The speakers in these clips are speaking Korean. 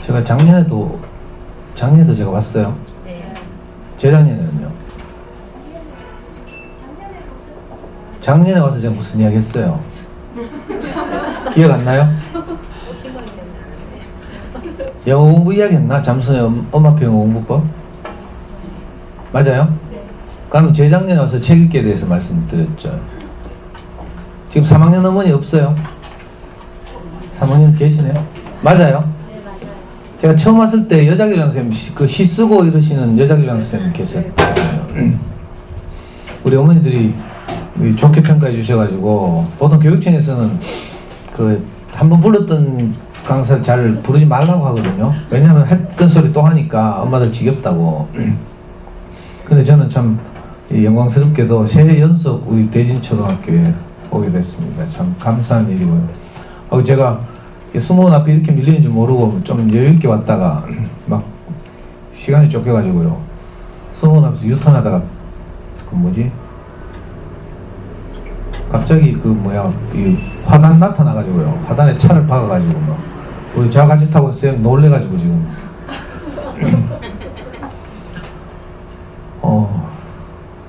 제가 작년에도 제가 왔어요. 네. 재작년에는요. 작년에 와서 제가 무슨 이야기 했어요? 기억 안 나요? 영어 공부 이야기 했나? 잠수의 엄마표 영어 공부법? 맞아요? 그럼 재작년에 와서 책 읽기에 대해서 말씀드렸죠. 지금 3학년 어머니 없어요? 3학년 계시네요? 맞아요? 네, 맞아요. 제가 처음 왔을 때 여자교장 선생님 시 쓰고 이러시는 여자교장 선생님 계셨어요. 우리 어머니들이 좋게 평가해 주셔가지고 보통 교육청에서는 한번 불렀던 강사를 잘 부르지 말라고 하거든요. 왜냐하면 했던 소리 또 하니까 엄마들 지겹다고. 근데 저는 참 영광스럽게도 새 연속 우리 대진초등학교에 오게 됐습니다. 참 감사한 일이고요. 제가 수목원 앞에 이렇게 밀리는 줄 모르고 좀 여유있게 왔다가 막 시간이 쫓겨가지고요. 수목원 앞에서 유턴하다가 갑자기 이 화단 나타나가지고요. 화단에 차를 박아가지고 막 우리 저와 같이 타고 쌤 놀래가지고 지금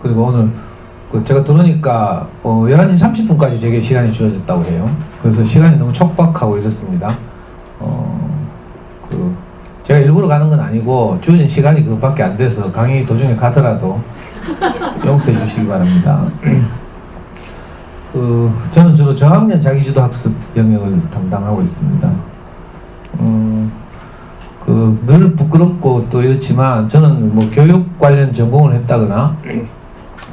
그리고 오늘 제가 들으니까 11시 30분까지 제게 시간이 주어졌다고 해요. 그래서 시간이 너무 촉박하고 이렇습니다. 제가 일부러 가는 건 아니고 주어진 시간이 그것밖에 안 돼서 강의 도중에 가더라도 용서해 주시기 바랍니다. 저는 주로 저학년 자기주도 학습 영역을 담당하고 있습니다. 늘 부끄럽고 또 이렇지만 저는 교육 관련 전공을 했다거나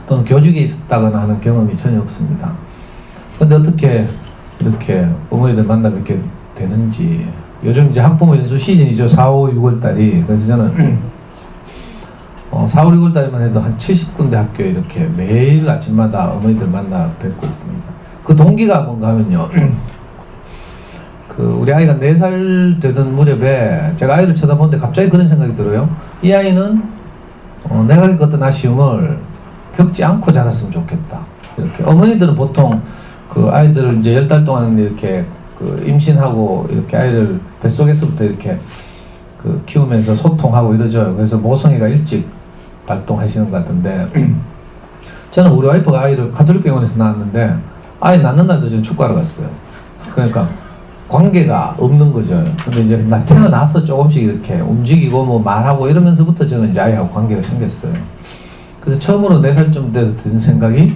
또는 교직에 있었다거나 하는 경험이 전혀 없습니다. 근데 어떻게 이렇게 어머니들 만나 뵙게 되는지. 요즘 이제 학부모 연수 시즌이죠. 4, 5, 6월 달이. 그래서 저는 4, 5, 6월 달만 해도 한 70군데 학교에 이렇게 매일 아침마다 어머니들 만나 뵙고 있습니다. 그 동기가 뭔가 하면요. 우리 아이가 4살 되던 무렵에 제가 아이를 쳐다보는데 갑자기 그런 생각이 들어요. 이 아이는 내가 겪었던 아쉬움을 겪지 않고 자랐으면 좋겠다. 이렇게 어머니들은 보통 아이들을 이제 10달 동안 이렇게 임신하고 이렇게 아이를 뱃속에서부터 이렇게 키우면서 소통하고 이러죠. 그래서 모성애가 일찍 발동하시는 것 같은데 저는 우리 와이프가 아이를 가톨릭 병원에서 낳았는데 아이 낳는 날도 저는 축구하러 갔어요. 그러니까 관계가 없는 거죠. 근데 이제 나 태어나서 조금씩 이렇게 움직이고 말하고 이러면서부터 저는 이제 아이하고 관계가 생겼어요. 그래서 처음으로 4살쯤 돼서 든 생각이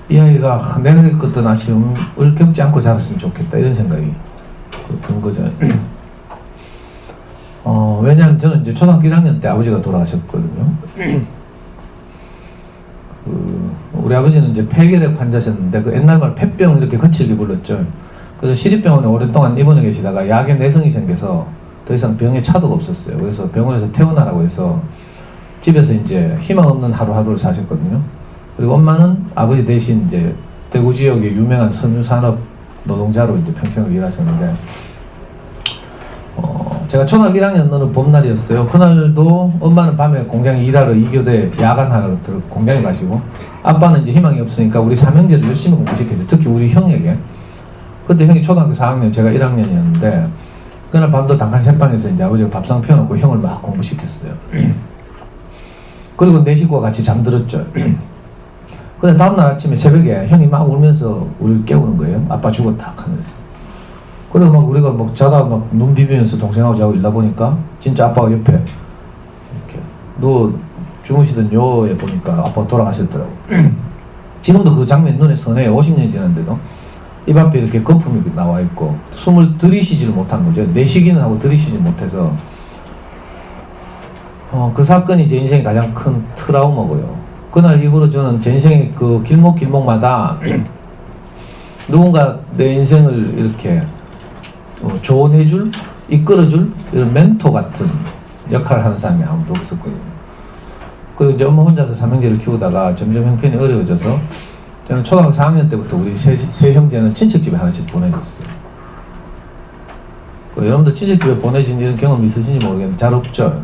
이 아이가 내가 겪었던 아쉬움을 겪지 않고 자랐으면 좋겠다 이런 생각이 든 거죠. 왜냐하면 저는 이제 초등학교 1학년 때 아버지가 돌아가셨거든요. 우리 아버지는 이제 폐결핵 환자셨는데 옛날 말 폐병 이렇게 거칠게 불렀죠. 그래서 시립병원에 오랫동안 입원해 계시다가 약에 내성이 생겨서 더 이상 병에 차도가 없었어요. 그래서 병원에서 퇴원하라고 해서 집에서 이제 희망 없는 하루하루를 사셨거든요. 그리고 엄마는 아버지 대신 이제 대구 지역의 유명한 섬유산업 노동자로 이제 평생을 일하셨는데, 제가 초등학교 1학년 어느 봄날이었어요. 그날도 엄마는 밤에 공장에 일하러 2교대 야간하러 공장에 가시고, 아빠는 이제 희망이 없으니까 우리 삼형제를 열심히 공부시켰죠. 특히 우리 형에게. 그때 형이 초등학교 4학년, 제가 1학년이었는데, 그날 밤도 단칸 샘방에서 이제 아버지가 밥상 펴놓고 형을 막 공부시켰어요. 그리고 내 식구와 같이 잠들었죠. 근데 다음날 아침에 새벽에 형이 막 울면서 우리를 깨우는 거예요. 아빠 죽었다 하면서. 그리고 막 우리가 막 자다 막 눈 비비면서 동생하고 자고 일다 보니까 진짜 아빠가 옆에 이렇게 누워 주무시던 요에 보니까 아빠가 돌아가셨더라고. 지금도 그 장면 눈에 선해요. 50년이 지났는데도 입 앞에 이렇게 거품이 나와 있고 숨을 들이쉬지를 못한 거죠. 내쉬기는 하고 들이쉬지 못해서 그 사건이 제 인생의 가장 큰 트라우마고요. 그날 이후로 저는 제 인생의 그 길목길목마다 누군가 내 인생을 이렇게 조언해줄, 이끌어줄 이런 멘토 같은 역할을 하는 사람이 아무도 없었거든요. 그리고 이제 엄마 혼자서 삼형제를 키우다가 점점 형편이 어려워져서 저는 초등학교 4학년 때부터 우리 세 형제는 친척집에 하나씩 보내줬어요. 여러분들 친척집에 보내진 이런 경험 있으신지 모르겠는데 잘 없죠.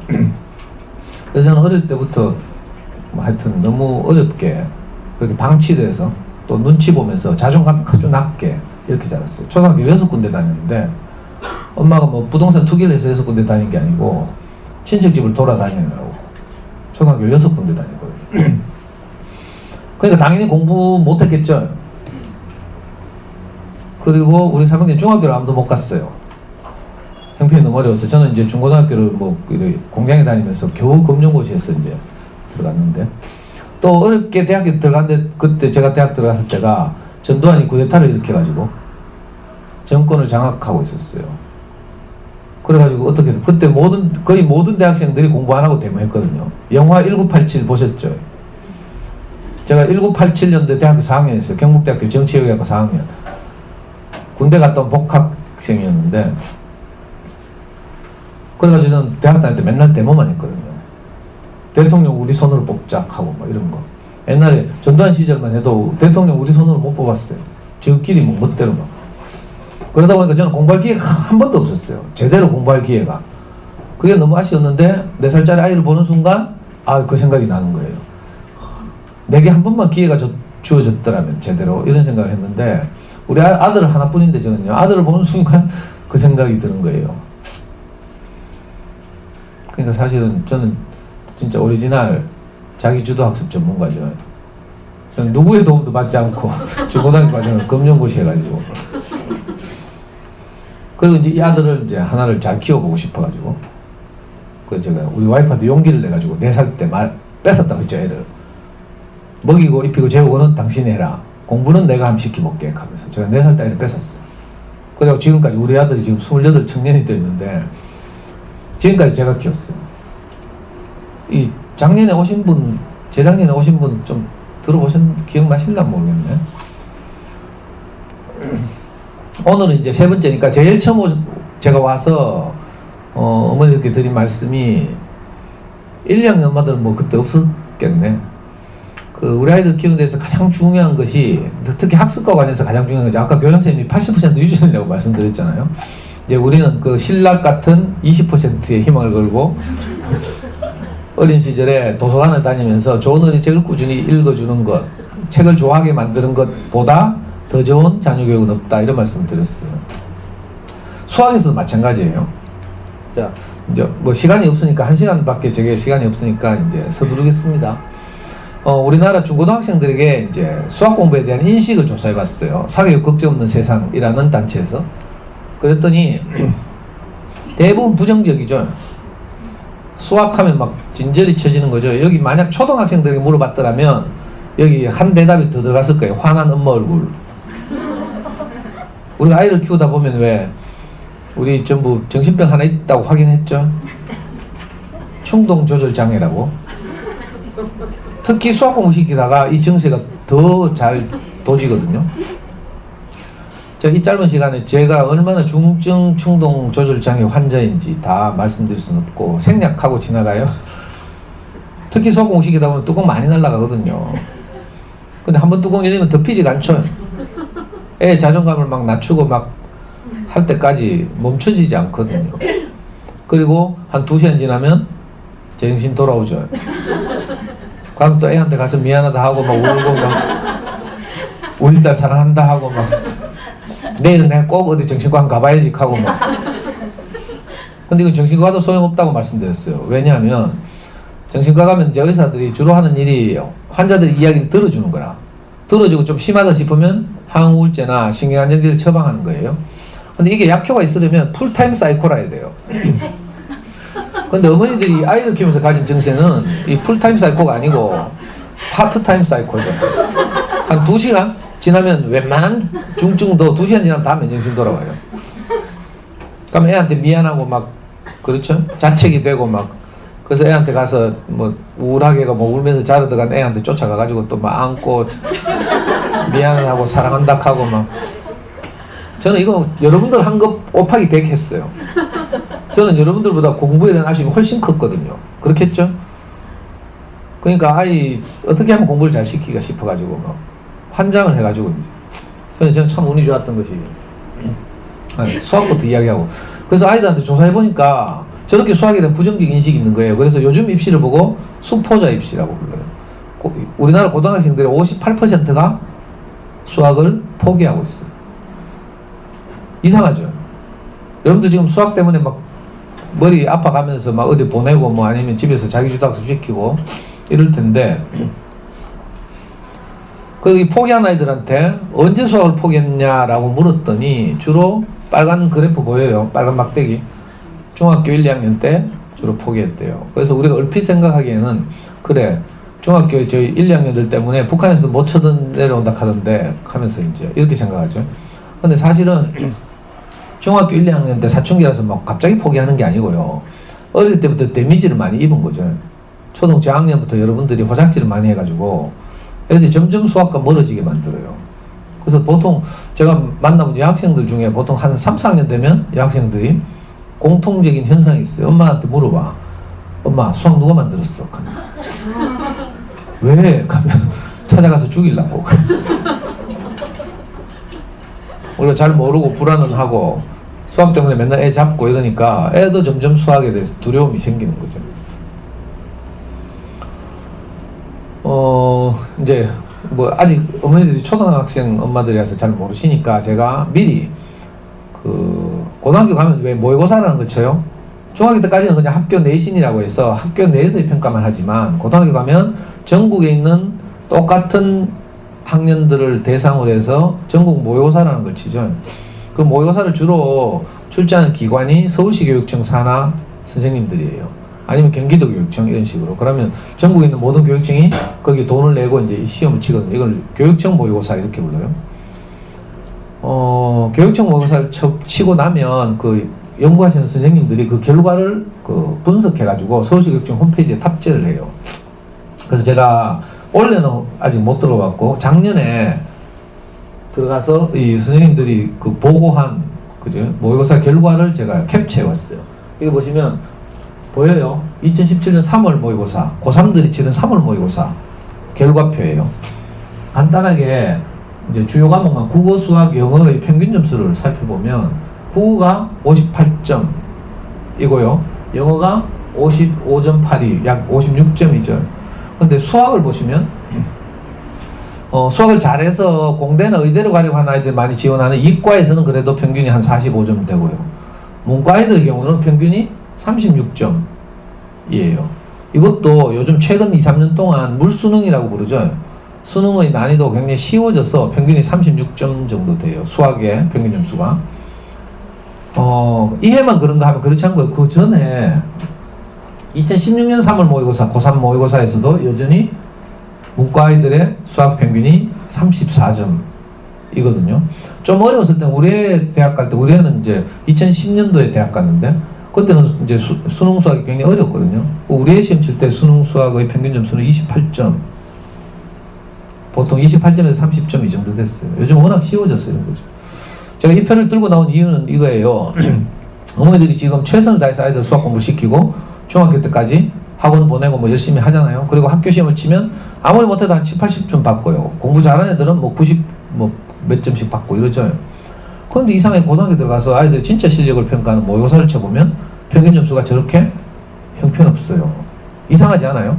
그래서 저는 어릴 때부터 하여튼 너무 어렵게 그렇게 방치돼서 또 눈치 보면서 자존감 아주 낮게 이렇게 자랐어요. 초등학교 6군데 다녔는데 엄마가 뭐 부동산 투기를 해서 6군데 다닌 게 아니고 친척집을 돌아다니느라고 초등학교 6군데 다니거든요. 그러니까 당연히 공부 못했겠죠. 그리고 우리 삼형제 중학교를 아무도 못 갔어요. 형편이 너무 어려워서. 저는 이제 중고등학교를 뭐 공장에 다니면서 겨우 검정고시에서 이제 들어갔는데, 또 어렵게 대학에 들어갔는데, 그때 제가 대학 들어갔을 때가 전두환이 쿠데타를 일으켜가지고 정권을 장악하고 있었어요. 그래가지고 어떻게 해서 그때 거의 모든 대학생들이 공부 안 하고 데모했거든요. 영화 1987 보셨죠? 제가 1987년도에 대학교 4학년이었어요. 경북대학교 정치외교학과 4학년. 군대 갔다 온 복학생이었는데, 그래가지고 저는 대학 다닐 때 맨날 데모만 했거든요. 대통령 우리 손으로 뽑자 하고 막 이런 거. 옛날에 전두환 시절만 해도 대통령 우리 손으로 못 뽑았어요. 지금끼리 뭐 멋대로 막. 그러다 보니까 저는 공부할 기회가 한 번도 없었어요. 제대로 공부할 기회가. 그게 너무 아쉬웠는데 4살짜리 아이를 보는 순간 그 생각이 나는 거예요. 내게 한 번만 기회가 주어졌더라면 제대로, 이런 생각을 했는데, 우리 아들 하나뿐인데 저는요, 아들을 보는 순간 그 생각이 드는 거예요. 그러니까 사실은 저는 진짜 오리지널 자기주도 학습 전문가죠. 저는 누구의 도움도 받지 않고 중고등학교 과정을 검정고시 해가지고, 그리고 이제 이 아들을 이제 하나를 잘 키워보고 싶어가지고, 그래서 제가 우리 와이프한테 용기를 내가지고 4살 때 뺏었다고 했죠. 애를 먹이고 입히고 재우고는 당신이 해라, 공부는 내가 한번 시켜볼게 하면서 제가 4살 때 애를 뺏었어요. 그래서 지금까지 우리 아들이 지금 28 청년이 됐는데 지금까지 제가 키웠어요. 이 작년에 오신 분, 재작년에 오신 분 좀 기억나실나 모르겠네. 오늘은 이제 3번째니까 제일 처음 제가 와서 어머니들께 드린 말씀이 1, 2학년 엄마들은 뭐 그때 없었겠네. 우리 아이들 키우는 데서 가장 중요한 것이, 특히 학습과 관련해서 가장 중요한 것이, 아까 교장선생님이 80% 유지선이라고 말씀드렸잖아요. 이제 우리는 그 신락 같은 20%의 희망을 걸고 어린 시절에 도서관을 다니면서 좋은 어린 책을 꾸준히 읽어주는 것, 책을 좋아하게 만드는 것보다 더 좋은 자녀교육은 없다, 이런 말씀을 드렸어요. 수학에서도 마찬가지예요. 자, 이제 뭐 시간이 없으니까, 1시간밖에 제게 시간이 없으니까 이제 서두르겠습니다. 우리나라 중고등학생들에게 이제 수학 공부에 대한 인식을 조사해 봤어요. 사교육 걱정 없는 세상이라는 단체에서. 그랬더니 대부분 부정적이죠. 수학하면 막 진저리 쳐지는 거죠. 여기 만약 초등학생들에게 물어봤더라면 여기 한 대답이 더 들어갔을 거예요. 화난 엄마 얼굴. 우리가 아이를 키우다 보면 왜 우리 전부 정신병 하나 있다고 확인했죠. 충동 조절 장애라고. 특히 수학 공부 시키다가 이 증세가 더 잘 도지거든요. 이 짧은 시간에 제가 얼마나 중증 충동 조절 장애 환자인지 다 말씀드릴 수는 없고 생략하고 지나가요. 특히 수학 공부 시키다 보면 뚜껑 많이 날아가거든요. 근데 한번 뚜껑 열리면 덮이지가 않죠. 애 자존감을 막 낮추고 막 할 때까지 멈춰지지 않거든요. 그리고 한 2시간 지나면 정신 돌아오죠. 그럼 또 애한테 가서 미안하다 하고 막 울고 막 우리 딸 사랑한다 하고 막 내일은 내가 꼭 어디 정신과 가봐야지 하고 막. 근데 이건 정신과도 소용없다고 말씀드렸어요. 왜냐하면 정신과 가면 이제 의사들이 주로 하는 일이 환자들의 이야기를 들어주는 거라. 들어주고 좀 심하다 싶으면 항우울제나 신경안정제를 처방하는 거예요. 근데 이게 약효가 있으려면 풀타임 사이코라 해야 돼요. 근데 어머니들이 아이를 키우면서 가진 증세는 이 풀타임 사이코가 아니고 파트타임 사이코죠. 한 2시간 지나면 웬만한 중증도 2시간 지나면 다 맨정신 돌아와요. 그럼 애한테 미안하고 막, 그렇죠? 자책이 되고 막, 그래서 애한테 가서 뭐 우울하게 뭐 울면서 자러 들어간 애한테 쫓아가가지고 또 막 안고 미안하고 사랑한다 하고 막. 저는 이거 여러분들 한 것 곱하기 100 했어요. 저는 여러분들보다 공부에 대한 아쉬움이 훨씬 컸거든요. 그렇겠죠? 그러니까 아이 어떻게 하면 공부를 잘 시키기가 싶어가지고 막 환장을 해가지고. 근데 저는 참 운이 좋았던 것이 수학부터 이야기하고. 그래서 아이들한테 조사해보니까 저렇게 수학에 대한 부정적 인식이 있는 거예요. 그래서 요즘 입시를 보고 수포자 입시라고 불러요. 우리나라 고등학생들의 58%가 수학을 포기하고 있어요. 이상하죠? 여러분들 지금 수학 때문에 막 머리 아파가면서 막 어디 보내고 뭐 아니면 집에서 자기 주도학습 시키고 이럴 텐데, 그 포기한 아이들한테 언제 수학을 포기했냐라고 물었더니 주로 빨간 그래프 보여요. 빨간 막대기. 중학교 1, 2학년 때 주로 포기했대요. 그래서 우리가 얼핏 생각하기에는 그래, 중학교 저희 1, 2학년들 때문에 북한에서도 못 쳐내려온다 하던데 하면서 이제 이렇게 생각하죠. 근데 사실은 중학교 1, 2학년 때 사춘기라서 막 갑자기 포기하는 게 아니고요. 어릴 때부터 데미지를 많이 입은 거죠. 초등 저학년부터 여러분들이 호작질을 많이 해가지고 애들이 점점 수학과 멀어지게 만들어요. 그래서 보통 제가 만나본 여학생들 중에 보통 한 3, 4학년 되면 여학생들이 공통적인 현상이 있어요. 엄마한테 물어봐. 엄마, 수학 누가 만들었어? 왜? 가면 찾아가서 죽이려고. 우리가 잘 모르고 불안은 하고 수학 때문에 맨날 애 잡고 이러니까 애도 점점 수학에 대해서 두려움이 생기는 거죠. 이제 뭐 아직 어머니들이 초등학생 엄마들이라서 잘 모르시니까 제가 미리 그 고등학교 가면 왜 모의고사라는 걸 쳐요? 중학교 때까지는 그냥 학교 내신이라고 해서 학교 내에서의 평가만 하지만 고등학교 가면 전국에 있는 똑같은 학년들을 대상으로 해서 전국 모의고사라는 걸 치죠. 그 모의고사를 주로 출제하는 기관이 서울시 교육청 산하 선생님들이에요. 아니면 경기도 교육청 이런 식으로. 그러면 전국에 있는 모든 교육청이 거기 돈을 내고 이제 시험을 치거든요. 이걸 교육청 모의고사 이렇게 불러요. 교육청 모의고사를 치고 나면 그 연구하시는 선생님들이 그 결과를 그 분석해가지고 서울시 교육청 홈페이지에 탑재를 해요. 그래서 제가 올해는 아직 못 들어봤고 작년에 들어가서 이 선생님들이 그 보고한 그죠 모의고사 결과를 제가 캡처해 왔어요. 이거 보시면 보여요. 2017년 3월 모의고사, 고3들이 치른 3월 모의고사 결과표예요. 간단하게 이제 주요 과목만 국어, 수학, 영어의 평균 점수를 살펴보면 국어가 58점이고요. 영어가 55.82, 약 56점이죠. 근데 수학을 보시면 수학을 잘해서 공대나 의대로 가려고 하는 아이들 많이 지원하는 이과에서는 그래도 평균이 한 45점 되고요. 문과 아이들의 경우는 평균이 36점이에요. 이것도 요즘 최근 2, 3년 동안 물수능이라고 부르죠. 수능의 난이도가 굉장히 쉬워져서 평균이 36점 정도 돼요. 수학의 평균 점수가. 이해만 그런가 하면 그렇지 않고요. 그 전에 2016년 3월 모의고사, 고3 모의고사에서도 여전히 문과 아이들의 수학 평균이 34점이거든요. 좀 어려웠을 때 우리 대학 갈 때 우리는 이제 2010년도에 대학 갔는데 그때는 이제 수능 수학이 굉장히 어렵거든요. 우리 시험 칠 때 수능 수학의 평균 점수는 28점. 보통 28점에서 30점 이 정도 됐어요. 요즘 워낙 쉬워졌어요. 그죠? 제가 이 표를 들고 나온 이유는 이거예요. 어머니들이 지금 최선을 다해서 아이들 수학 공부 시키고 중학교 때까지 학원 보내고 뭐 열심히 하잖아요. 그리고 학교 시험을 치면 아무리 못해도 한 7, 80점 받고요. 공부 잘하는 애들은 뭐 90 뭐 몇 점씩 받고 이러죠. 그런데 이상하게 고등학교 들어가서 아이들 진짜 실력을 평가하는 모의고사를 쳐보면 평균 점수가 저렇게 형편없어요. 이상하지 않아요?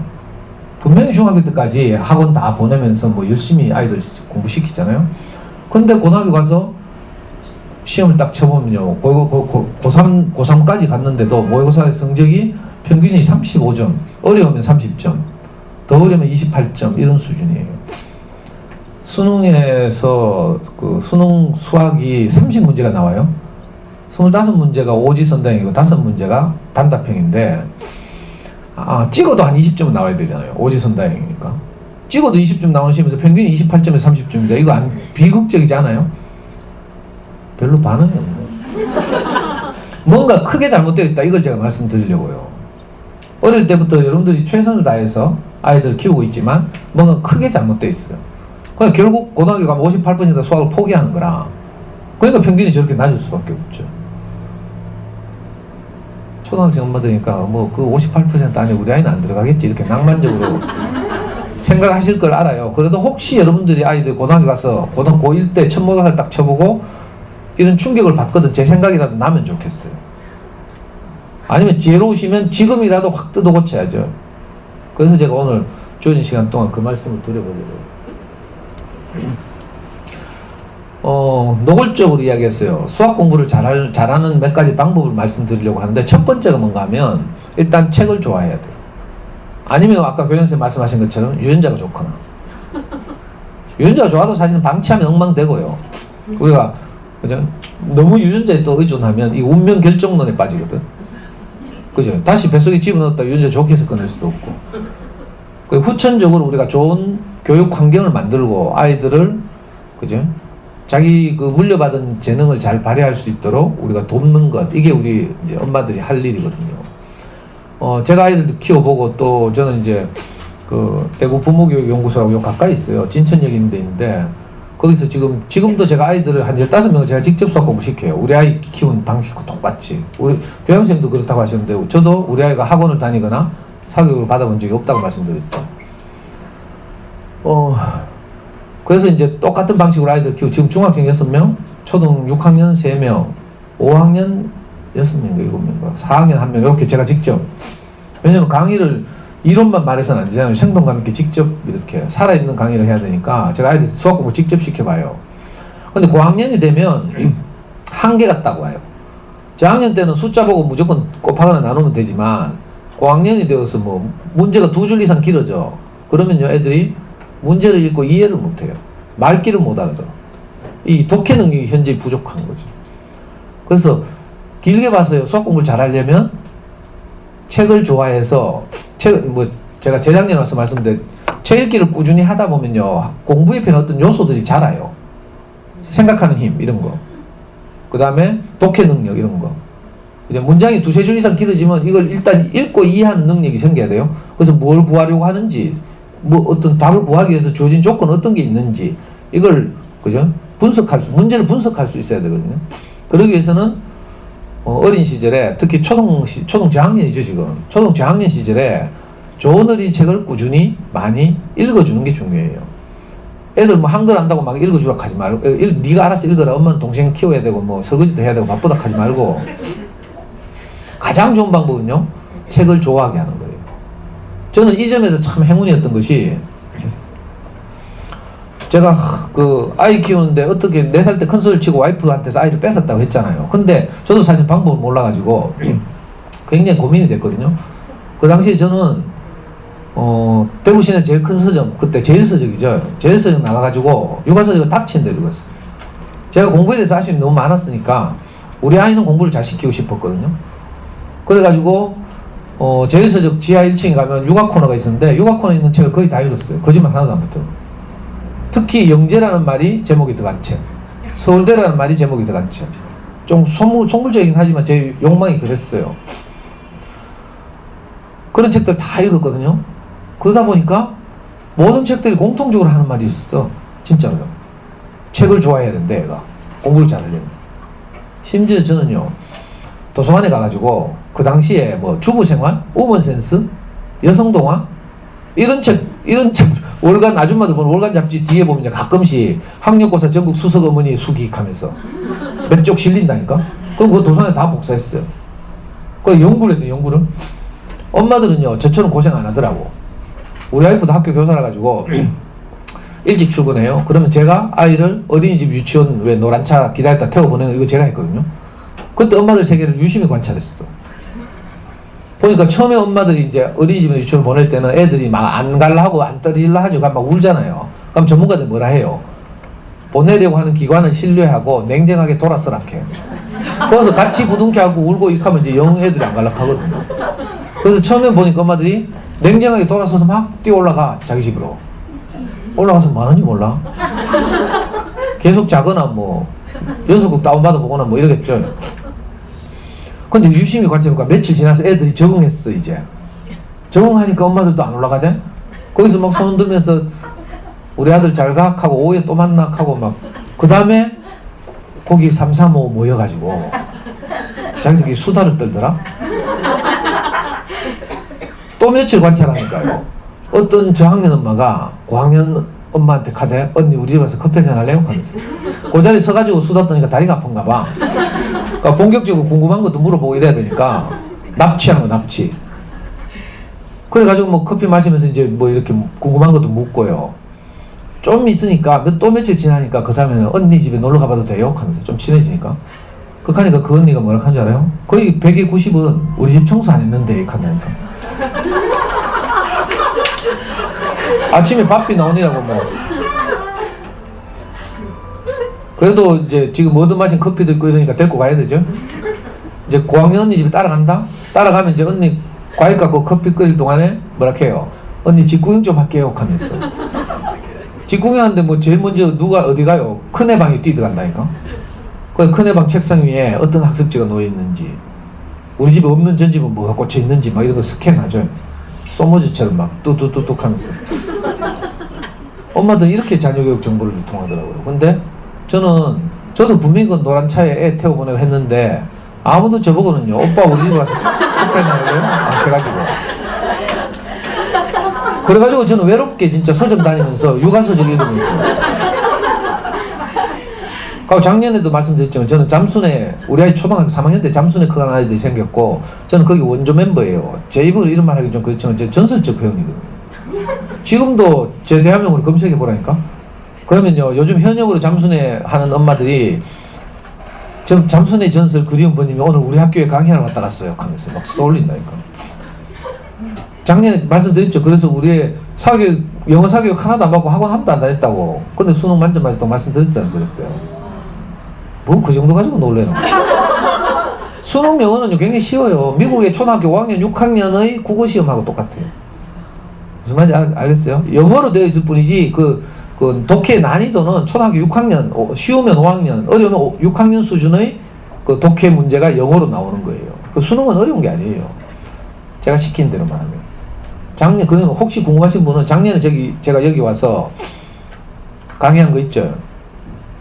분명히 중학교 때까지 학원 다 보내면서 뭐 열심히 아이들 공부시키잖아요. 근데 고등학교 가서 시험을 딱 쳐보면요. 고3까지 갔는데도 모의고사의 성적이 평균이 35점, 어려우면 30점, 더 어려우면 28점 이런 수준이에요. 수능에서 그 수능 수학이 30문제가 나와요. 25문제가 오지선다형이고 5문제가 단답형인데 찍어도 한 20점은 나와야 되잖아요. 오지선다형이니까. 찍어도 20점 나오는 시험에서 평균이 28점에서 30점입니다. 이거 비극적이지 않아요? 별로 반응이 없네요. 뭔가 크게 잘못되어 있다. 이걸 제가 말씀드리려고요. 어릴 때부터 여러분들이 최선을 다해서 아이들을 키우고 있지만 뭔가 크게 잘못되어 있어요. 그러니까 결국 고등학교 가면 58% 수학을 포기하는 거라. 그러니까 평균이 저렇게 낮을 수밖에 없죠. 초등학생 엄마들이니까 뭐 그 58% 안에 우리 아이는 안 들어가겠지 이렇게 낭만적으로 생각하실 걸 알아요. 그래도 혹시 여러분들이 아이들 고등학교 가서 고등학교 고1 때 첫 모의고사를 딱 쳐보고 이런 충격을 받거든 제 생각이라도 나면 좋겠어요. 아니면 지혜로우시면 지금이라도 확 뜯어 고쳐야죠. 그래서 제가 오늘 주어진 시간 동안 그 말씀을 드려보려고요. 노골적으로 이야기했어요. 수학 공부를 잘하는 몇 가지 방법을 말씀드리려고 하는데, 첫 번째가 뭔가 하면 일단 책을 좋아해야 돼요. 아니면 아까 교장선생님 말씀하신 것처럼 유전자가 좋거나. 유전자가 좋아도 사실은 방치하면 엉망되고요. 우리가 그죠? 너무 유전자에 또 의존하면 이 운명 결정론에 빠지거든. 그죠? 다시 뱃속에 집어넣었다 유전자 좋게 해서 꺼낼 수도 없고. 후천적으로 우리가 좋은 교육 환경을 만들고 아이들을 그죠? 자기 그 물려받은 재능을 잘 발휘할 수 있도록 우리가 돕는 것, 이게 우리 이제 엄마들이 할 일이거든요. 제가 아이들도 키워보고, 또 저는 이제 그 대구 부모교육연구소라고 요 가까이 있어요. 진천역 있는 데 있는데, 거기서 지금도 제가 아이들을 한 15명을 제가 직접 수학 공부 시켜요. 우리 아이 키운 방식과 똑같이. 우리 교장선생님도 그렇다고 하셨는데, 저도 우리 아이가 학원을 다니거나 사교육을 받아본 적이 없다고 말씀드렸죠. 그래서 이제 똑같은 방식으로 아이들 키우고, 지금 중학생 6명, 초등 6학년 3명, 5학년 6명인가 7명인가 4학년 1명, 이렇게 제가 직접. 왜냐면 강의를 이론만 말해서는 안 되잖아요. 생동감 있게 직접 이렇게 살아있는 강의를 해야 되니까 제가 아이들 수학 공부 직접 시켜봐요. 근데 고학년이 되면 한계가 딱 와요. 저학년 때는 숫자 보고 무조건 곱하거나 나누면 되지만, 고학년이 되어서 뭐 문제가 2줄 이상 길어져. 그러면요, 애들이 문제를 읽고 이해를 못해요. 말귀를 못 알아들어. 이 독해 능력이 현재 부족한 거죠. 그래서 길게 봐서요, 수학 공부를 잘하려면 책을 좋아해서, 제가 재작년에 와서 말씀드렸는데, 책 읽기를 꾸준히 하다 보면요, 공부에 필요한 어떤 요소들이 자라요. 생각하는 힘, 이런 거. 그 다음에 독해 능력, 이런 거. 이제 문장이 2-3줄 이상 길어지면 이걸 일단 읽고 이해하는 능력이 생겨야 돼요. 그래서 뭘 구하려고 하는지, 뭐 어떤 답을 구하기 위해서 주어진 조건 어떤 게 있는지, 이걸 그죠? 문제를 분석할 수 있어야 되거든요. 그러기 위해서는 어린 시절에, 특히 초등 저학년이죠, 지금. 초등 저학년 시절에 좋은 어린이책을 꾸준히 많이 읽어주는 게 중요해요. 애들 뭐 한글 안다고 막 읽어주라 하지 말고, 네가 알아서 읽어라. 엄마는 동생 키워야 되고, 뭐 설거지도 해야 되고, 바쁘다 하지 말고, 가장 좋은 방법은요, 책을 좋아하게 하는 거예요. 저는 이 점에서 참 행운이었던 것이, 제가 그 아이 키우는데 어떻게 4살 때 큰 소리를 치고 와이프한테서 아이를 뺏었다고 했잖아요. 근데 저도 사실 방법을 몰라가지고 굉장히 고민이 됐거든요. 그 당시에 저는 대구 시내 제일 큰 서점, 그때 제일서적이죠. 제일서적 나가가지고 육아서적을 닥친 데 읽었어요. 제가 공부에 대해서 아쉬움이 너무 많았으니까 우리 아이는 공부를 잘 시키고 싶었거든요. 그래가지고 제일서적 지하 1층에 가면 육아 코너가 있었는데, 육아 코너에 있는 책을 거의 다 읽었어요. 거짓말 하나도 안 붙어요. 특히 영재라는 말이 제목이 들어간 책, 서울대라는 말이 제목이 들어간 책. 좀 속물적이긴 하지만 제 욕망이 그랬어요. 그런 책들 다 읽었거든요. 그러다 보니까 모든 책들이 공통적으로 하는 말이 있었어. 진짜로요. 책을 좋아해야 된대, 얘가. 공부를 잘하려면. 심지어 저는요, 도서관에 가가지고 그 당시에 뭐 주부생활, 우먼센스, 여성동화, 이런 책 월간, 아줌마들 보면 월간 잡지 뒤에 보면 가끔씩 학력고사 전국 수석 어머니 수기하면서 몇 쪽 실린다니까. 그럼 그거 도서관에 다 복사했어요. 그 연구를 했더니, 연구를. 엄마들은요, 저처럼 고생 안 하더라고. 우리 와이프도 학교 교사라 가지고 일찍 출근해요. 그러면 제가 아이를 어린이집 유치원 왜 노란차 기다렸다 태워보내는 거, 이거 제가 했거든요. 그때 엄마들 세계를 유심히 관찰했어. 보니까 처음에 엄마들이 이제 어린이집에 유치원 보낼 때는 애들이 막 안 갈라 하고 안 떨어질라 하죠. 막 울잖아요. 그럼 전문가들 뭐라 해요? 보내려고 하는 기관을 신뢰하고 냉정하게 돌아서라 해. 그래서 같이 부둥켜 하고 울고 이렇게 이제 영 애들이 안 갈라 하거든요. 그래서 처음에 보니까 엄마들이 냉정하게 돌아서서 막 뛰어 올라가, 자기 집으로. 올라가서 뭐 하는지 몰라. 계속 자거나 뭐 연속극 다운받아 보거나 뭐 이러겠죠. 근데 유심히 관찰해보니까 며칠 지나서 애들이 적응했어. 이제 적응하니까 엄마들도 안 올라가대. 거기서 막 손 들면서 우리 아들 잘가 하고 오후에 또 만나 하고 막, 그 다음에 거기 3, 3, 5 모여가지고 자기들끼리 수다를 떨더라. 또 며칠 관찰하니까요, 어떤 저학년 엄마가 고학년 엄마한테 카대, 언니 우리 집에서 커피 한잔 할래요? 하면서 그 자리에 서가지고 수다 떠니까 다리가 아픈가 봐. 그러니까 본격적으로 궁금한 것도 물어보고 이래야 되니까 납치하는 거, 납치. 그래가지고 뭐 커피 마시면서 이제 뭐 이렇게 궁금한 것도 묻고요. 좀 있으니까 또 며칠 지나니까 그 다음에는 언니 집에 놀러 가봐도 돼요? 하면서 좀 친해지니까 그러니까 그 언니가 뭐라 한 줄 알아요? 거의 100에 90은 우리 집 청소 안 했는데 한다니까. 아침에 밥비 나오니라고 뭐. 그래도 이제 지금 뭐든 마신 커피도 있고 이러니까 데리고 가야 되죠. 이제 고학년 언니 집에 따라간다? 따라가면 이제 언니 과일 깎고 커피 끓일 동안에 뭐라 해요? 언니 집 구경 좀 할게요 하면서. 집 구경하는데 뭐 제일 먼저 누가 어디 가요? 큰애 방에 뛰어간다니까. 그 큰애 방 책상 위에 어떤 학습지가 놓여 있는지, 우리 집에 없는 전집은 뭐가 꽂혀 있는지 막 이런 거 스캔하죠. 소모지처럼 막 뚜뚜뚜뚝 하면서. 엄마들 이렇게 자녀교육 정보를 유통하더라고요. 근데 저도 분명히 그 노란 차에 애 태워보내고 했는데 아무도 저보고는요, 오빠 우리 집에 가서 폭행하려고요? 안 해가지고. 그래가지고 저는 외롭게 진짜 서점 다니면서 육아서적 읽으면서. 그리고 작년에도 말씀드렸지만 저는 잠순에, 우리 아이 초등학교 3학년 때 잠순에 커간 아이들이 생겼고, 저는 거기 원조 멤버예요. 제 입으로 이런 말 하기 좀 그렇지만 제 전설적 회원이거든요. 지금도 제 대한민국을 검색해 보라니까. 그러면요, 요즘 현역으로 잠순에 하는 엄마들이 잠순의 전설 그리운 번님이 오늘 우리 학교에 강의하러 왔다 갔어요 하면서 막 쏘올린다니까. 작년에 말씀드렸죠. 그래서 우리의 사교육, 영어 사교육 하나도 안 받고 학원 한 번도 안 다녔다고. 근데 수능 만점 맞을 때 말씀드렸어요, 안 드렸어요? 뭐 그 정도 가지고 놀래요. 수능 영어는 굉장히 쉬워요. 미국의 초등학교 5학년, 6학년의 국어 시험하고 똑같아요. 무슨 말인지 알겠어요? 영어로 되어 있을 뿐이지 그 독해 난이도는 초등학교 6학년, 쉬우면 5학년, 어려우면 6학년 수준의 그 독해 문제가 영어로 나오는 거예요. 그 수능은 어려운 게 아니에요. 제가 시킨 대로만 하면. 그러면 혹시 궁금하신 분은 작년에 제가 여기 와서 강의한 거 있죠?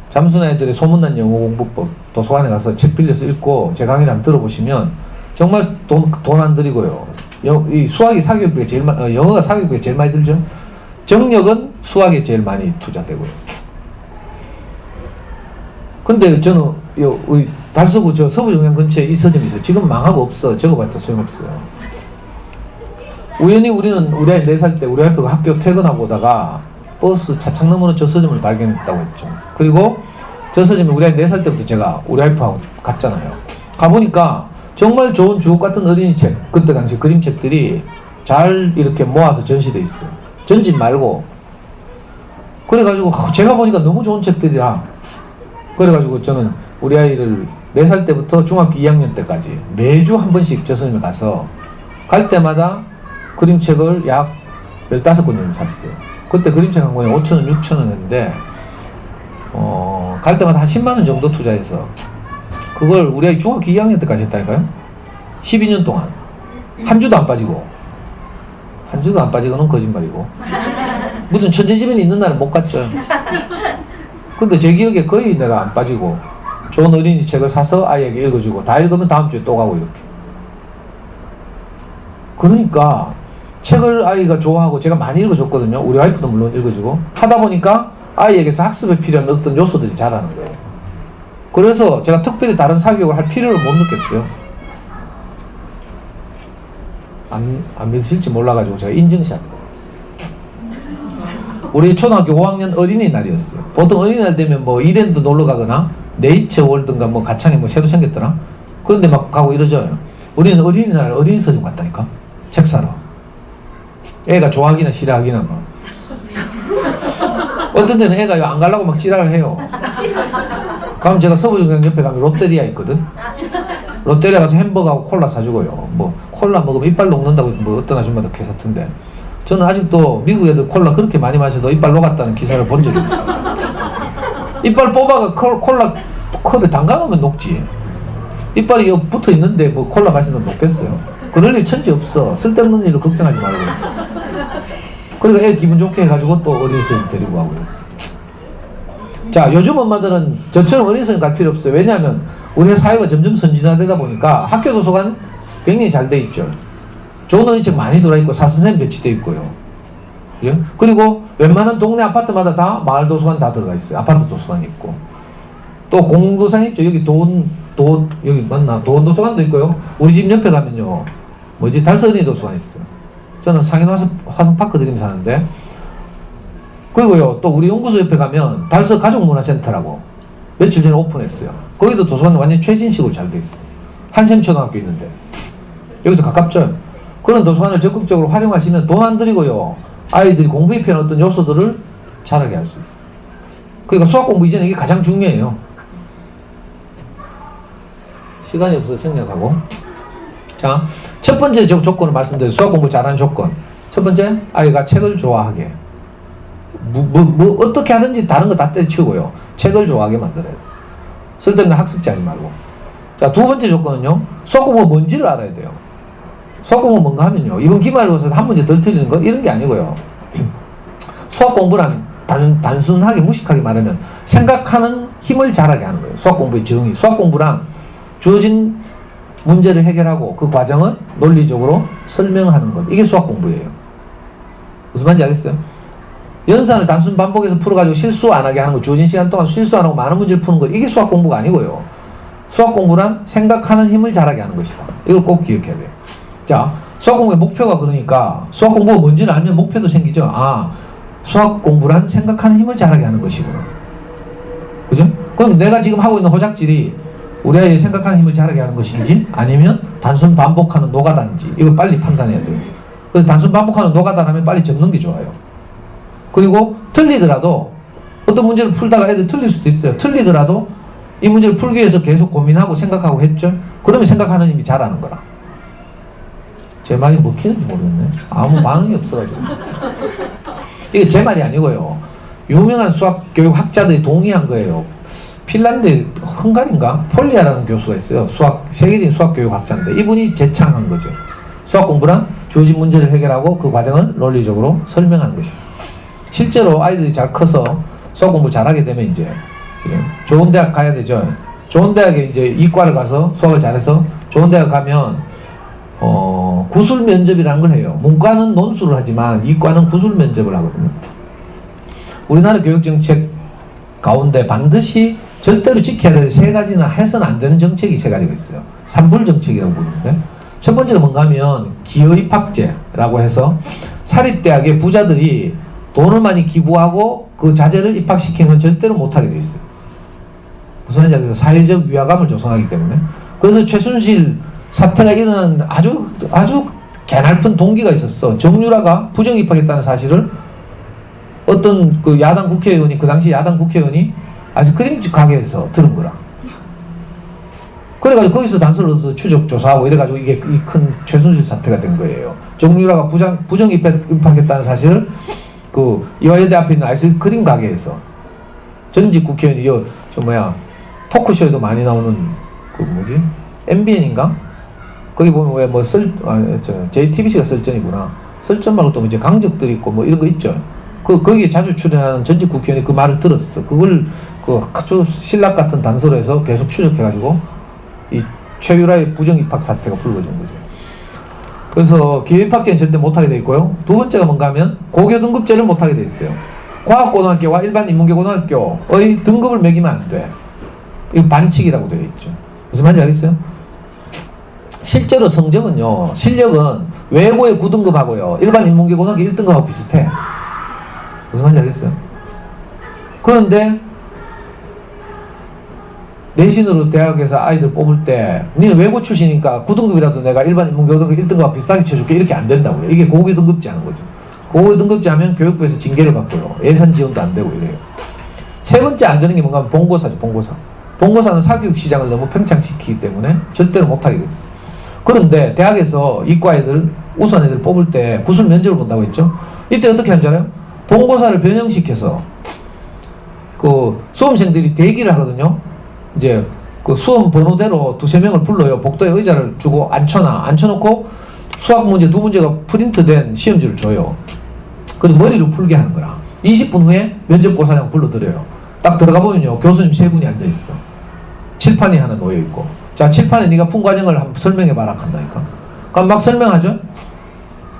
잠순 아이들의 소문난 영어 공부법 도서관에 가서 책 빌려서 읽고 제 강의를 한번 들어보시면 정말 돈 안 들이고요. 이 수학이 사교육비가 제일 영어가 사교육비가 제일 많이 들죠. 정력은 수학에 제일 많이 투자되고요. 근데 저는 달서구 저 서부정량 근처에 이 서점이 있어요. 지금 망하고 없어. 적어봤자 소용없어요. 우연히 우리 아이 4살 때 우리 와이프가 학교 퇴근하고 오다가 버스 차창 너머로 저 서점을 발견했다고 했죠. 그리고 저 서점에 우리 아이 4살 때부터 제가 우리 와이프하고 갔잖아요. 가보니까 정말 좋은 주옥 같은 어린이 책, 그때 당시 그림책들이 잘 이렇게 모아서 전시돼 있어요. 전집 말고. 그래가지고 제가 보니까 너무 좋은 책들이라, 그래가지고 저는 우리 아이를 4살 때부터 중학교 2학년 때까지 매주 한 번씩 저 서점에 가서 갈 때마다 그림책을 약 15권 정도 샀어요. 그때 그림책 한 권에 5,000원, 6,000원 했는데 갈 때마다 한 10만원 정도 투자해서 그걸 우리 아이 중학교 2학년 때까지 했다니까요. 12년 동안 한 주도 안 빠지고. 한 주도 안 빠지고는 거짓말이고. 무슨 천재지변이 있는 날은 못 갔죠. 근데 제 기억에 거의 내가 안 빠지고 좋은 어린이 책을 사서 아이에게 읽어주고, 다 읽으면 다음 주에 또 가고 이렇게. 그러니까 책을 아이가 좋아하고 제가 많이 읽어줬거든요. 우리 와이프도 물론 읽어주고. 하다 보니까 아이에게서 학습에 필요한 어떤 요소들이 자라는 거예요. 그래서 제가 특별히 다른 사교육을 할 필요를 못 느꼈어요. 안 믿으실지 몰라가지고 제가 인증샷. 우리 초등학교 5학년 어린이날이었어요. 보통 어린이날 되면 뭐 이랜드 놀러 가거나 네이처 월드인가 뭐 가창에 뭐 새로 생겼더라. 그런데 막 가고 이러죠. 우리는 어린이날 어린이 서점 갔다니까. 책 사러. 애가 좋아하기나 싫어하기나 막. 어떤 데는 애가 안 가려고 막 지랄을 해요. 그럼 제가 서부중앙 옆에 가면 롯데리아 있거든. 롯데리아 가서 햄버거하고 콜라 사주고요. 뭐 콜라 먹으면 이빨 녹는다고 뭐 어떤 아줌마도 개사던데. 저는 아직도 미국 애들 콜라 그렇게 많이 마셔도 이빨 녹았다는 기사를 본 적이 없어요. 이빨 뽑아가 콜라 컵에 담가놓으면 녹지. 이빨이 여기 붙어 있는데 뭐 콜라 마시면 녹겠어요. 그럴 일 천지 없어. 쓸데없는 일로 걱정하지 말고. 그러니까 애 기분 좋게 해가지고 또 어린이집 데리고 가고 그랬어. 자, 요즘 엄마들은 저처럼 어린이집 갈 필요 없어요. 왜냐하면 우리 사회가 점점 선진화되다 보니까 학교 도서관 굉장히 잘 돼 있죠. 좋은 어린이책 많이 들어있고 사선생님 배치되어 있고요. 예? 그리고 웬만한 동네 아파트마다 다 마을 도서관 다 들어가 있어요. 아파트 도서관 있고. 또 공공도서관 있죠. 여기 여기 맞나? 도원도서관도 있고요. 우리 집 옆에 가면요. 달서어린이 도서관 있어요. 저는 상인 화성파크 드림 사는데 그리고요, 또 우리 연구소 옆에 가면 달서 가족문화센터라고 며칠 전에 오픈했어요. 거기도 도서관이 완전 최신식으로 잘 돼 있어요. 한샘초등학교 있는데. 여기서 가깝죠? 그런 도서관을 적극적으로 활용하시면 돈 안 들이고요, 아이들이 공부에 필요한 어떤 요소들을 잘하게 할 수 있어요. 그러니까 수학 공부 이전에 이게 가장 중요해요. 시간이 없어서 생략하고. 자, 첫 번째 조건을 말씀드려요. 수학 공부 잘하는 조건. 첫 번째, 아이가 책을 좋아하게. 어떻게 하든지 다른 거 다 때려치우고요, 책을 좋아하게 만들어야 돼요. 쓸데없는 학습지 하지 말고. 자, 두 번째 조건은요, 수학 공부가 뭔지를 알아야 돼요. 수학 공부가 뭔가 하면요, 이번 기말고사에서 한 문제 덜 틀리는 거 이런 게 아니고요. 수학 공부란 단순하게 무식하게 말하면 생각하는 힘을 자라게 하는 거예요. 수학 공부의 정의. 수학 공부란 주어진 문제를 해결하고 그 과정을 논리적으로 설명하는 것. 이게 수학 공부예요. 무슨 말인지 알겠어요? 연산을 단순 반복해서 풀어가지고 실수 안 하게 하는 거, 주어진 시간 동안 실수 안 하고 많은 문제를 푸는 거, 이게 수학 공부가 아니고요. 수학 공부란 생각하는 힘을 자라게 하는 것이다. 이걸 꼭 기억해야 돼요. 자, 수학 공부의 목표가, 그러니까 수학 공부가 뭔지를 알면 목표도 생기죠. 아, 수학 공부란 생각하는 힘을 자라게 하는 것이구나. 그죠? 그럼 내가 지금 하고 있는 호작질이 우리 아이의 생각하는 힘을 자라게 하는 것인지 아니면 단순 반복하는 노가다인지, 이걸 빨리 판단해야 돼요. 그래서 단순 반복하는 노가다라면 빨리 접는 게 좋아요. 그리고 틀리더라도, 어떤 문제를 풀다가 애들 틀릴 수도 있어요. 틀리더라도 이 문제를 풀기 위해서 계속 고민하고 생각하고 했죠. 그러면 생각하는 힘이 자라는 거라. 제 말이 먹히는지 모르겠네. 아무 반응이 없어가지고. 이게 제 말이 아니고요, 유명한 수학 교육 학자들이 동의한 거예요. 핀란드, 헝가리인가? 폴리아라는 교수가 있어요. 세계적인 수학 교육 학자인데 이분이 제창한 거죠. 수학 공부란 주어진 문제를 해결하고 그 과정을 논리적으로 설명하는 것이다. 실제로 아이들이 잘 커서 수학 공부 잘하게 되면 이제 좋은 대학 가야 되죠. 좋은 대학에 이제 이과를 가서 수학을 잘해서 좋은 대학 가면 구술 면접이라는 걸 해요. 문과는 논술을 하지만 이과는 구술 면접을 하거든요. 우리나라 교육정책 가운데 반드시 절대로 지켜야 될 세 가지나 해서는 안 되는 정책이 세 가지가 있어요. 삼불 정책이라고 부르는데, 첫 번째가 뭔가 하면 기여입학제라고 해서 사립대학의 부자들이 돈을 많이 기부하고 그 자제를 입학시키는 건 절대로 못하게 돼 있어요. 무슨 말인지 알겠어요? 사회적 위화감을 조성하기 때문에. 그래서 최순실 사태가 일어난 아주 개날픈 동기가 있었어. 정유라가 부정 입학했다는 사실을 어떤 그 야당 국회의원이, 그 당시 야당 국회의원이 아이스크림 가게에서 들은 거라. 그래가지고 거기서 단서를 얻어서 추적 조사하고 이래가지고 이게 이 큰 최순실 사태가 된 거예요. 정유라가 부정 입학했다는 사실을 그 이화여대 앞에 있는 아이스크림 가게에서, 전직 국회의원이 토크쇼에도 많이 나오는 그 뭐지? MBN인가? 거기 보면 왜 JTBC가 설전이구나. 설전 말고 또 이제 강적들 있고 뭐 이런 거 있죠. 거기에 자주 출연하는 전직 국회의원이 그 말을 들었어. 그걸 아주 신락 같은 단서로 해서 계속 추적해가지고 이 최유라의 부정 입학 사태가 불거진 거죠. 그래서 기여입학제는 절대 못하게 돼 있고요. 두 번째가 뭔가 하면 고교 등급제를 못하게 돼 있어요. 과학고등학교와 일반 인문계고등학교의 등급을 매기면 안 돼. 이거 반칙이라고 되어 있죠. 무슨 말인지 알겠어요? 실제로 성적은요, 실력은 외고의 9등급하고요 일반 인문계고등학교 1등급하고 비슷해. 무슨 말인지 알겠어요? 그런데 내신으로 대학에서 아이들 뽑을 때 니는 외고 출신이니까 9등급이라도 내가 일반 인문계고등학교 1등급과 비슷하게 쳐줄게, 이렇게 안 된다고요. 이게 고교 등급제 하는 거죠. 고교 등급제 하면 교육부에서 징계를 받고요, 예산 지원도 안 되고 이래요. 세 번째 안 되는 게 뭔가 하면 본고사죠. 본고사는 사교육 시장을 너무 팽창시키기 때문에 절대로 못하게 됐어요. 그런데 대학에서 이과 애들, 우수한 애들 뽑을 때 구술 면접을 본다고 했죠. 이때 어떻게 하는 줄 알아요? 본고사를 변형시켜서 그 수험생들이 대기를 하거든요. 이제 그 수험 번호대로 두세 명을 불러요. 복도에 의자를 주고 앉혀놓고 수학 문제 두 문제가 프린트된 시험지를 줘요. 그리고 머리로 풀게 하는 거야. 20분 후에 면접고사장 불러들여요. 딱 들어가 보면요, 교수님 세 분이 앉아있어. 칠판이 하나 놓여있고, 자, 칠판에 네가 푼 과정을 한번 설명해봐라 한다니까. 그럼 막 설명하죠.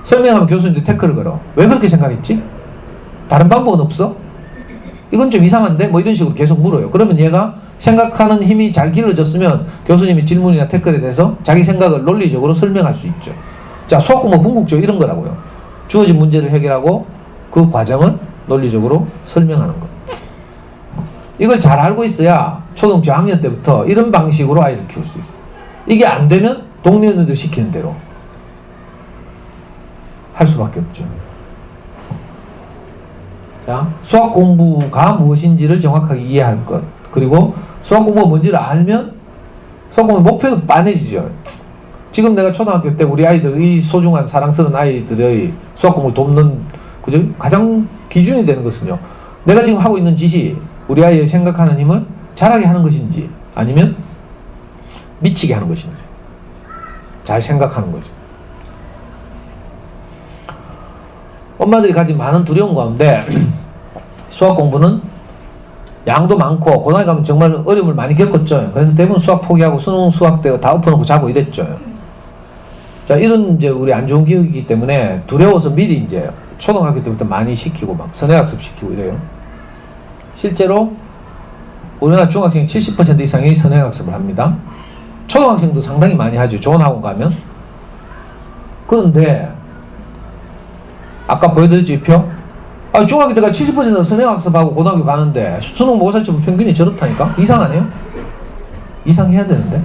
설명하면 교수님들 태클을 걸어. 왜 그렇게 생각했지? 다른 방법은 없어? 이건 좀 이상한데? 뭐 이런 식으로 계속 물어요. 그러면 얘가 생각하는 힘이 잘 길러졌으면 교수님이 질문이나 태클에 대해서 자기 생각을 논리적으로 설명할 수 있죠. 자, 수학 공부 궁극적으로 이런 거라고요. 주어진 문제를 해결하고 그 과정을 논리적으로 설명하는 거. 이걸 잘 알고 있어야 초등 저학년 때부터 이런 방식으로 아이를 키울 수 있어요. 이게 안 되면 동네 어른들 시키는 대로 할 수밖에 없죠. 자, 수학 공부가 무엇인지를 정확하게 이해할 것. 그리고 수학 공부가 뭔지를 알면 수학 공부의 목표도 빤해지죠. 지금 내가 초등학교 때 우리 아이들, 이 소중한 사랑스러운 아이들의 수학 공부를 돕는, 그죠? 가장 기준이 되는 것은요, 내가 지금 하고 있는 짓이 우리 아이의 생각하는 힘을 잘하게 하는 것인지, 아니면 미치게 하는 것인지, 잘 생각하는 거죠. 엄마들이 가진 많은 두려움 가운데 수학 공부는 양도 많고 고등학교 가면 정말 어려움을 많이 겪었죠. 그래서 대부분 수학 포기하고 수능 수학 때 다 엎어놓고 자고 이랬죠. 자, 이런 이제 우리 안 좋은 기억이기 때문에 두려워서 미리 이제 초등학교 때부터 많이 시키고 막 선행학습 시키고 이래요. 실제로 우리나라 중학생 70% 이상이 선행학습을 합니다. 초등학생도 상당히 많이 하죠. 좋은 학원 가면. 그런데 아까 보여드렸죠, 이 표? 중학교 때가 70%가 선행학습하고 고등학교 가는데 수능 모의고사점 평균이 저렇다니까? 이상하네요? 이상해야 되는데?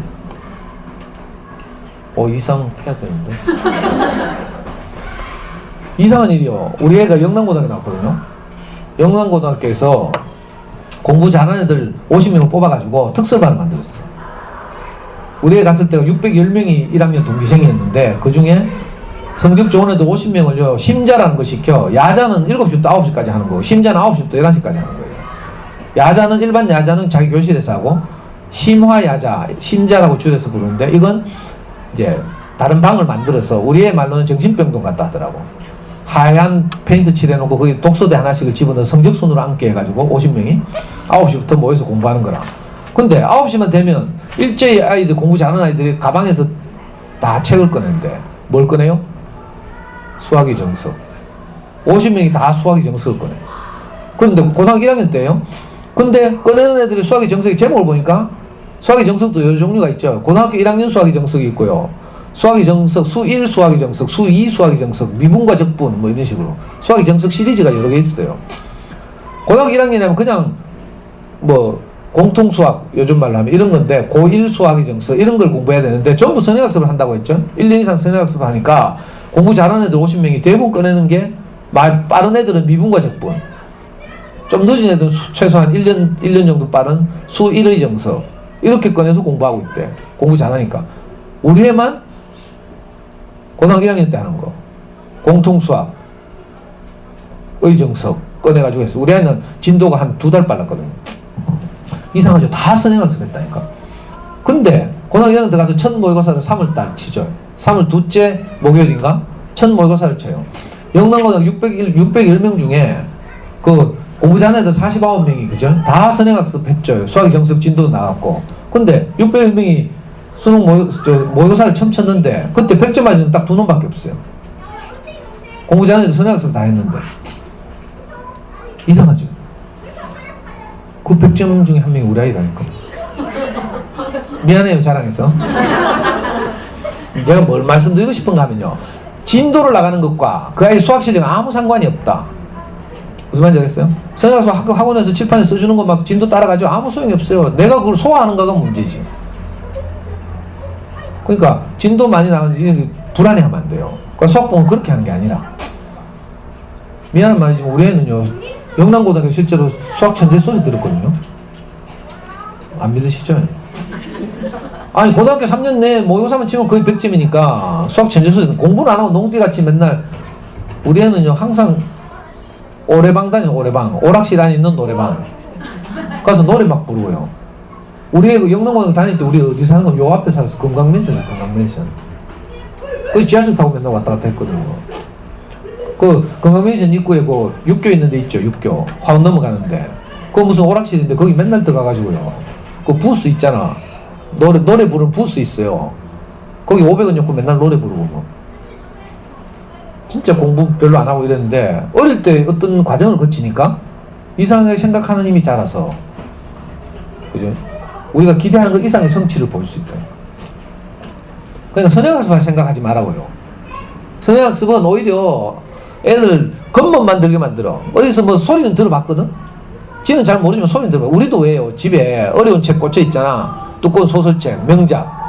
이상해야 되는데? 이상한 일이요. 우리 애가 영남고등학교 나왔거든요. 영남고등학교에서 공부 잘하는 애들 50명을 뽑아가지고 특설반을 만들었어. 우리 애 갔을 때가 610명이 1학년 동기생이었는데 그 중에 성적 좋은 애들 50명을요, 심자라는 걸 시켜. 야자는 7시부터 9시까지 하는 거고, 심자는 9시부터 11시까지 하는 거예요. 야자는, 일반 야자는 자기 교실에서 하고, 심화야자, 심자라고 줄여서 부르는데, 이건 이제 다른 방을 만들어서, 우리의 말로는 정신병동 같다 하더라고. 하얀 페인트 칠해놓고, 거기 독서대 하나씩을 집어넣어 성적순으로 앉게 해가지고, 50명이 9시부터 모여서 공부하는 거라. 근데 9시만 되면, 일제히 아이들, 공부 잘하는 아이들이 가방에서 다 책을 꺼낸대. 뭘 꺼내요? 수학의 정석. 50명이 다 수학의 정석을 꺼내. 그런데 고등학교 1학년 때요. 근데 꺼내는 애들이 수학의 정석의 제목을 보니까 수학의 정석도 여러 종류가 있죠. 고등학교 1학년 수학의 정석이 있고요. 수학의 정석, 수1 수학의 정석, 수2 수학의 정석, 미분과 적분 뭐 이런 식으로 수학의 정석 시리즈가 여러 개 있어요. 고등학교 1학년이면 그냥 뭐 공통수학, 요즘 말로 하면 이런 건데 고1 수학의 정석 이런 걸 공부해야 되는데 전부 선행학습을 한다고 했죠. 1년 이상 선행학습을 하니까 공부 잘하는 애들 50명이 대부분 꺼내는 게 빠른 애들은 미분과 적분, 좀 늦은 애들은 최소한 1년 정도 빠른 수1의 정석 이렇게 꺼내서 공부하고 있대. 공부 잘하니까. 우리 애만 고등학교 1학년 때 하는 거 공통수학의 정석 꺼내가지고 했어. 우리 애는 진도가 한 2달 빨랐거든요. 이상하죠. 다 선행학습 했다니까. 근데 고등학교 1학년 때 가서 첫 모의고사를 3월달 치죠. 3월 둘째 목요일인가? 첫 모의고사를 쳐요. 영남고등학교 610명 중에 그 공부 잘하는 애들 49명이 그죠? 다 선행학습 했죠. 수학의 정석 진도 나왔고. 근데 601명이 수능 모의고사를 처음 쳤는데 그때 100점 맞은 딱 2놈밖에 없어요. 공부 잘하는 애들 선행학습 다 했는데. 이상하죠? 그 100점 중에 한 명이 우리 아이라니까. 미안해요, 자랑해서. 제가 뭘 말씀드리고 싶은가 하면요, 진도를 나가는 것과 그 아이 수학 실력은 아무 상관이 없다. 무슨 말인지 알겠어요? 선생님께서 학원에서 칠판에 써주는 거 막 진도 따라가죠. 아무 소용이 없어요. 내가 그걸 소화하는가가 문제지. 그러니까 진도 많이 나가는데 불안해하면 안 돼요. 그러니까 수학 공부는 그렇게 하는 게 아니라, 미안한 말이지만 우리 애는요, 영남고등학교 실제로 수학 천재 소리 들었거든요. 안 믿으시죠? 아니 고등학교 3년 내에 모의고사만 치면 거의 100점이니까 수학 천재 소리, 공부를 안 하고 농띠같이 맨날. 우리 애는요 항상 노래방 다녀요. 노래방, 오락실 안에 있는 노래방 가서 노래 막 부르고요. 우리 애 영남고등학교 다닐 때 우리 어디 사는 건 요 앞에 살았어. 금강맨션이에요. 금강맨션. 거기 지하철 타고 맨날 왔다 갔다 했거든요. 그 금강맨션 입구에 그 육교 있는 데 있죠. 육교 화원 넘어가는데 그거 무슨 오락실인데 거기 맨날 들어가가지고요, 그 부스 있잖아, 노래 부르는 부스 있어요. 거기 500원 줬고 맨날 노래 부르고 뭐. 진짜 공부 별로 안 하고 이랬는데 어릴 때 어떤 과정을 거치니까 이상하게 생각하는 힘이 자라서, 그죠? 우리가 기대하는 것 이상의 성취를 볼 수 있다. 그러니까 선행학습을 생각하지 말라고요. 선행학습은 오히려 애들 겉멋만 들게 만들어. 어디서 뭐 소리는 들어봤거든? 지는 잘 모르지만 소리는 들어봐. 우리도 왜요? 집에 어려운 책 꽂혀 있잖아. 두꺼운 소설책, 명작.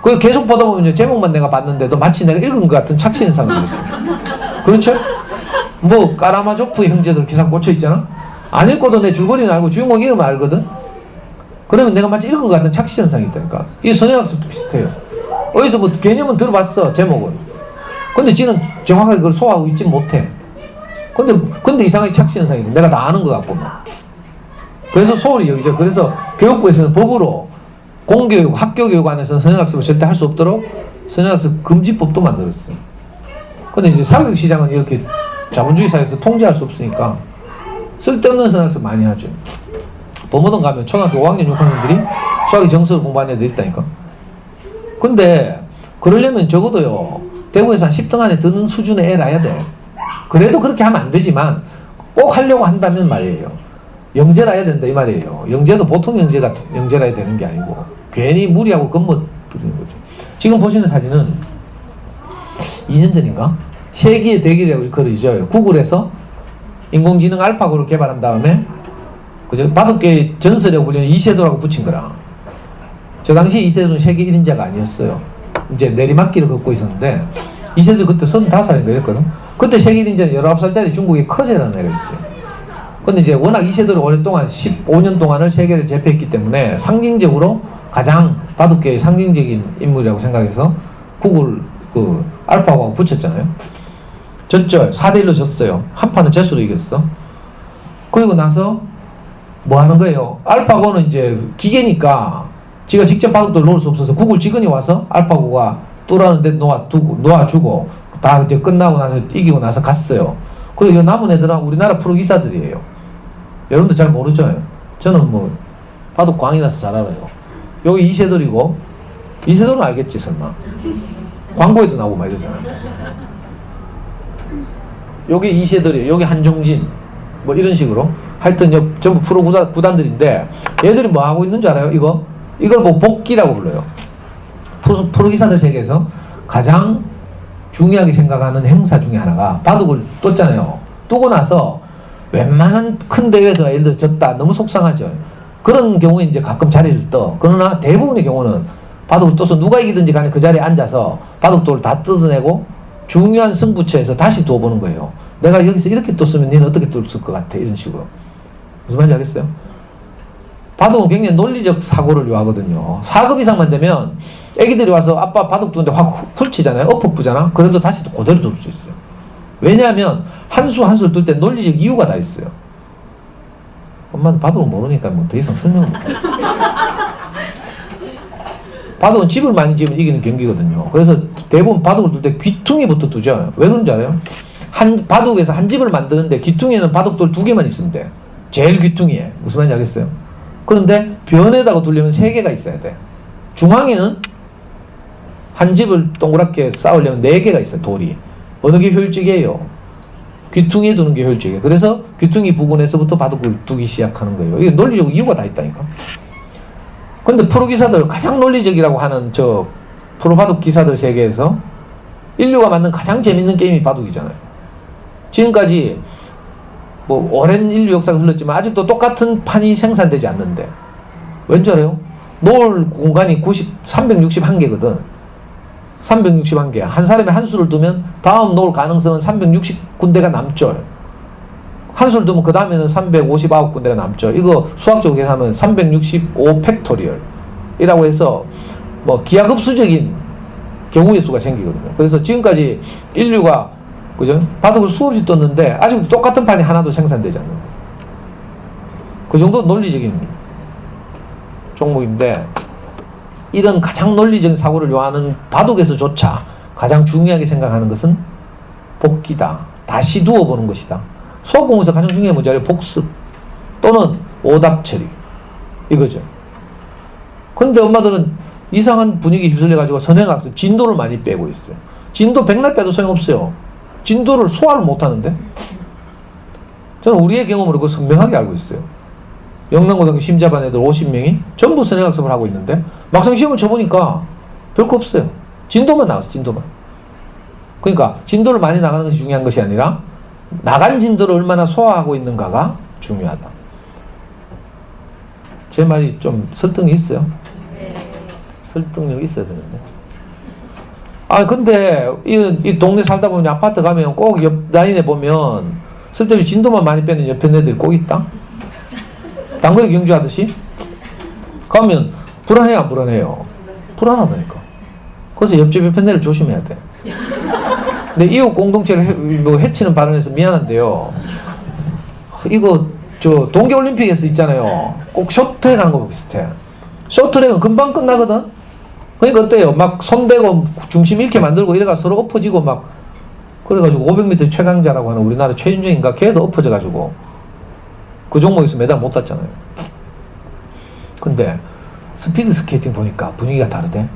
그거 계속 보다 보면 제목만 내가 봤는데도 마치 내가 읽은 것 같은 착시현상이 들어. 그렇죠? 뭐 까라마조프 형제들 기사 꽂혀 있잖아. 안 읽고도 내 줄거리는 알고 주인공 이름을 알거든. 그러면 내가 마치 읽은 것 같은 착시현상이 있다니까. 이게 선행학습도 비슷해요. 어디서 뭐 개념은 들어봤어, 제목은. 근데 지는 정확하게 그걸 소화하고 있지 못해. 근데 이상하게 착시현상이 내가 다 아는 것 같고 막. 그래서 소홀히 여기죠. 그래서 교육부에서는 법으로 공교육, 학교교육 안에서는 선행학습을 절대 할 수 없도록 선행학습 금지법도 만들었어요. 근데 이제 사교육 시장은 이렇게 자본주의 사회에서 통제할 수 없으니까 쓸데없는 선행학습 많이 하죠. 범어동 가면 초등학교 5학년, 6학년들이 수학의 정서를 공부하는 애들 있다니까. 근데 그러려면 적어도요, 대구에서 한 10등 안에 드는 수준의 애를 해야 돼. 그래도 그렇게 하면 안 되지만 꼭 하려고 한다면 말이에요. 영재라 해야 된다 이 말이에요. 영재도 보통 영재라 해야 되는 게 아니고 괜히 무리하고 겉멋 부리는 거죠. 지금 보시는 사진은 2년 전인가? 세기의 대기라고 일컬어지죠. 구글에서 인공지능 알파고를 개발한 다음에 그죠? 바둑계의 전설이라고 불리는 이세돌하고 붙인 거라. 저 당시 이세돌은 세계 1인자가 아니었어요. 이제 내리막길을 걷고 있었는데 이세돌 그때 35살인가 이랬거든. 그때 세계 1인자는 19살짜리 중국의 커제라는 애가 있어요. 근데 이제 워낙 이세돌이 오랫동안 15년 동안을 세계를 제패했기 때문에 상징적으로 가장 바둑계의 상징적인 인물이라고 생각해서 구글 그 알파고하고 붙였잖아요. 졌죠. 4대1로 졌어요. 한 판은 재수로 이겼어. 그리고 나서 뭐 하는 거예요? 알파고는 이제 기계니까 지가 직접 바둑도 놓을 수 없어서 구글 직원이 와서 알파고가 뚫었는데 놓아주고 다 이제 끝나고 나서 이기고 나서 갔어요. 그리고 이 남은 애들은 우리나라 프로 기사들이에요. 여러분들 잘 모르죠? 저는 뭐 바둑 광이라서 잘 알아요. 여기 이세돌이고 이세돌은 알겠지 설마. 광고에도 나오고 막 이러잖아요. 여기 이세돌이에요. 여기 한종진 뭐 이런 식으로 하여튼 전부 프로 구단들인데 얘들이 뭐 하고 있는 줄 알아요? 이걸 뭐 복기라고 불러요. 프로 기사들 세계에서 가장 중요하게 생각하는 행사 중에 하나가 바둑을 뒀잖아요. 두고 나서 웬만한 큰 대회에서 예를 들어 졌다. 너무 속상하죠. 그런 경우에 이제 가끔 자리를 떠. 그러나 대부분의 경우는 바둑을 떠서 누가 이기든지 간에 그 자리에 앉아서 바둑돌을 다 뜯어내고 중요한 승부처에서 다시 두어보는 거예요. 내가 여기서 이렇게 떴으면 너는 어떻게 떴을 것 같아. 이런 식으로. 무슨 말인지 알겠어요? 바둑은 굉장히 논리적 사고를 요하거든요. 4급 이상만 되면 애기들이 와서 아빠 바둑 두는데 확 훌치잖아요. 엎어쁘잖아. 그래도 다시 또 그대로 둘 수 있어요. 왜냐하면 한 수 한 수를 둘 때 논리적 이유가 다 있어요. 엄마는 바둑을 모르니까 뭐 더 이상 설명을 못해요. 바둑은 집을 많이 지으면 이기는 경기거든요. 그래서 대부분 바둑을 둘 때 귀퉁이부터 두죠. 왜 그런지 알아요? 바둑에서 한 집을 만드는데 귀퉁이에는 바둑돌 2개만 있으면 돼. 제일 귀퉁이에. 무슨 말인지 알겠어요? 그런데 변에다가 두려면 3개가 있어야 돼. 중앙에는 한 집을 동그랗게 쌓으려면 4개가 있어요. 돌이. 어느 게 효율적이에요? 귀퉁이에 두는 게 효율적이에요. 그래서 귀퉁이 부근에서부터 바둑을 두기 시작하는 거예요. 이게 논리적 이유가 다 있다니까. 근데 프로 기사들 가장 논리적이라고 하는 저 프로 바둑 기사들 세계에서 인류가 만든 가장 재밌는 게임이 바둑이잖아요. 지금까지 뭐 오랜 인류 역사가 흘렀지만 아직도 똑같은 판이 생산되지 않는데 왠지 알아요? 놓을 공간이 361개거든. 361개. 한 사람이 한 수를 두면 다음 놓을 가능성은 360군데가 남죠. 한 수를 두면 그 다음에는 359군데가 남죠. 이거 수학적으로 계산하면 365 팩토리얼 이라고 해서 뭐 기하급수적인 경우의 수가 생기거든요. 그래서 지금까지 인류가 그죠? 바둑을 수없이 떴는데 아직도 똑같은 판이 하나도 생산되지 않는 거예요. 그 정도 논리적인 종목인데 이런 가장 논리적인 사고를 요하는 바둑에서조차 가장 중요하게 생각하는 것은 복기다. 다시 두어보는 것이다. 수학공부에서 가장 중요한 문제는 복습 또는 오답 처리 이거죠. 근데 엄마들은 이상한 분위기 휩쓸려가지고 선행학습 진도를 많이 빼고 있어요. 진도 백날 빼도 소용없어요. 진도를 소화를 못하는데 저는 우리의 경험으로 그거 선명하게 알고 있어요. 영남고등학교 심자반 애들 50명이 전부 선행학습을 하고 있는데 막상 시험을 쳐보니까 별거 없어요. 진도만 나왔어. 진도만. 그러니까 진도를 많이 나가는 것이 중요한 것이 아니라 나간 진도를 얼마나 소화하고 있는가가 중요하다. 제 말이 좀 설득이 있어요? 설득력이 있어야 되는데. 근데 이 동네 살다 보면 아파트 가면 꼭 옆 라인에 보면 쓸데없이 진도만 많이 빼는 옆에 애들이 꼭 있다. 당근에 경주하듯이 가면 불안해요, 안 불안해요? 불안하다니까. 그래서 옆집 옆에 애를 조심해야 돼. 근데 이웃 공동체를 해치는 발언에서 미안한데요. 이거 저 동계올림픽에서 있잖아요. 꼭 쇼트트랙 하는 거랑 비슷해. 쇼트트랙은 금방 끝나거든. 그러니까 어때요? 막 손대고 중심 잃게 만들고 이래가 서로 엎어지고 막 그래가지고 500m 최강자라고 하는 우리나라 최윤정인가 걔도 엎어져가지고 그 종목에서 메달 못 땄잖아요. 근데 스피드 스케이팅 보니까 분위기가 다르대.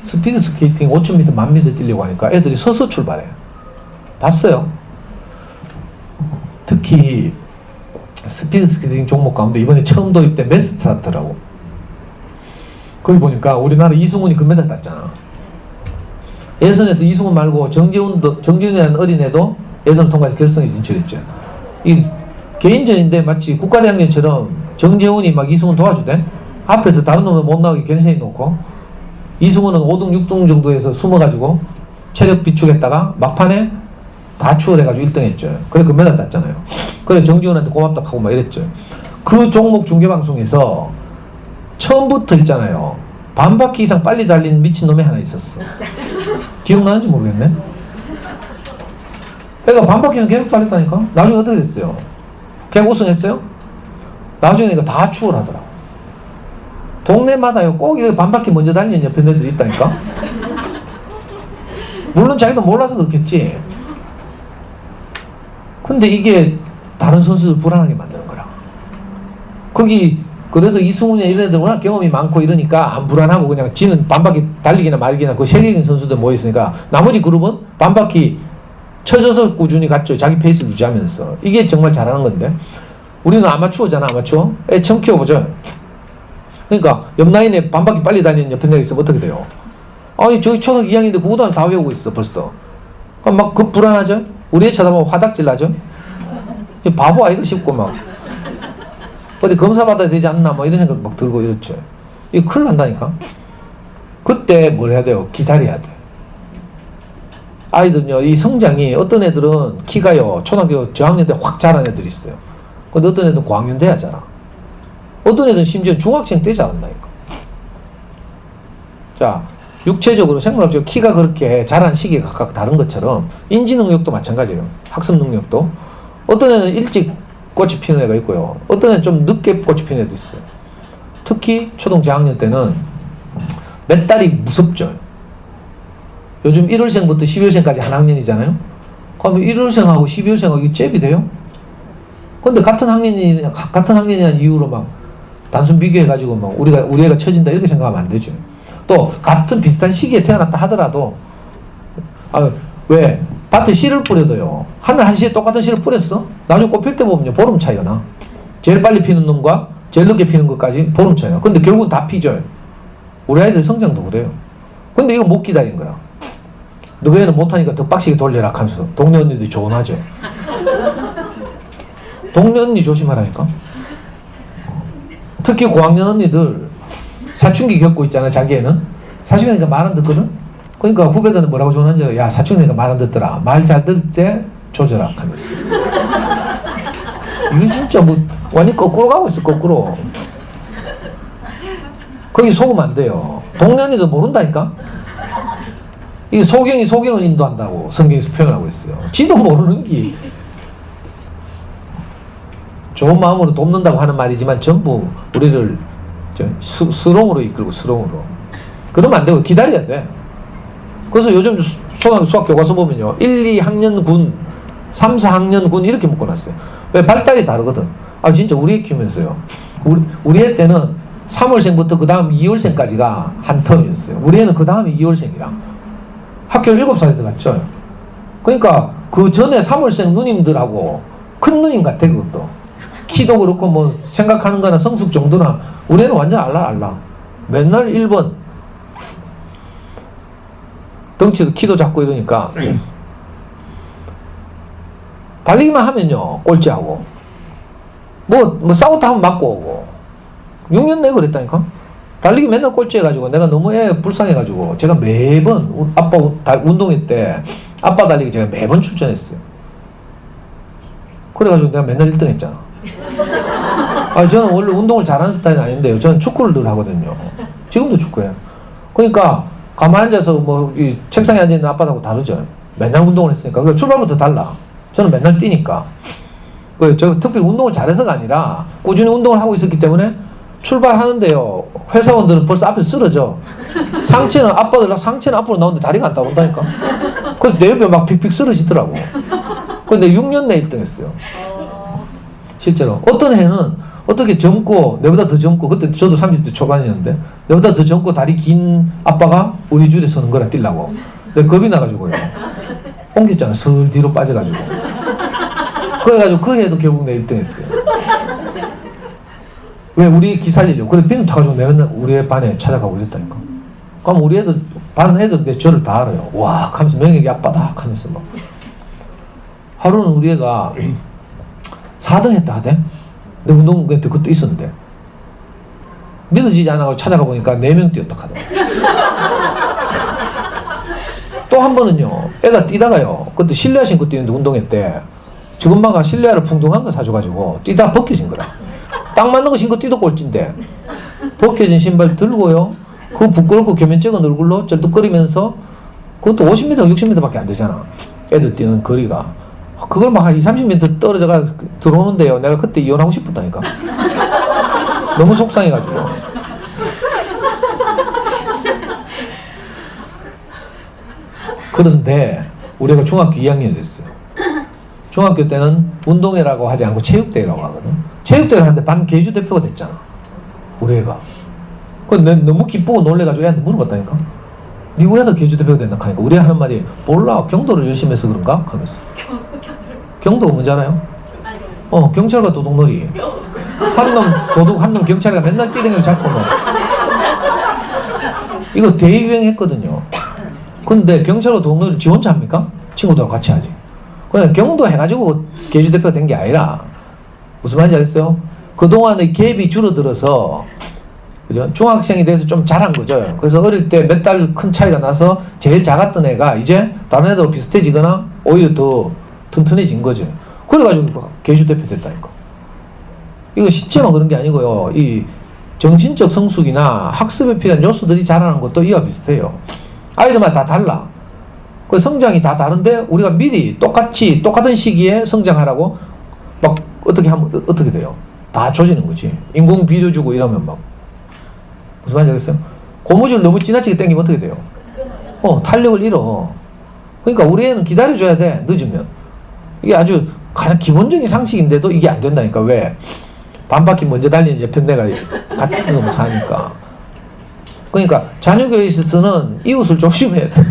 스피드 스케이팅 5,000m, 10,000m 뛰려고 하니까 애들이 서서 출발해. 봤어요? 특히 스피드 스케이팅 종목 가운데 이번에 처음 도입된 매스스타트라고. 거기 보니까 우리나라 이승훈이 금메달 땄잖아. 예선에서 이승훈 말고 정재훈이라는 어린애도 예선 통과해서 결승에 진출했죠. 이 개인전인데 마치 국가대항전처럼 정재훈이 막 이승훈 도와주대. 앞에서 다른 놈은 못 나오게 견세해 놓고 이승훈은 5등, 6등 정도에서 숨어가지고 체력 비축했다가 막판에 다 추월해가지고 1등 했죠. 그래 금메달 땄잖아요. 그래 정재훈한테 고맙다 하고 막 이랬죠. 그 종목 중계방송에서 처음부터 있잖아요. 반 바퀴 이상 빨리 달린 미친놈이 하나 있었어. 기억나는지 모르겠네. 걔가 반 바퀴 이상 계속 달렸다니까. 나중에 어떻게 됐어요? 걔가 우승했어요? 나중에 걔가 다 추월하더라. 동네마다요 꼭 이렇게 반 바퀴 먼저 달리는 옆에 애들이 있다니까. 물론 자기도 몰라서 그렇겠지. 근데 이게 다른 선수들 불안하게 만드는 거라. 거기 그래도 이승훈이나 이런 애들 워낙 경험이 많고 이러니까 안 불안하고 그냥 지는 반바퀴 달리기나 말기나 그 세계적인 선수들 모여있으니까 나머지 그룹은 반바퀴 쳐져서 꾸준히 갔죠. 자기 페이스를 유지하면서. 이게 정말 잘하는 건데 우리는 아마추어잖아. 아마추어. 애 처음 키워보죠. 그러니까 옆 라인에 반바퀴 빨리 달리는 옆에 내가 있으면 어떻게 돼요? 저기 초등학교 2학년인데 구구단 다 외우고 있어 벌써. 그럼 막 그 불안하죠? 우리 애 쳐다보면 화닥질 나죠? 바보 아이가 싶고 막 어디 검사 받아야 되지 않나 뭐 이런 생각 막 들고 이렇죠. 이거 큰일 난다니까. 그때 뭘 해야 돼요? 기다려야 돼. 아이들은요 이 성장이 어떤 애들은 키가요 초등학교 저학년 때 확 자란 애들이 있어요. 근데 어떤 애들은 고학년 돼야 자라. 어떤 애들은 심지어 중학생 때 자란다니까. 자 육체적으로 생물학적으로 키가 그렇게 자란 시기가 각각 다른 것처럼 인지 능력도 마찬가지예요. 학습 능력도 어떤 애는 일찍 꽃이 피는 애가 있고요. 어떤 애는 좀 늦게 꽃이 피는 애도 있어요. 특히 초등 저학년 때는 몇 달이 무섭죠. 요즘 1월생부터 12월생까지 한 학년이잖아요. 그러면 1월생하고 12월생하고 이게 잽이 돼요? 근데 같은 학년이라는 이유로 막 단순 비교해가지고 막 우리 애가 처진다 이렇게 생각하면 안 되죠. 또 같은 비슷한 시기에 태어났다 하더라도 왜 밭에 씨를 뿌려도요 하늘 한시에 똑같은 씨를 뿌렸어? 나중에 꽃 필 때 보면요 보름 차이가 나. 제일 빨리 피는 놈과 제일 늦게 피는 것까지 보름 차이가 나. 근데 결국은 다 피죠. 우리 아이들 성장도 그래요. 근데 이거 못 기다린 거야. 너희 애는 못하니까 더 빡시게 돌려라 하면서 동네 언니들이 조언하죠. 동네 언니 조심하라니까. 특히 고학년 언니들 사춘기 겪고 있잖아. 자기 애는 사춘기니까 말 안 듣거든. 그러니까 후배들은 뭐라고 조언하는지 야 사춘기니까 말 안 듣더라. 말 잘 들을 때 조절하 하면서. 이게 진짜 뭐 완전 거꾸로 가고 있어. 거꾸로. 거기 속으면 안 돼요. 동네 언니도 모른다니까. 이게 소경을 인도한다고 성경에서 표현하고 있어요. 지도 모르는 게 좋은 마음으로 돕는다고 하는 말이지만 전부 우리를 수렁으로 이끌고 수렁으로. 그러면 안 되고 기다려야 돼. 그래서 요즘 초등학교 수학 교과서 보면요 1, 2학년 군, 3, 4학년 군 이렇게 묶어놨어요. 왜? 발달이 다르거든. 진짜 우리 애 키우면서요 우리 애 때는 3월생부터 그 다음 2월생까지가 한 텀이었어요. 우리 애는 그 다음에 2월생이라 학교 7살에 들어갔죠. 그러니까 그 전에 3월생 누님들하고 큰 누님 같아. 그것도 키도 그렇고 뭐 생각하는 거나 성숙 정도나 우리 애는 완전 알라. 맨날 1번 덩치도 키도 작고 이러니까 달리기만 하면요 꼴찌하고 뭐 싸웠다 하면 맞고 오고 6년 내가 그랬다니까. 달리기 맨날 꼴찌해가지고 내가 너무 불쌍해가지고 제가 매번 아빠 운동회 때 아빠 달리기 제가 매번 출전했어요. 그래가지고 내가 맨날 1등 했잖아. 저는 원래 운동을 잘하는 스타일은 아닌데요. 저는 축구를 늘 하거든요. 지금도 축구해요. 그러니까 가만히 앉아서 뭐 이 책상에 앉아있는 아빠하고 다르죠. 맨날 운동을 했으니까. 그러니까 출발부터 달라. 저는 맨날 뛰니까. 저 특별히 운동을 잘해서가 아니라 꾸준히 운동을 하고 있었기 때문에 출발하는데요. 회사원들은 벌써 앞에 쓰러져. 상체는 앞으로 나오는데 다리가 안 따온다니까. 그래서 내 옆에 막 픽픽 쓰러지더라고. 근데 6년 내 1등 했어요. 실제로. 어떤 해는 어떻게 젊고, 내보다 더 젊고, 그때 저도 30대 초반이었는데, 내보다 더 젊고 다리 긴 아빠가 우리 줄에 서는 거라 뛰려고. 내가 겁이 나가지고요. 옮겼잖아. 슬 뒤로 빠져가지고. 그래가지고 그 해도 결국 내 1등 했어요. 왜? 우리 기 살리려고. 그래, 빈 타가지고 내가 맨날 우리 반에 찾아가고 이랬다니까. 그럼 우리 애들, 반 애들 내 저를 다 알아요. 와, 하면서 명예기 아빠다. 하면서 막. 하루는 우리 애가 4등 했다 하대. 내 운동회 때 그때 있었는데. 믿어지지 않아서 찾아가 보니까 4명 뛰었다 하더라고. 또 한 번은요, 애가 뛰다가요, 그때 실내화 신고 뛰는데 운동회 때, 저 엄마가 실내화를 풍덩한 거 사줘가지고 뛰다가 벗겨진 거라. 딱 맞는 거 신고 뛰도 꼴찌인데 벗겨진 신발 들고요 그거 부끄럽고 겸연쩍은 얼굴로 쩔뚝거리면서 그것도 50m 60m 밖에 안 되잖아. 애들 뛰는 거리가. 그걸 막 한 20-30m 떨어져가 들어오는데요 내가 그때 이혼하고 싶었다니까. 너무 속상해가지고. 그런데 우리가 중학교 2학년이 됐어요. 중학교 때는 운동회라고 하지 않고 체육대회라고 하거든. 체육대회를 하는데 반 계주 대표가 됐잖아. 우리 애가. 그래서 너무 기쁘고 놀래가지고 애한테 물어봤다니까. 니 왜 계주 대표가 됐나 하니까 우리 애 하는 말이 몰라. 경도를 열심히 해서 그런가? 하면서. 경도가 뭔지 알아요? 경찰과 도둑놀이. 한 놈 도둑 한 놈 경찰이가 맨날 뛰댕겨 잡고 뭐. 이거 대유행했거든요. 근데 경찰과 도둑놀이 지 혼자 합니까? 친구들하고 같이 하지. 그냥 경도 해가지고 계주 대표가 된 게 아니라 무슨 말인지 알겠어요? 그동안의 갭이 줄어들어서 그죠? 중학생이 돼서 좀 자란 거죠. 그래서 어릴 때 몇 달 큰 차이가 나서 제일 작았던 애가 이제 다른 애들하고 비슷해지거나 오히려 더 튼튼해진 거죠. 그래가지고 계주 대표 됐다니까. 이거 시체만 그런 게 아니고요. 이 정신적 성숙이나 학습에 필요한 요소들이 자라는 것도 이와 비슷해요. 아이들마다 다 달라. 그 성장이 다 다른데 우리가 미리 똑같은 시기에 성장하라고 막 어떻게 하면 어떻게 돼요? 다 조지는 거지. 인공 비료 주고 이러면 막 무슨 말인지 알겠어요? 고무줄 너무 지나치게 당기면 어떻게 돼요? 탄력을 잃어. 그러니까 우리 애는 기다려줘야 돼. 늦으면. 이게 아주 가장 기본적인 상식인데도 이게 안 된다니까. 왜? 반바퀴 먼저 달리는 옆에 내가 같은 놈을 사니까. 그러니까 자녀교회에 있어서는 이웃을 조심해야 돼.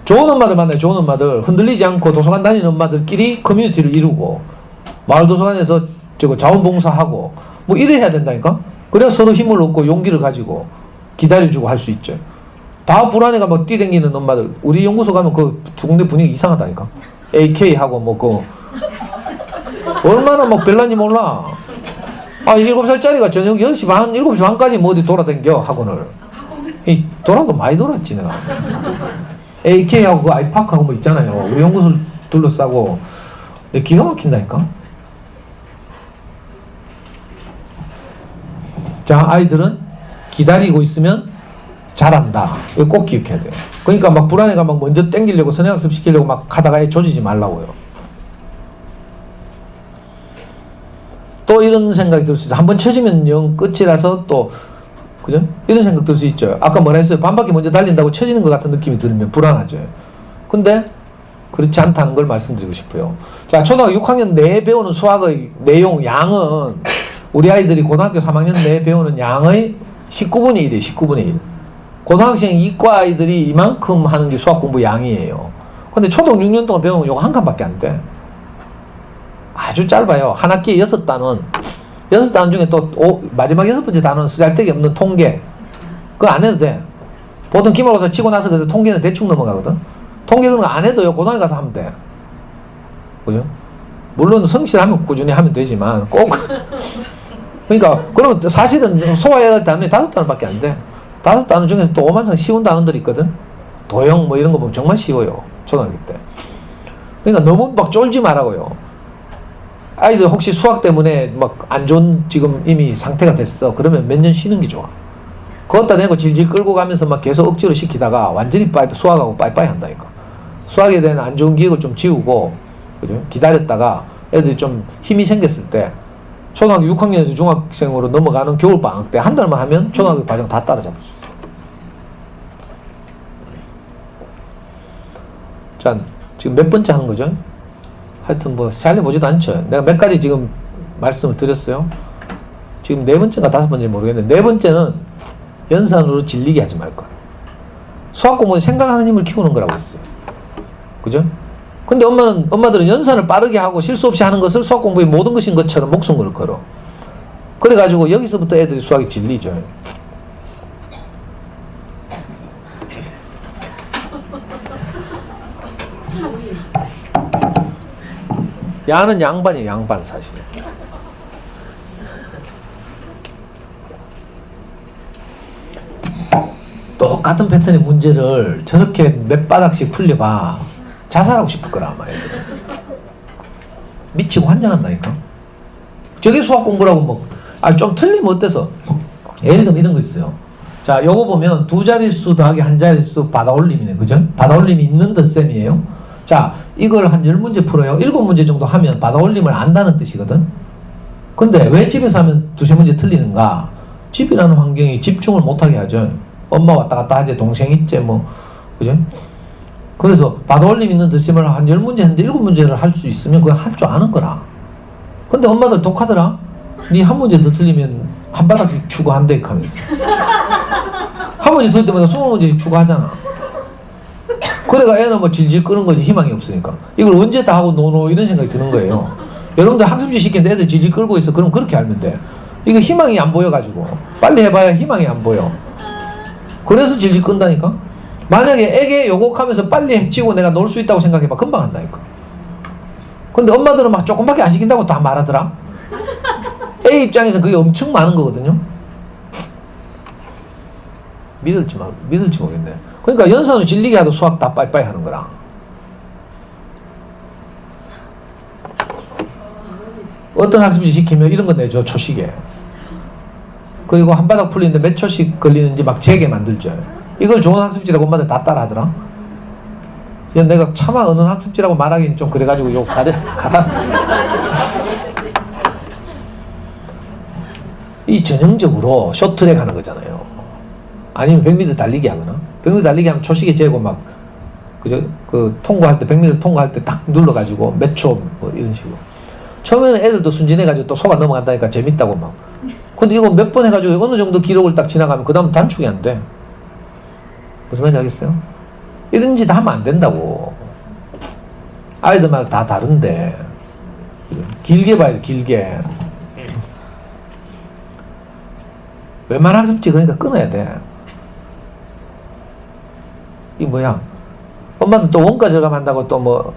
좋은 엄마들 만나요. 좋은 엄마들. 흔들리지 않고 도서관 다니는 엄마들끼리 커뮤니티를 이루고 마을 도서관에서 자원봉사하고 뭐 이래 해야 된다니까. 그래야 서로 힘을 얻고 용기를 가지고 기다려주고 할 수 있죠. 다 불안해가 막 뛰댕기는 엄마들. 우리 연구소 가면 그 두 군데 분위기 이상하다니까. AK하고 뭐 얼마나 막 별난지 몰라. 7살짜리가 저녁 10시 반, 7시 반까지 뭐 어디 돌아댕겨 학원을. 돌아도 많이 돌았지 내가. AK하고 그 아이파크하고 뭐 있잖아요. 우리 연구소를 둘러싸고 기가 막힌다니까. 자, 아이들은 기다리고 있으면 잘한다. 이거 꼭 기억해야 돼요. 그러니까 막 불안해가 막 먼저 땡기려고 선행학습 시키려고 막 하다가 애 조지지 말라고요. 또 이런 생각이 들 수 있어요. 한번 쳐지면 영 끝이라서 또 그죠? 이런 생각 들 수 있죠. 아까 뭐라 했어요? 반바퀴 먼저 달린다고 쳐지는 것 같은 느낌이 들면 불안하죠. 근데 그렇지 않다는 걸 말씀드리고 싶어요. 자, 초등학교 6학년 내에 배우는 수학의 내용, 양은 우리 아이들이 고등학교 3학년 내에 배우는 양의 19분의 1이에요. 19분의 1. 고등학생 이과 아이들이 이만큼 하는 게 수학 공부 양이에요. 근데 초등 6년 동안 배우면 이거 한 칸밖에 안 돼. 아주 짧아요. 한 학기에 6단원. 6단원 중에 또 마지막 6번째 단원은 쓰잘데기 없는 통계. 그거 안 해도 돼. 보통 기말고사 치고 나서 그래서 통계는 대충 넘어가거든. 통계 그런 거 안 해도요, 고등학교 가서 하면 돼. 그죠? 물론 성실하면 꾸준히 하면 되지만 꼭 그러니까 그러면 사실은 소화해야 할 단원이 5단원밖에 안 돼. 5단원 중에서 또 오만상 쉬운 단원들이 있거든. 도형 뭐 이런 거 보면 정말 쉬워요. 초등학교 때. 그러니까 너무 막 쫄지 말라고요. 아이들 혹시 수학 때문에 막 안 좋은 지금 이미 상태가 됐어. 그러면 몇 년 쉬는 게 좋아. 그것다 내고 질질 끌고 가면서 막 계속 억지로 시키다가 완전히 수학하고 빠이빠이 한다니까. 수학에 대한 안 좋은 기억을 좀 지우고, 그죠? 기다렸다가 애들이 좀 힘이 생겼을 때, 초등학교 6학년에서 중학생으로 넘어가는 겨울방학 때 한 달만 하면 초등학교 과정 다 따라잡을 수 있어. 자, 지금 몇 번째 하는 거죠? 하여튼 뭐 살려보지도 않죠. 내가 몇 가지 지금 말씀을 드렸어요. 지금 4번째인가 5번째 모르겠는데 4번째는 연산으로 질리게 하지 말 거야. 수학 공부는 생각하는 힘을 키우는 거라고 했어요. 그죠? 근데 엄마들은 연산을 빠르게 하고 실수 없이 하는 것을 수학 공부의 모든 것인 것처럼 목숨을 걸어. 그래가지고 여기서부터 애들이 수학이 질리죠. 야는 양반이에요, 양반 사실. 똑같은 패턴의 문제를 저렇게 몇 바닥씩 풀려봐. 자살하고 싶을 거라, 아마 애들. 미치고 환장한다니까. 저게 수학 공부라고 뭐, 좀 틀리면 어때서? 예를 들면 이런 거 있어요. 자, 요거 보면 두 자릿수 더하기 한 자릿수 받아올림이네, 그죠? 받아올림이 있는 덧셈이에요. 자, 이걸 한 10문제 풀어요. 7문제 정도 하면 받아올림을 안다는 뜻이거든. 근데 왜 집에서 하면 두세 문제 틀리는가? 집이라는 환경이 집중을 못하게 하죠. 엄마 왔다 갔다 하지, 동생 있지, 뭐, 그죠? 그래서 받아올림 있는 덧셈을 한 10문제 했는데 7문제를 할 수 있으면 그거 할 줄 아는 거라. 근데 엄마들 독하더라. 니 한 문제 더 틀리면 한 바닥씩 추가한대 하면서. 한 문제 틀 때마다 20문제씩 추가하잖아. 그래가 애는 뭐 질질 끄는 거지, 희망이 없으니까. 이걸 언제 다 하고 노노 이런 생각이 드는 거예요. 여러분들 학습지 시키는데 애들 질질 끌고 있어. 그럼 그렇게 알면 돼. 이거 희망이 안 보여가지고. 빨리 해봐야 희망이 안 보여. 그래서 질질 끈다니까. 만약에 애게 요곡하면서 빨리 해치고 내가 놀 수 있다고 생각해봐. 금방 한다니까. 근데 엄마들은 막 조금밖에 안 시킨다고 다 말하더라. 애 입장에서 그게 엄청 많은 거거든요. 믿을지 모르겠네. 그러니까 연산으로 질리게 하도 수학 다 빠이빠이 하는 거라. 어떤 학습지 시키면 이런 거 내줘, 초식에. 그리고 한 바닥 풀리는데 몇 초씩 걸리는지 막 재게 만들죠. 이걸 좋은 학습지라고 엄마들 다 따라 하더라. 내가 차마 어느 학습지라고 말하기는 좀 그래가지고 욕 갈았어. 이 전형적으로 쇼트트랙 하는 거잖아요. 아니면 100m 달리기 하거나. 100m 달리기 하면 초식에 재고 막, 그죠? 그 통과할 때, 100m 통과할 때 딱 눌러가지고 몇 초, 뭐 이런 식으로. 처음에는 애들도 순진해가지고 또 속아 넘어간다니까 재밌다고 막. 근데 이거 몇 번 해가지고 어느 정도 기록을 딱 지나가면 그 다음 단축이 안 돼. 무슨 말인지 알겠어요? 이런 짓 하면 안 된다고. 아이들마다 다 다른데. 길게 봐요, 길게. 웬만한 학습지 그러니까 끊어야 돼. 이 뭐야? 엄마도 또 원가 절감한다고 또 뭐?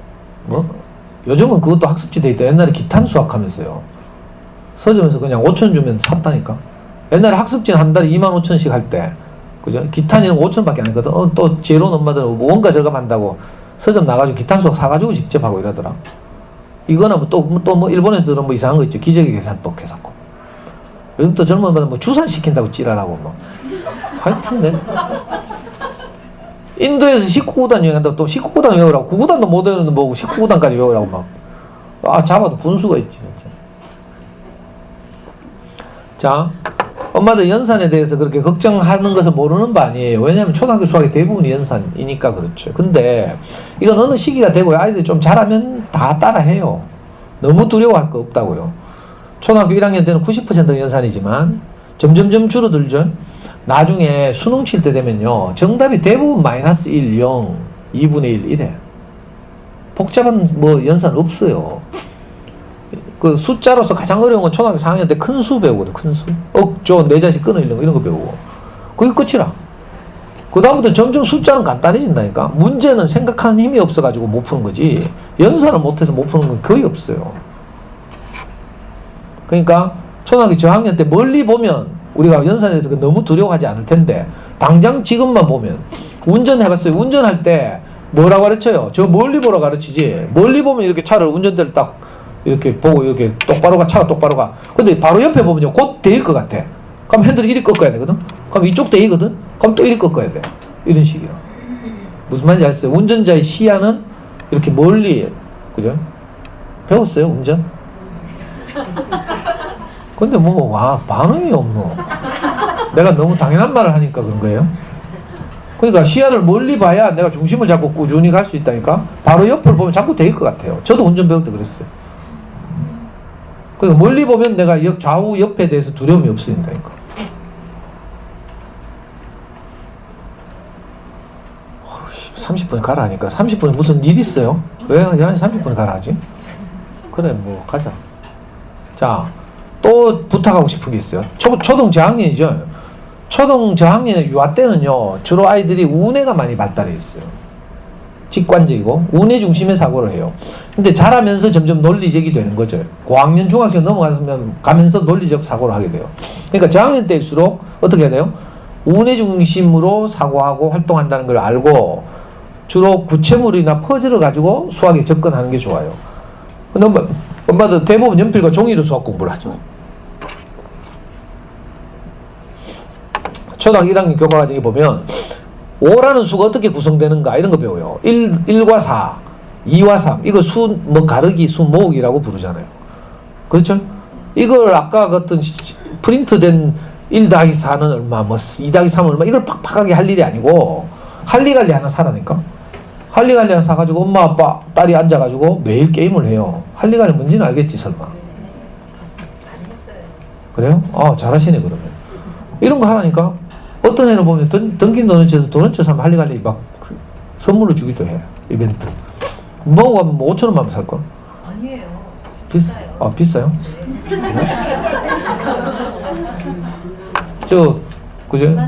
요즘은 그것도 학습지 돼 있다. 옛날에 기탄 수학 하면서요. 서점에서 그냥 5천 주면 샀다니까. 옛날에 학습지는 한 달에 25,000씩 할 때. 그죠? 기탄이는 5천밖에 안 했거든. 또 지혜로운 엄마들은 원가 절감한다고 서점 나가지고 기탄 수학 사가지고 직접 하고 이러더라. 이거나 뭐 일본에서는 뭐 이상한 거 있죠. 기저귀 계산법 해갖고. 요즘 또 젊은 엄마들 뭐 주산 시킨다고 찌라라고 뭐. 하여튼 인도에서 19구단 여행한다고 또 19구단 외우라고 9구단도 못 외우는 뭐고 19구단까지 외우라고 막. 잡아도 분수가 있지 진짜. 자, 엄마들 연산에 대해서 그렇게 걱정하는 것을 모르는 바 아니에요. 왜냐하면 초등학교 수학의 대부분이 연산이니까 그렇죠. 근데 이건 어느 시기가 되고요. 아이들이 좀 잘하면 다 따라해요. 너무 두려워할 거 없다고요. 초등학교 1학년 때는 90%가 연산이지만 점점점 줄어들죠. 나중에 수능 칠 때 되면요. 정답이 대부분 마이너스 1, 0, 2분의 1 이래. 복잡한 뭐 연산 없어요. 그 숫자로서 가장 어려운 건 초등학교 4학년 때 큰 수 배우거든. 큰 수. 억조, 내 자식 끊어 이런 거 배우고. 그게 끝이라. 그 다음부터 점점 숫자는 간단해진다니까. 문제는 생각하는 힘이 없어가지고 못 푸는 거지. 연산을 못해서 못 푸는 건 거의 없어요. 그러니까 초등학교 저학년 때 멀리 보면 우리가 연산에 대해서 너무 두려워하지 않을 텐데 당장 지금만 보면 운전해봤어요. 운전할 때 뭐라고 가르쳐요? 저 멀리 보러 가르치지. 멀리 보면 이렇게 차를 운전대를 딱 이렇게 보고 이렇게 똑바로 가, 차가 똑바로 가. 근데 바로 옆에 보면요, 곧 대일 것 같아. 그럼 핸들을 이리 꺾어야 되거든? 그럼 이쪽 대이거든? 그럼 또 이리 꺾어야 돼. 이런 식이로. 무슨 말인지 아시죠? 운전자의 시야는 이렇게 멀리, 그죠? 배웠어요, 운전? 근데 뭐, 와, 반응이 없노. 내가 너무 당연한 말을 하니까 그런 거예요. 그러니까 시야를 멀리 봐야 내가 중심을 잡고 꾸준히 갈 수 있다니까. 바로 옆을 보면 자꾸 대일 것 같아요. 저도 운전 배울 때 그랬어요. 그러니까 멀리 보면 내가 좌우 옆에 대해서 두려움이 없어진다니까. 30분에 가라 하니까 30분에 무슨 일 있어요? 왜 11시 30분에 가라 하지? 그래, 뭐 가자. 자, 또 부탁하고 싶은 게 있어요. 초등 저학년이죠. 초등 저학년의 유아 때는요, 주로 아이들이 우뇌가 많이 발달해 있어요. 직관적이고 우뇌 중심의 사고를 해요. 근데 자라면서 점점 논리적이 되는 거죠. 고학년 중학생 가면서 논리적 사고를 하게 돼요. 그러니까 저학년 때일수록 어떻게 해야 돼요? 우뇌 중심으로 사고하고 활동한다는 걸 알고 주로 구체물이나 퍼즐을 가지고 수학에 접근하는 게 좋아요. 근데 엄마들 대부분 연필과 종이로 수학 공부를 하죠. 초등학교 1학년 교과과정에 보면 5라는 수가 어떻게 구성되는가 이런 거 배워요. 1과 4, 2와 3 이거 수 뭐 가르기, 수 모으기라고 부르잖아요. 그렇죠? 이걸 아까 어떤 프린트된 1 더하기 4는 얼마, 뭐 2 더하기 3은 얼마 이걸 팍팍하게 할 일이 아니고 할리갈리 하나 사라니까. 할리갈리 하나 사가지고 엄마 아빠 딸이 앉아가지고 매일 게임을 해요. 할리갈리 뭔지는 알겠지 설마. 그래요? 잘하시네 그러면. 이런 거 하라니까. 어떤 애는 보면 던킨 도너츠에서 도너츠 사면 할리갈리 막 선물로 주기도 해. 이벤트. 먹고 가면 뭐 5,000원만 살걸? 아니에요. 비싸요. 비싸요? 네. 그죠?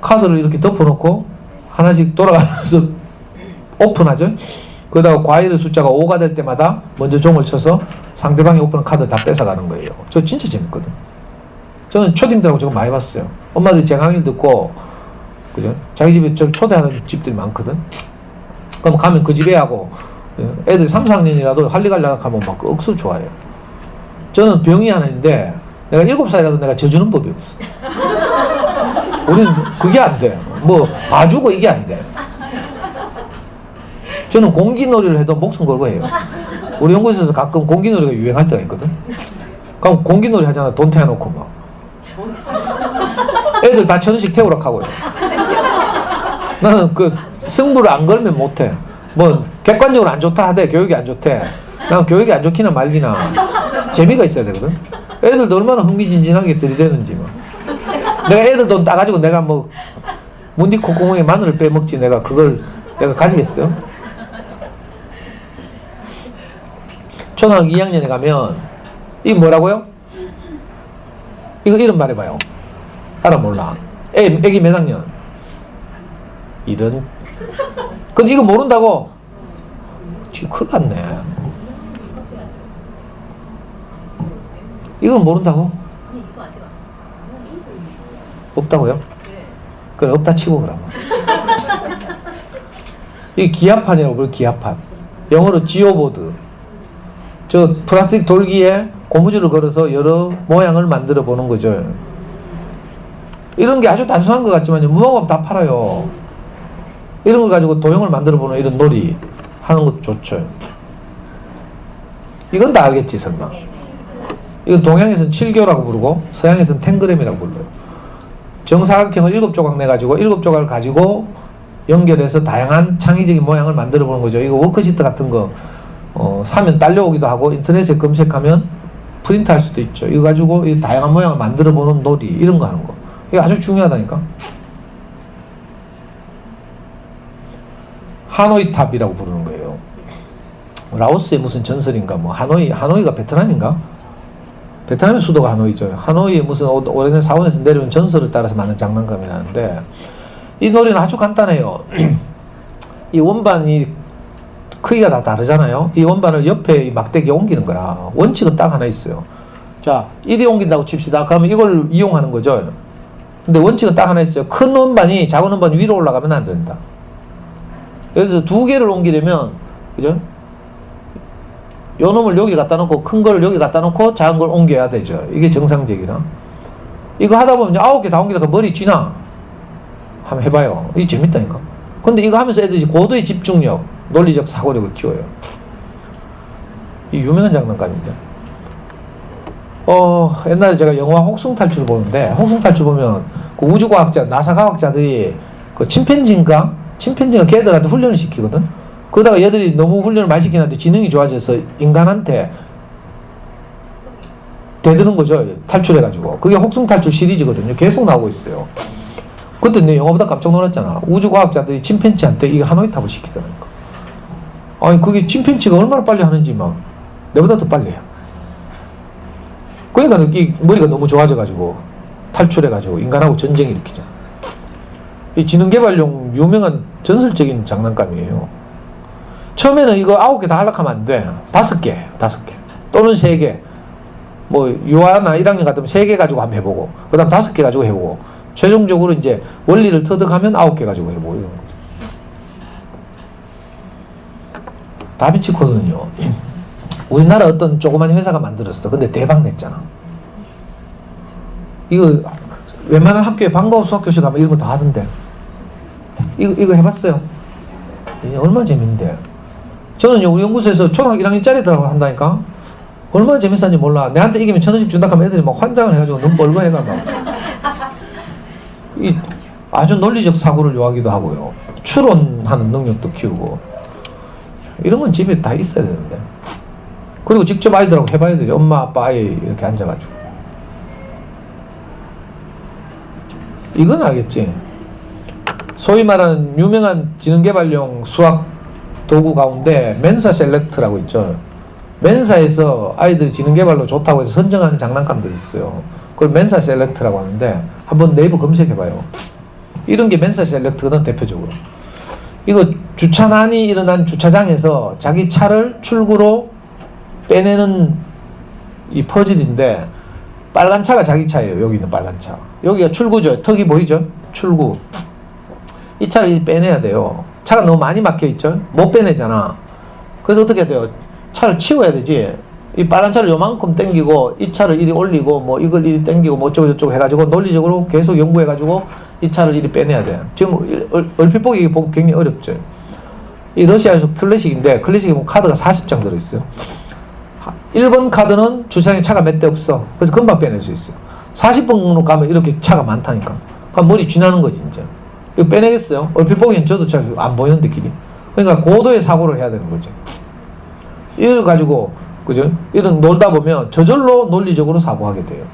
카드를 이렇게 덮어놓고 하나씩 돌아가면서 오픈하죠? 그러다가 과일의 숫자가 5가 될 때마다 먼저 종을 쳐서 상대방이 오픈한 카드 다 뺏어가는 거예요. 저 진짜 재밌거든. 저는 초딩들하고 저거 많이 봤어요. 엄마들이 제 강의를 듣고, 그죠? 자기 집에 좀 초대하는 집들이 많거든? 그럼 가면 그 집에 하고, 애들 3, 4학년이라도 할리갈리 가면 막 억수로 좋아해요. 저는 병이 하나 있는데, 내가 7살이라도 내가 져주는 법이 없어. 우리는 그게 안 돼. 뭐, 봐주고 이게 안 돼. 저는 공기놀이를 해도 목숨 걸고 해요. 우리 연구소에서 가끔 공기놀이가 유행할 때가 있거든? 그럼 공기놀이 하잖아. 돈 태워놓고 막. 애들 다 1,000원씩 태우라 하고요. 나는 그 승부를 안 걸면 못해. 뭐 객관적으로 안 좋다 하되 교육이 안 좋대. 난 교육이 안 좋기나 말기나 재미가 있어야 되거든. 애들도 얼마나 흥미진진하게 들이대는지 뭐. 내가 애들 돈 따가지고 내가 뭐 문디 콧구멍에 마늘을 빼먹지 내가 그걸 내가 가지겠어요? 초등학교 2학년에 가면 이게 뭐라고요? 이거 이름 말해봐요. 알아 몰라. 애기 몇 학년? 이런. 근데 이거 모른다고? 지금 큰일 났네. 이걸 모른다고? 없다고요? 그래 없다 치고 그러면. 이게 기압판이라고 그래요. 기압판. 영어로 지오보드. 저 플라스틱 돌기에 고무줄을 걸어서 여러 모양을 만들어 보는 거죠. 이런 게 아주 단순한 것 같지만 무화과 다 팔아요. 이런 걸 가지고 도형을 만들어 보는 이런 놀이 하는 것도 좋죠. 이건 다 알겠지 설마. 이건 동양에서는 7교라고 부르고 서양에서는 탱그램이라고 불러요. 정사각형을 7조각 내가지고 7조각을 가지고 연결해서 다양한 창의적인 모양을 만들어 보는 거죠. 이거 워크시트 같은 거 사면 딸려오기도 하고 인터넷에 검색하면 프린트할 수도 있죠. 이거 가지고 이 다양한 모양을 만들어 보는 놀이 이런 거 하는 거. 이거 아주 중요하다니까. 하노이 탑이라고 부르는 거예요. 라오스의 무슨 전설인가 뭐 하노이가 베트남인가? 베트남의 수도가 하노이죠. 하노이에 무슨 오래된 사원에서 내려온 전설을 따라서 만든 장난감이라는데 이 놀이는 아주 간단해요. 이 원반이 크기가 다 다르잖아요. 이 원반을 옆에 이 막대기에 옮기는 거라. 원칙은 딱 하나 있어요. 자, 이리 옮긴다고 칩시다. 그러면 이걸 이용하는 거죠. 근데 원칙은 딱 하나 있어요. 큰 원반이 작은 원반 위로 올라가면 안 된다. 예를 들어서 두 개를 옮기려면, 그죠? 요 놈을 여기 갖다 놓고, 큰 걸 여기 갖다 놓고, 작은 걸 옮겨야 되죠. 이게 정상적이나. 이거 하다 보면 9개 다 옮기다가 머리 쥐나? 한번 해봐요. 이게 재밌다니까. 근데 이거 하면서 애들이 고도의 집중력, 논리적 사고력을 키워요. 이 유명한 장난감인데. 옛날에 제가 영화 혹승탈출 보는데, 혹승탈출 보면 그 우주과학자, 나사 과학자들이 그 침팬지인가 걔들한테 훈련을 시키거든. 그러다가 얘들이 너무 훈련을 많이 시키는데 지능이 좋아져서 인간한테 대드는 거죠. 탈출해가지고. 그게 혹승탈출 시리즈거든요. 계속 나오고 있어요. 그때 내 영화보다 깜짝 놀랐잖아. 우주과학자들이 침팬지한테 이거 하노이탑을 시키더라니까. 아니, 그게 침팬지가 얼마나 빨리 하는지 막 내보다 더 빨리 해요. 그러니까 이 머리가 너무 좋아져가지고 탈출해가지고 인간하고 전쟁을 일으키잖아. 이 지능개발용 유명한 전설적인 장난감이에요. 처음에는 이거 9개 다 하려고 하면 안 돼. 5개. 또는 3개. 뭐, 유아나 1학년 같으면 3개 가지고 한번 해보고, 그 다음 5개 가지고 해보고, 최종적으로 이제 원리를 터득하면 9개 가지고 해보고, 이런 거죠. 다빈치 코드는요, 우리나라 어떤 조그만 회사가 만들었어. 근데 대박 냈잖아. 이거, 웬만한 학교에 방과후 수학교실 가면 이런 거 다 하던데. 이거 해봤어요? 얼마나 재밌는데. 저는요, 우리 연구소에서 초등학교 1학년짜리들하고 한다니까? 얼마나 재밌었는지 몰라. 내한테 이기면 1,000원씩 준다 하면 애들이 막 환장을 해가지고 눈 벌거 해가 막. 아주 논리적 사고를 요하기도 하고요. 추론하는 능력도 키우고. 이런 건 집에 다 있어야 되는데. 그리고 직접 아이들하고 해봐야 돼요. 엄마, 아빠, 아이 이렇게 앉아가지고. 이건 알겠지? 소위 말하는 유명한 지능개발용 수학 도구 가운데 멘사 셀렉트라고 있죠. 멘사에서 아이들이 지능개발로 좋다고 해서 선정하는 장난감들이 있어요. 그걸 멘사 셀렉트라고 하는데 한번 네이버 검색해봐요. 이런 게 멘사 셀렉트거든, 대표적으로. 이거 주차난이 일어난 주차장에서 자기 차를 출구로 빼내는 이 퍼즐인데, 빨간 차가 자기 차예요. 여기 있는 빨간 차. 여기가 출구죠. 턱이 보이죠? 출구. 이 차를 빼내야 돼요. 차가 너무 많이 막혀있죠? 못 빼내잖아. 그래서 어떻게 해야 돼요? 차를 치워야 되지. 이 빨간 차를 요만큼 당기고, 이 차를 이리 올리고, 뭐 이걸 이리 당기고, 뭐 어쩌고저쩌고 해가지고, 논리적으로 계속 연구해가지고, 이 차를 이리 빼내야 돼. 지금 얼핏 보기 굉장히 어렵죠. 이 러시아에서 클래식인데, 클래식에 보면 카드가 40장 들어있어요. 1번 카드는 주차장에 차가 몇 대 없어. 그래서 금방 빼낼 수 있어요. 40번으로 가면 이렇게 차가 많다니까. 그럼 머리 쥐나는 거지, 이제. 이거 빼내겠어요? 얼핏 보기엔 저도 잘 안 보이는데, 길이. 그러니까 고도의 사고를 해야 되는 거죠. 이걸 가지고, 그죠? 이런 놀다 보면 저절로 논리적으로 사고하게 돼요.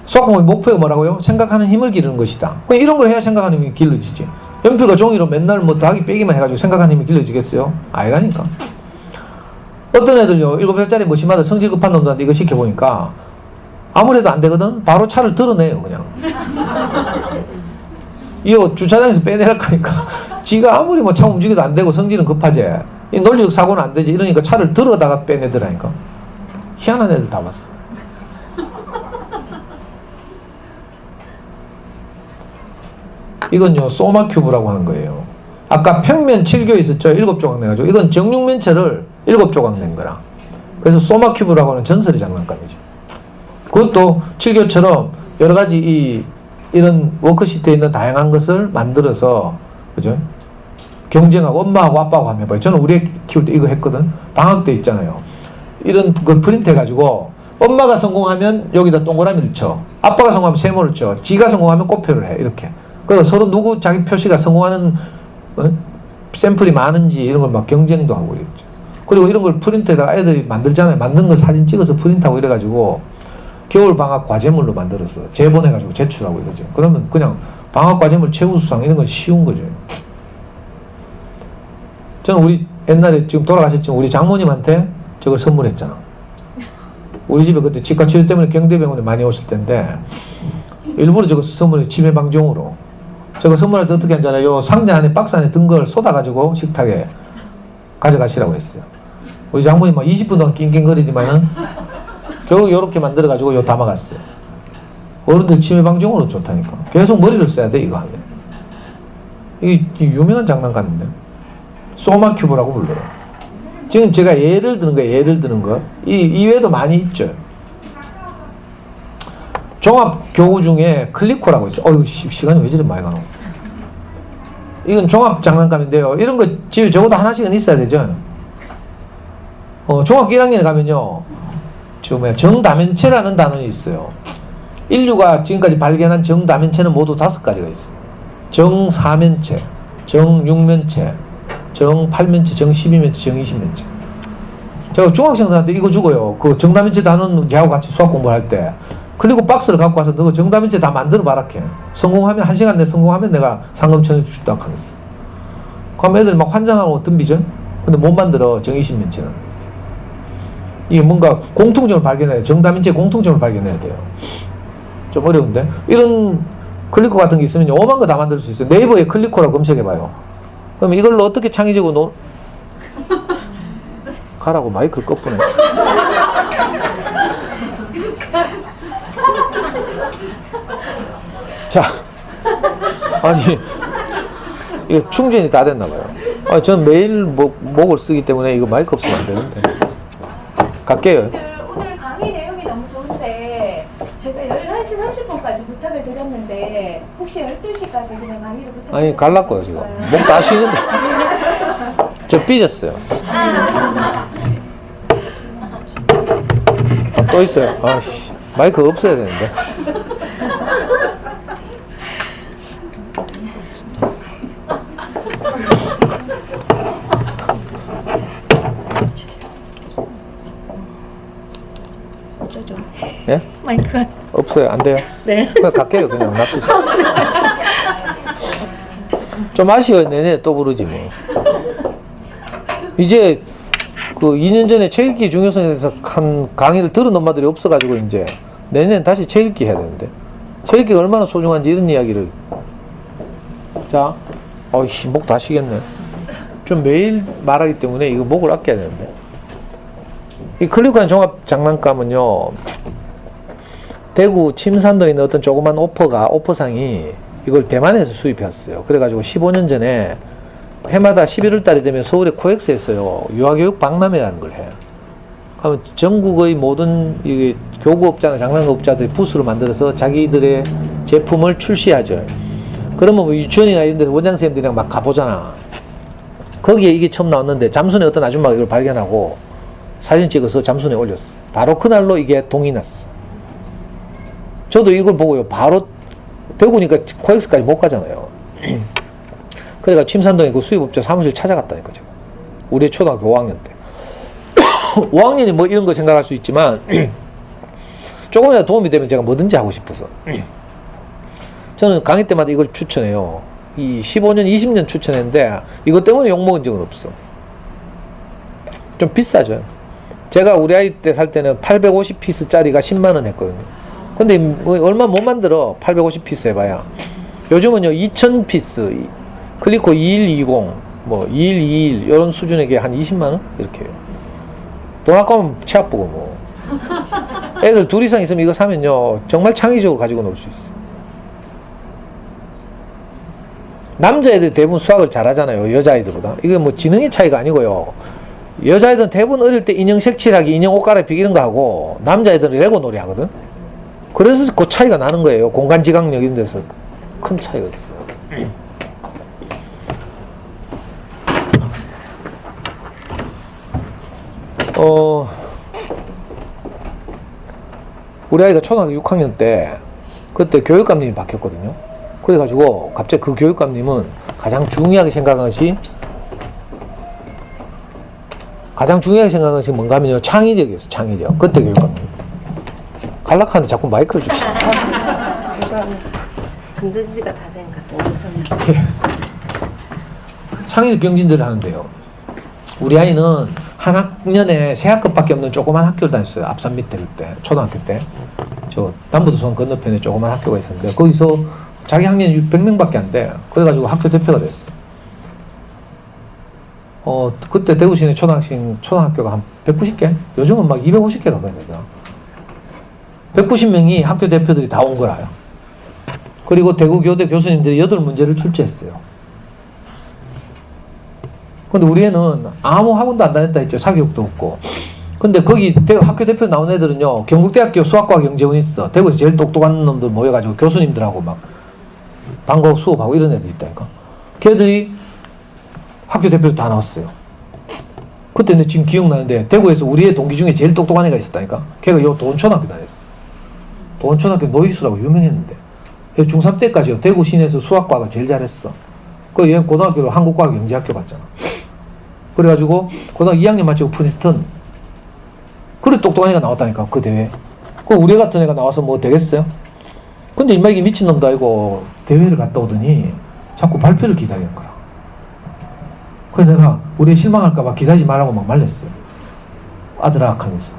수학공부의 목표가 뭐라고요? 생각하는 힘을 기르는 것이다. 그냥 이런 걸 해야 생각하는 힘이 길러지지. 연필과 종이로 맨날 뭐 더하기 빼기만 해가지고 생각하는 힘이 길러지겠어요? 아니라니까. 어떤 애들요, 7살짜리 머시마다 성질 급한 놈들한테 이거 시켜보니까 아무래도 안 되거든? 바로 차를 드러내요, 그냥. 이거 주차장에서 빼내랄 거니까. 지가 아무리 뭐 차 움직여도 안 되고 성질은 급하지. 이 논리적 사고는 안 되지. 이러니까 차를 들어다가 빼내더라니까. 희한한 애들 다 봤어. 이건요, 소마 큐브라고 하는 거예요. 아까 평면 7교 있었죠? 7조각 내가지고. 이건 정육면체를 7조각 낸 거라. 그래서 소마 큐브라고 하는 전설의 장난감이죠. 그것도 7교처럼 여러 가지 이런 워크시트에 있는 다양한 것을 만들어서, 그죠? 경쟁하고 엄마하고 아빠하고 하면 해봐요. 저는 우리 애 키울 때 이거 했거든. 방학 때 있잖아요. 이런 걸 프린트 해가지고 엄마가 성공하면 여기다 동그라미를 쳐. 아빠가 성공하면 세모를 쳐. 지가 성공하면 꽃표를 해. 이렇게. 그래서 서로 누구 자기 표시가 성공하는 샘플이 많은지 이런 걸 막 경쟁도 하고 이랬죠. 그리고 이런 걸 프린트에다가 애들이 만들잖아요. 만든 걸 사진 찍어서 프린트하고 이래가지고 겨울방학 과제물로 만들었어. 재본해가지고 제출하고 이러죠. 그러면 그냥 방학 과제물 최우수상 이런 건 쉬운 거죠. 저는 우리 옛날에 지금 돌아가셨지만 우리 장모님한테 저걸 선물했잖아. 우리 집에 그때 치과 치료 때문에 경대병원에 많이 오실 텐데 일부러 저거 선물해 치매방종으로. 제가 선물할 때 어떻게 하잖아요. 요 상자 안에 박스 안에 든 걸 쏟아가지고 식탁에 가져가시라고 했어요. 우리 장모님 막 20분 동안 낑낑거리지만은 결국 요렇게 만들어가지고 요 담아갔어요. 어른들 치매방지용으로 좋다니까. 계속 머리를 써야 돼, 이거 하면. 이게 유명한 장난감인데. 소마큐브라고 불러요. 지금 제가 예를 드는 거예요, 예를 드는 거. 이 외에도 많이 있죠. 종합교구 중에 클리코라고 있어요. 어휴, 시간이 왜 저리 많이 가노? 이건 종합 장난감인데요. 이런 거 집에 적어도 하나씩은 있어야 되죠. 중학교 1학년에 가면요. 정다면체라는 단원이 있어요. 인류가 지금까지 발견한 정다면체는 모두 5가지가 있어요. 정사면체, 정육면체, 정팔면체, 정십이면체, 정이십면체. 제가 중학생들한테 이거 주고요. 그 정다면체 단원 저하고 같이 수학 공부할 때 그리고 박스를 갖고 와서 너 정다면체 다 만들어 봐라 캐. 성공하면 1시간 내 성공하면 내가 상금 쳐주다 하겠어. 그럼 애들 막 환장하고 덤비죠. 근데 못 만들어 정이십면체는. 이게 뭔가 공통점을 발견해야 돼요. 정다면체 공통점을 발견해야 돼요. 좀 어려운데 이런 클리코 같은 게 있으면 오만 거 다 만들 수 있어요. 네이버에 클리코라고 검색해봐요. 그럼 이걸로 어떻게 창의적으로 가라고 마이크를 꺼쁘네. 자, 아니 이거 충전이 다 됐나봐요. 전 매일 목을 쓰기 때문에 이거 마이크 없으면 안 되는데. 갈게요. 오늘 강의 내용이 너무 좋은데 제가 11시 30분까지 부탁을 드렸는데 혹시 12시까지 그냥 강의를 부탁드려도 아니 갈랐고요 지금. 목 다 쉬는데. 저 삐졌어요. 또 있어요. 아씨 마이크 없어야 되는데. 예? 마이크가 없어요. 안 돼요? 네. 그냥 갈게요. 그냥 놔두세요. 좀 아쉬워요. 내년에 또 부르지 뭐. 이제 그 2년 전에 책 읽기 중요성에 대해서 한 강의를 들은 엄마들이 없어가지고 이제 내년엔 다시 책 읽기 해야 되는데 책 읽기가 얼마나 소중한지 이런 이야기를. 자, 어이씨 목 다 쉬겠네. 좀 매일 말하기 때문에 이거 목을 아껴야 되는데. 이 클리코한 종합 장난감은요, 대구 침산도에 있는 어떤 조그만 오퍼상이 이걸 대만에서 수입했어요. 그래가지고 15년 전에 해마다 11월 달이 되면 서울에 코엑스에서요, 유아교육 박람회라는 걸 해요. 그러면 전국의 모든 이 교구업자나 장난감업자들이 부스를 만들어서 자기들의 제품을 출시하죠. 그러면 뭐 유치원이나 이런 데서 원장선생님들이랑 막 가보잖아. 거기에 이게 처음 나왔는데 잠순에 어떤 아줌마가 이걸 발견하고 사진 찍어서 잠순에 올렸어. 바로 그날로 이게 동이 났어. 저도 이걸 보고요. 바로 대구니까 코엑스까지 못 가잖아요. 그래가 침산동에 그 수입업자 사무실 찾아갔다니까 제가. 우리 초등학교 5학년 때. 5학년이 뭐 이런 거 생각할 수 있지만 조금이라도 도움이 되면 제가 뭐든지 하고 싶어서. 저는 강의 때마다 이걸 추천해요. 이 15년, 20년 추천했는데 이것 때문에 욕먹은 적은 없어. 좀 비싸죠. 제가 우리 아이 때 살 때는 850피스짜리가 10만원 했거든요. 근데 뭐 얼마 못 만들어. 850피스 해봐야. 요즘은요 2000피스 클리코 2120 뭐 2121 이런 수준에게 한 20만원? 이렇게 해요. 돈 아까우면 체압 보고 뭐. 애들 둘 이상 있으면 이거 사면요 정말 창의적으로 가지고 놀 수 있어. 남자애들 대부분 수학을 잘하잖아요. 여자애들보다. 이게 뭐 지능의 차이가 아니고요. 여자애들은 대부분 어릴 때 인형 색칠하기, 인형 옷 갈아입히기 이런 거 하고 남자애들은 레고 놀이 하거든. 그래서 그 차이가 나는 거예요. 공간지각력 이런 데서 큰 차이가 있어요. 우리 아이가 초등학교 6학년 때 그때 교육감님이 바뀌었거든요. 그래가지고 갑자기 그 교육감님은 가장 중요하게 생각한 것이 뭔가 하면요 창의력이었어. 창의력. 그때 교육감님 갈락하는데 자꾸 마이크를 주시네. 죄송합니다. 건전지가 다 된 것 같아요. 죄송합니다. 예. 창의력 경진들을 하는데요. 우리 아이는 한 학년에 3학급밖에 없는 조그만 학교를 다녔어요. 앞산 밑에 그때 초등학교 때 저 남부도서관 건너편에 조그만 학교가 있었는데 거기서 자기 학년이 100명밖에 안 돼. 그래가지고 학교 대표가 됐어. 그때 대구 시내 초등학교가 한 190개? 요즘은 막 250개가 거든요. 190명이 학교 대표들이 다 온 거라요. 그리고 대구 교대 교수님들이 8문제를 출제했어요. 근데 우리 애는 아무 학원도 안 다녔다 했죠. 사교육도 없고. 근데 거기 학교 대표 나온 애들은요, 경북대학교 수학과 경제원 있어. 대구에서 제일 똑똑한 놈들 모여가지고 교수님들하고 막 방과후 수업하고 이런 애들 있다니까. 걔들이 학교 대표로 다 나왔어요. 그때 내 지금 기억나는데, 대구에서 우리 애 동기 중에 제일 똑똑한 애가 있었다니까. 걔가 요 도원초등학교 다녔어. 도원초등학교 노이수라고 유명했는데, 중3 때까지 대구 시내에서 수학과가 제일 잘했어. 그 얘는 고등학교로 한국과학 영재학교 갔잖아. 그래가지고 고등학교 2학년 마치고 프린스턴. 그래 똑똑한 애가 나왔다니까, 그 대회. 그 우리 같은 애가 나와서 뭐 되겠어요? 근데 인마 이게 미친놈도 아니고 대회를 갔다 오더니 자꾸 발표를 기다리는 거야. 그래서 내가 우리 실망할까봐 기다리지 말라고 막 말렸어요. 아들아 하면서.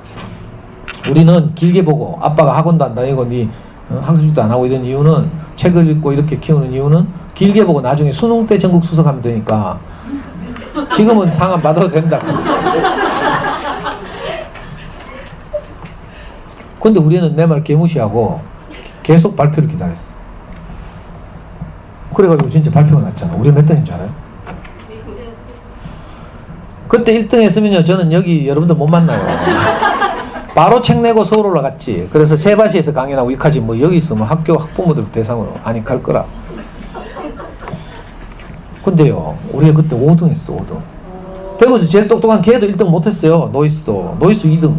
우리는 길게 보고, 아빠가 학원도 안 다니고 니 학습지도 안 하고 이런 이유는, 책을 읽고 이렇게 키우는 이유는 길게 보고 나중에 수능 때 전국 수석하면 되니까 지금은 상안 받아도 된다. 근데 우리는 내 말 개무시하고 계속 발표를 기다렸어. 그래가지고 진짜 발표가 났잖아. 우리 몇 등인 줄 알아요? 그때 1등 했으면요, 저는 여기 여러분들 못 만나요. 바로 책 내고 서울 올라갔지. 그래서 세바시에서 강연하고 이까지 뭐 여기 있으면 학교 학부모들 대상으로 아니 갈 거라. 근데요, 우리가 그때 5등 했어. 5등. 대구에서 제일 똑똑한 걔도 1등 못했어요. 노이스도. 노이스 2등.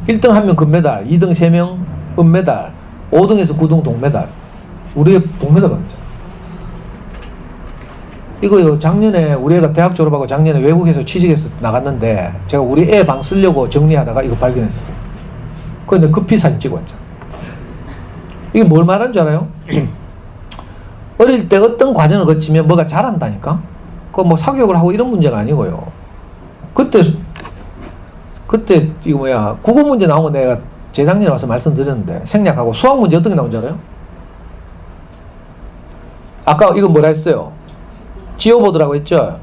1등 1명 금메달, 2등 3명 은메달, 5등에서 9등 동메달. 우리 애 동메달 받았잖아. 이거요, 작년에 우리 애가 대학 졸업하고 작년에 외국에서 취직해서 나갔는데, 제가 우리 애 방 쓰려고 정리하다가 이거 발견했어요. 그런데 급히 사진 찍어 왔잖아. 이게 뭘 말하는 줄 알아요? 어릴 때 어떤 과정을 거치면 뭐가 자란다니까? 그 뭐 사교육을 하고 이런 문제가 아니고요. 그때 이거 뭐야, 국어 문제 나온 거 내가 재작년에 와서 말씀드렸는데, 생략하고 수학 문제 어떤 게 나온 줄 알아요? 아까 이거 뭐라 했어요? 지오보드라고 했죠?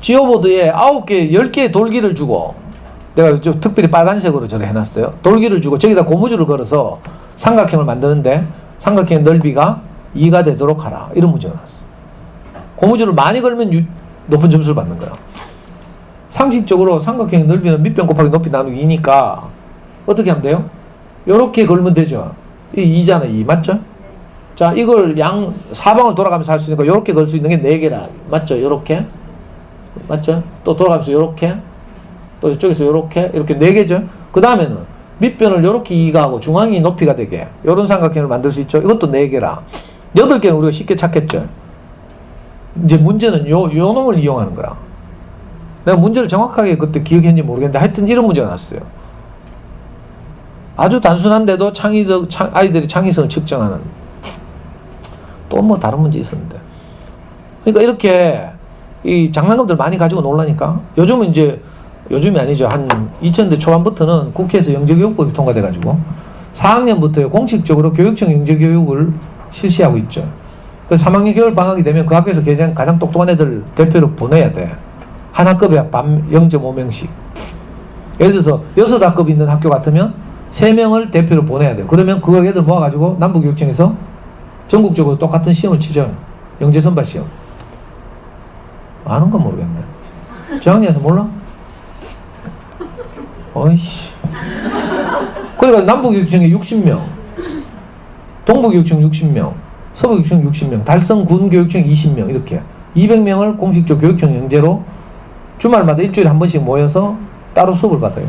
지오보드에 9개, 10개의 돌기를 주고, 내가 좀 특별히 빨간색으로 저를 해놨어요. 돌기를 주고 저기다 고무줄을 걸어서 삼각형을 만드는데, 삼각형의 넓이가 2가 되도록 하라. 이런 문제가 나왔어. 고무줄을 많이 걸면 높은 점수를 받는 거야. 상식적으로 삼각형의 넓이는 밑변 곱하기 높이 나누기 2니까 어떻게 하면 돼요? 요렇게 걸면 되죠. 이 2잖아, 2. 맞죠? 자, 이걸 사방을 돌아가면서 할 수 있으니까 요렇게 걸 수 있는 게 4개라. 맞죠? 요렇게. 맞죠? 또 돌아가면서 요렇게. 또 이쪽에서 요렇게. 이렇게 4개죠? 그 다음에는 밑변을 요렇게 2가 하고 중앙이 높이가 되게 요런 삼각형을 만들 수 있죠? 이것도 4개라. 8개는 우리가 쉽게 찾겠죠? 이제 문제는 요 놈을 이용하는 거야. 내가 문제를 정확하게 그때 기억했는지 모르겠는데 하여튼 이런 문제가 났어요. 아주 단순한데도 아이들이 창의성을 측정하는, 또 뭐 다른 문제 있었는데. 그러니까 이렇게 이 장난감들 많이 가지고 놀라니까, 요즘은 이제, 요즘이 아니죠. 한 2000년대 초반부터는 국회에서 영재교육법이 통과돼가지고 4학년부터 공식적으로 교육청 영재교육을 실시하고 있죠. 그래서 3학년 겨울 방학이 되면 그 학교에서 가장 똑똑한 애들 대표로 보내야 돼. 한 학급에 밤 0.5명씩. 예를 들어서 6학급 있는 학교 같으면 3명을 대표로 보내야 돼요. 그러면 그 애들 모아가지고 남부교육청에서 전국적으로 똑같은 시험을 치죠. 영재선발 시험. 아는 건 모르겠네. 저학년에서 몰라? 어이씨. 그러니까 남부교육청에 60명, 동부교육청 60명, 서부교육청 60명, 달성군교육청 20명, 이렇게 200명을 공식적 교육청 영재로 주말마다 일주일에 한 번씩 모여서 따로 수업을 받아요.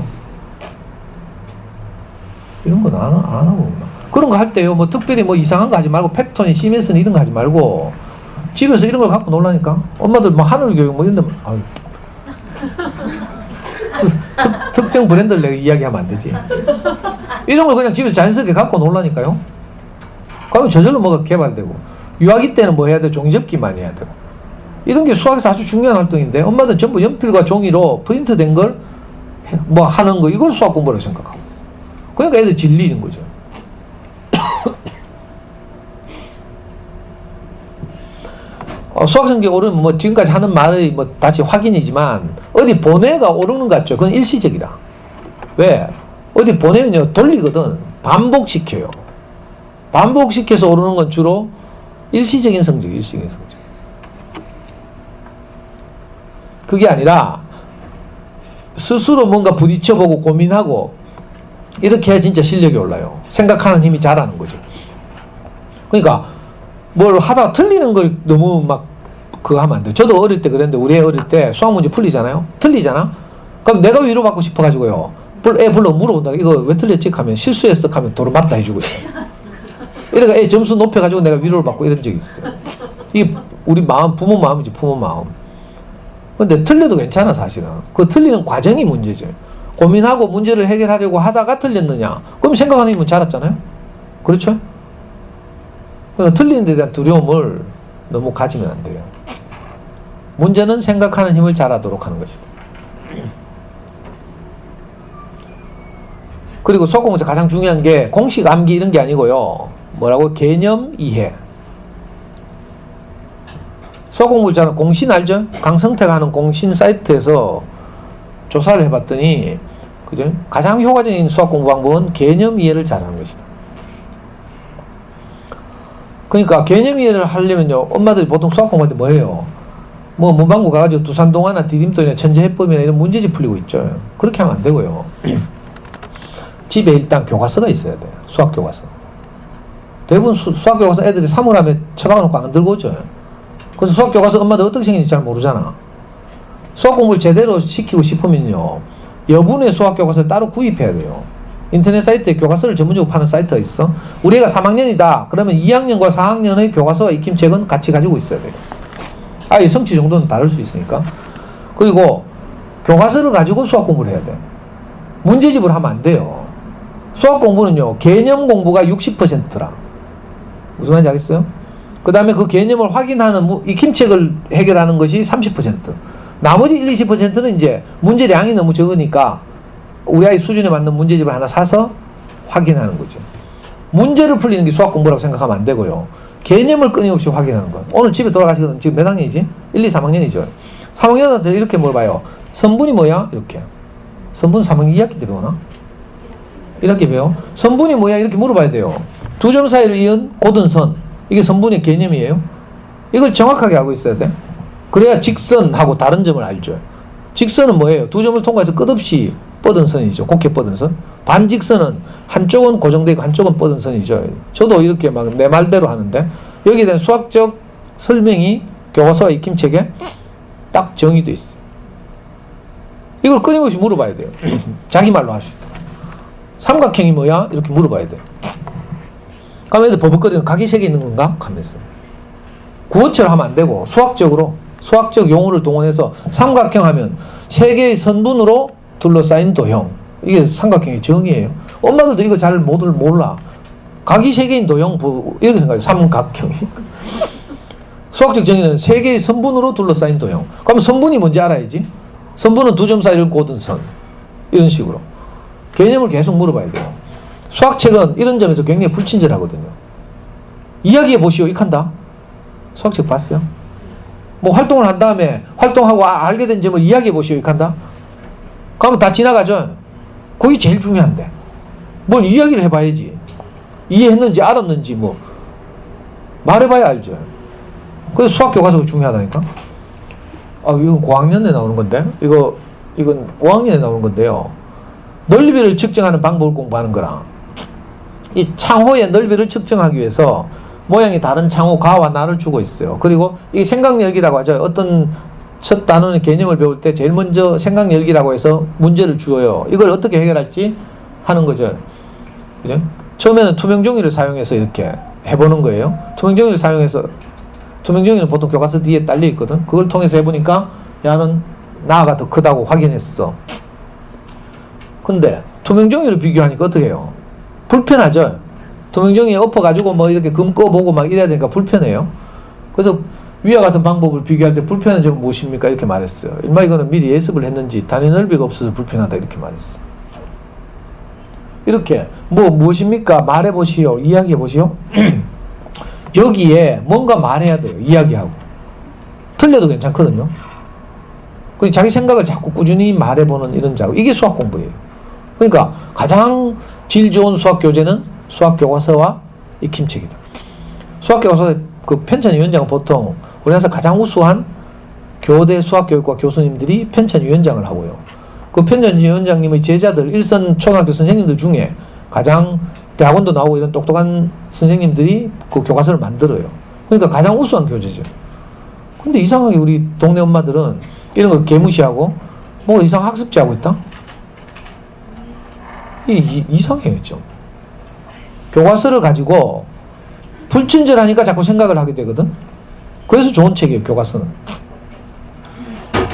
이런 건 안 하고. 그런 거 할 때요, 뭐 특별히 뭐 이상한 거 하지 말고, 팩토니, 시멘슨 이런 거 하지 말고, 집에서 이런 걸 갖고 놀라니까. 엄마들 뭐 하늘교육 뭐 이런 데, 아유. 특정 브랜드를 내가 이야기하면 안 되지. 이런 걸 그냥 집에서 자연스럽게 갖고 놀라니까요. 그러면 저절로 뭐가 개발되고, 유아기 때는 뭐 해야 돼? 종이접기 많이 해야 되고. 이런 게 수학에서 아주 중요한 활동인데, 엄마들은 전부 연필과 종이로 프린트된 걸 뭐 하는 거, 이걸 수학 공부라고 생각하고 있어. 그러니까 애들 질리는 거죠. 수학 성적이 오르면 뭐 지금까지 하는 말의 뭐 다시 확인이지만 어디 보내가 오르는 것 같죠. 그건 일시적이라. 왜? 어디 보내면요 돌리거든. 반복시켜요. 반복시켜서 오르는 건 주로 일시적인 성적, 일시적인 성적. 그게 아니라 스스로 뭔가 부딪혀보고 고민하고 이렇게 해야 진짜 실력이 올라요. 생각하는 힘이 자라는 거죠. 그러니까 뭘 하다가 틀리는 걸 너무 막 그거 하면 안 돼요. 저도 어릴 때 그랬는데 우리 애 어릴 때 수학 문제 풀리잖아요. 틀리잖아. 그럼 내가 위로받고 싶어가지고요. 애 불러 물어본다. 이거 왜 틀렸지? 하면 실수했어. 하면 도로 맞다 해주고 있어요. 이래가 애 점수 높여가지고 내가 위로를 받고 이런 적이 있어요. 이게 우리 마음, 부모 마음이지, 부모 마음. 근데 틀려도 괜찮아, 사실은. 그 틀리는 과정이 문제죠. 고민하고 문제를 해결하려고 하다가 틀렸느냐? 그럼 생각하는 힘은 자랐잖아요? 그렇죠? 그러니까 틀리는 데 대한 두려움을 너무 가지면 안 돼요. 문제는 생각하는 힘을 자라도록 하는 것이다. 그리고 수학 공부에서 가장 중요한 게 공식 암기 이런 게 아니고요. 뭐라고? 개념 이해. 수학 공부 있잖아. 공신 알죠? 강성태가 하는 공신 사이트에서 조사를 해봤더니 그죠? 가장 효과적인 수학 공부 방법은 개념 이해를 잘하는 것이다. 그러니까 개념 이해를 하려면요. 엄마들이 보통 수학 공부할 때 뭐 해요? 뭐 문방구 가가지고 두산동화나 디딤돌이나 천재해법이나 이런 문제집 풀리고 있죠. 그렇게 하면 안 되고요. 집에 일단 교과서가 있어야 돼요. 수학 교과서. 대부분 수학 교과서 애들이 3월 하면 처박아 놓고 안 들고 오죠. 그래서 수학 교과서 엄마들 어떻게 생긴지 잘 모르잖아. 수학 공부를 제대로 시키고 싶으면요. 여분의 수학 교과서를 따로 구입해야 돼요. 인터넷 사이트에 교과서를 전문적으로 파는 사이트가 있어. 우리 애가 3학년이다. 그러면 2학년과 4학년의 교과서와 익힘책은 같이 가지고 있어야 돼요. 아예 성취 정도는 다를 수 있으니까. 그리고 교과서를 가지고 수학 공부를 해야 돼. 문제집을 하면 안 돼요. 수학 공부는요. 개념 공부가 60%라. 무슨 말인지 알겠어요? 그 다음에 그 개념을 확인하는 익힘책을 해결하는 것이 30%. 나머지 1, 20%는 이제 문제량이 너무 적으니까 우리 아이 수준에 맞는 문제집을 하나 사서 확인하는 거죠. 문제를 풀리는 게 수학 공부라고 생각하면 안 되고요. 개념을 끊임없이 확인하는 거예요. 오늘 집에 돌아가시거든. 지금 몇 학년이지? 1, 2, 3학년이죠. 3학년한테 이렇게 물어봐요. 선분이 뭐야? 이렇게. 선분 3학년 2학기 때 배우나? 1학기 배워? 선분이 뭐야? 이렇게 물어봐야 돼요. 두 점 사이를 이은 고든선. 이게 선분의 개념이에요. 이걸 정확하게 알고 있어야 돼. 그래야 직선하고 다른 점을 알죠. 직선은 뭐예요? 두 점을 통과해서 끝없이 뻗은 선이죠. 곱게 뻗은 선. 반직선은 한쪽은 고정되어 있고 한쪽은 뻗은 선이죠. 저도 이렇게 막 내 말대로 하는데 여기에 대한 수학적 설명이 교과서와 익힘책에 딱 정의되어 있어요. 이걸 끊임없이 물어봐야 돼요. 자기 말로 할 수 있도록. 삼각형이 뭐야? 이렇게 물어봐야 돼요. 그럼 애들 버벅거리는 각이 세 개 있는 건가? 하면서. 구어처럼 하면 안 되고 수학적으로 수학적 용어를 동원해서 삼각형 하면 세 개의 선분으로 둘러싸인 도형. 이게 삼각형의 정의예요. 엄마들도 이거 잘 몰라. 각이 세 개인 도형 이렇게 생각해요. 삼각형. 수학적 정의는 세 개의 선분으로 둘러싸인 도형. 그럼 선분이 뭔지 알아야지. 선분은 두 점 사이를 고든 선. 이런 식으로. 개념을 계속 물어봐야 돼요. 수학책은 이런 점에서 굉장히 불친절하거든요. 이야기해 보시오. 익한다. 수학책 봤어요? 뭐 활동을 한 다음에 활동하고 알게 된 점을 이야기해 보시오. 익한다. 그러면 다 지나가죠. 그게 제일 중요한데. 뭘 이야기를 해봐야지. 이해했는지 알았는지 뭐 말해봐야 알죠. 그래서 수학 교과서가 중요하다니까. 이건 고학년에 나오는 건데 이건 5학년에 나오는 건데요. 넓이를 측정하는 방법을 공부하는 거랑 이 창호의 넓이를 측정하기 위해서 모양이 다른 창호 가와 나를 주고 있어요. 그리고 이게 생각열기라고 하죠. 어떤 첫 단원의 개념을 배울 때 제일 먼저 생각열기라고 해서 문제를 주어요. 이걸 어떻게 해결할지 하는 거죠. 그죠? 처음에는 투명종이를 사용해서 이렇게 해보는 거예요. 투명종이는 보통 교과서 뒤에 딸려 있거든. 그걸 통해서 해보니까 야는 나가 더 크다고 확인했어. 근데 투명종이를 비교하니까 어떻게 해요? 불편하죠. 투명종이에 엎어가지고 뭐 이렇게 금 꺼보고 막 이래야 되니까 불편해요. 그래서 위와 같은 방법을 비교할 때 불편한 점은 무엇입니까? 이렇게 말했어요. 일마 이거는 미리 예습을 했는지 단위 넓이가 없어서 불편하다 이렇게 말했어요. 이렇게 무엇입니까? 말해보시오. 이야기해보시오. 여기에 뭔가 말해야 돼요. 이야기하고. 틀려도 괜찮거든요. 그 자기 생각을 자꾸 꾸준히 말해보는 이런 작업. 이게 수학 공부예요. 그러니까 가장 질 좋은 수학 교재는 수학 교과서와 익힘책이다. 수학 교과서 그 편찬위원장은 보통 우리나라에서 가장 우수한 교대 수학교육과 교수님들이 편찬위원장을 하고요. 그 편찬위원장님의 제자들, 일선 초등학교 선생님들 중에 가장 대학원도 나오고 이런 똑똑한 선생님들이 그 교과서를 만들어요. 그러니까 가장 우수한 교재죠. 근데 이상하게 우리 동네 엄마들은 이런 거 개무시하고 뭐 이상 학습지 하고 있다? 이상해요, 좀. 교과서를 가지고 불친절하니까 자꾸 생각을 하게 되거든. 그래서 좋은 책이에요, 교과서는.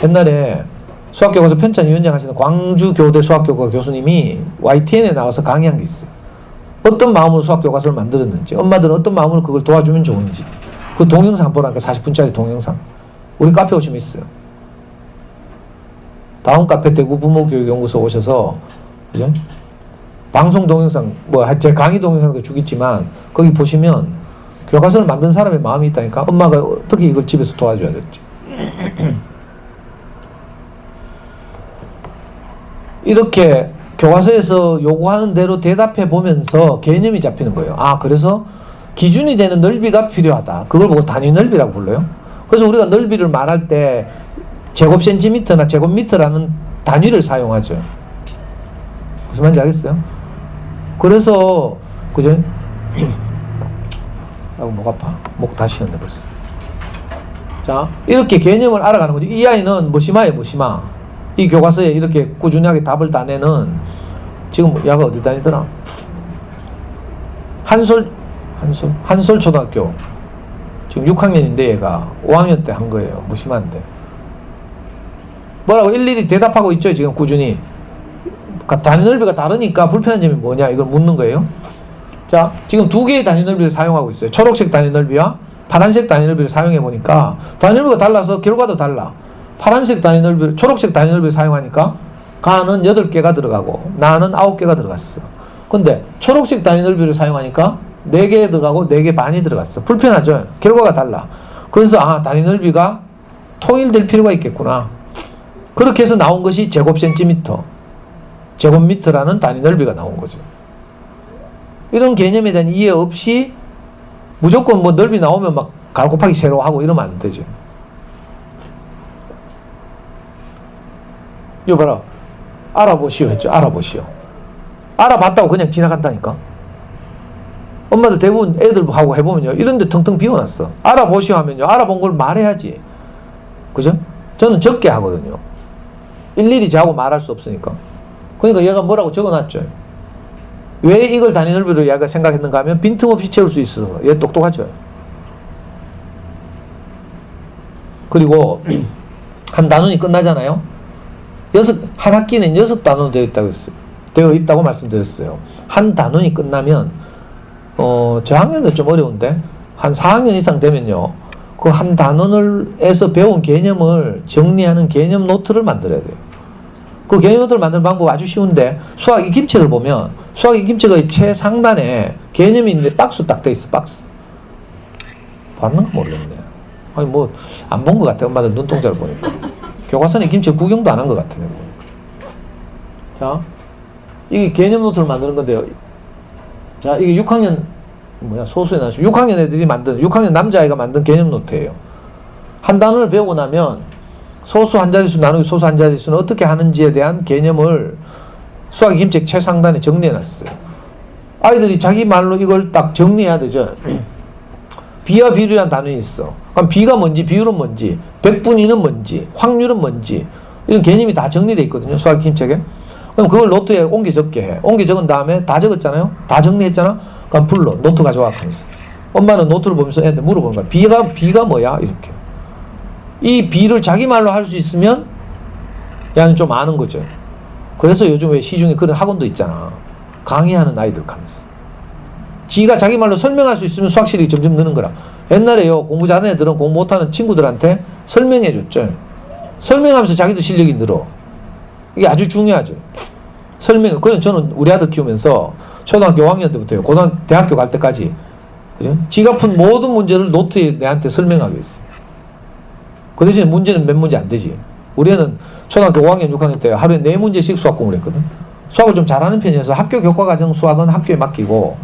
옛날에 수학교과서 편찬위원장 하시는 광주교대 수학교과 교수님이 YTN에 나와서 강의한 게 있어요. 어떤 마음으로 수학교과서를 만들었는지, 엄마들은 어떤 마음으로 그걸 도와주면 좋은지. 그 동영상 보라니까, 40분짜리 동영상. 우리 카페 오시면 있어요. 다음 카페 대구 부모교육연구소 오셔서, 그죠? 방송 동영상, 제 강의 동영상도 주겠지만, 거기 보시면 교과서를 만든 사람의 마음이 있다니까. 엄마가 어떻게 이걸 집에서 도와줘야 될지. 이렇게 교과서에서 요구하는 대로 대답해 보면서 개념이 잡히는 거예요. 아, 그래서 기준이 되는 넓이가 필요하다. 그걸 보고 단위 넓이라고 불러요. 그래서 우리가 넓이를 말할 때 제곱 센티미터나 제곱미터라는 단위를 사용하죠. 무슨 말인지 알겠어요? 그래서, 그죠? 아이고, 목 아파. 목 다시 였네, 벌써. 자, 이렇게 개념을 알아가는 거죠. 이 아이는 뭐시마예요, 뭐시마. 이 교과서에 이렇게 꾸준하게 답을 따내는, 지금 야가 어디 다니더라? 한솔 초등학교. 지금 6학년인데 얘가 5학년 때 한 거예요. 무심한데. 뭐라고 일일이 대답하고 있죠, 지금 꾸준히. 단위 넓이가 다르니까 불편한 점이 뭐냐, 이걸 묻는 거예요. 자, 지금 두 개의 단위 넓이를 사용하고 있어요. 초록색 단위 넓이와 파란색 단위 넓이를 사용해 보니까 단위 넓이가 달라서 결과도 달라. 파란색 단위 넓이, 초록색 단위 넓이를 사용하니까 가는 8개가 들어가고 나는 9개가 들어갔어. 근데 초록색 단위 넓이를 사용하니까 4개 들어가고 4개 반이 들어갔어. 불편하죠? 결과가 달라. 그래서 단위 넓이가 통일될 필요가 있겠구나. 그렇게 해서 나온 것이 제곱센티미터, 제곱미터라는 단위 넓이가 나온 거죠. 이런 개념에 대한 이해 없이 무조건 뭐 넓이 나오면 막 가로 곱하기 세로 하고 이러면 안 되죠. 이거 봐라. 알아보시오 했죠. 알아보시오. 알아봤다고 그냥 지나간다니까. 엄마들 대부분 애들하고 해보면요, 이런데 텅텅 비워놨어. 알아보시오 하면요, 알아본 걸 말해야지. 그죠? 저는 적게 하거든요. 일일이 저하고 말할 수 없으니까. 그러니까 얘가 뭐라고 적어놨죠. 왜 이걸 단위 넓이로 얘가 생각했는가 하면 빈틈없이 채울 수 있어서. 얘 똑똑하죠. 그리고 한 단원이 끝나잖아요. 한 학기는 6단원 되어 있다고 말씀드렸어요. 한 단원이 끝나면 저학년도 좀 어려운데 한 4학년 이상 되면요, 그 한 단원에서 배운 개념을 정리하는 개념 노트를 만들어야 돼요. 그 개념 노트를 만드는 방법 아주 쉬운데, 수학 익힘책을 보면 수학 익힘책의 최상단에 개념이 있는데 박스 딱 돼 있어. 박스 봤는가 모르겠네. 아니 뭐 안 본 것 같아. 엄마들 눈동자를 보니까. 교과서는 익힘책 구경도 안 한 것 같아. 자, 이게 개념 노트를 만드는 건데요. 자, 이게 6학년 소수에 나왔죠. 6학년 애들이 만든, 6학년 남자아이가 만든 개념 노트예요. 한 단원을 배우고 나면 소수 한 자릿수 나누기 소수 한 자릿수는 어떻게 하는지에 대한 개념을 수학 익힘책 최상단에 정리해놨어요. 아이들이 자기 말로 이걸 딱 정리해야 되죠. 비와 비율이라는 단원이 있어. 그럼 비가 뭔지, 비율은 뭔지, 백분위는 뭔지, 확률은 뭔지, 이런 개념이 다 정리되어 있거든요, 수학 익힘책에. 그럼 그걸 노트에 옮겨 적게 해. 옮겨 적은 다음에 다 적었잖아요? 다 정리했잖아? 그럼 불러. 노트 가져와. 하면서. 엄마는 노트를 보면서 애한테 물어보는 거야. 비가 뭐야? 이렇게. 이 비를 자기 말로 할 수 있으면 얘는 좀 아는 거죠. 그래서 요즘 왜 시중에 그런 학원도 있잖아. 강의하는 아이들 하면서. 지가 자기 말로 설명할 수 있으면 수학 실력이 점점 느는 거라. 옛날에요, 공부 잘하는 애들은 공부 못하는 친구들한테 설명해 줬죠. 설명하면서 자기도 실력이 늘어. 이게 아주 중요하죠. 설명. 그건 저는 우리 아들 키우면서 초등학교 5학년 때부터요, 대학교 갈 때까지, 그죠? 지가 푼 모든 문제를 노트에 내한테 설명하고 있어요. 그 대신에 문제는 몇 문제 안 되지. 우리 애는 초등학교 5학년, 6학년 때 하루에 4문제씩 수학 공부를 했거든. 수학을 좀 잘하는 편이어서 학교 교과과정 수학은 학교에 맡기고,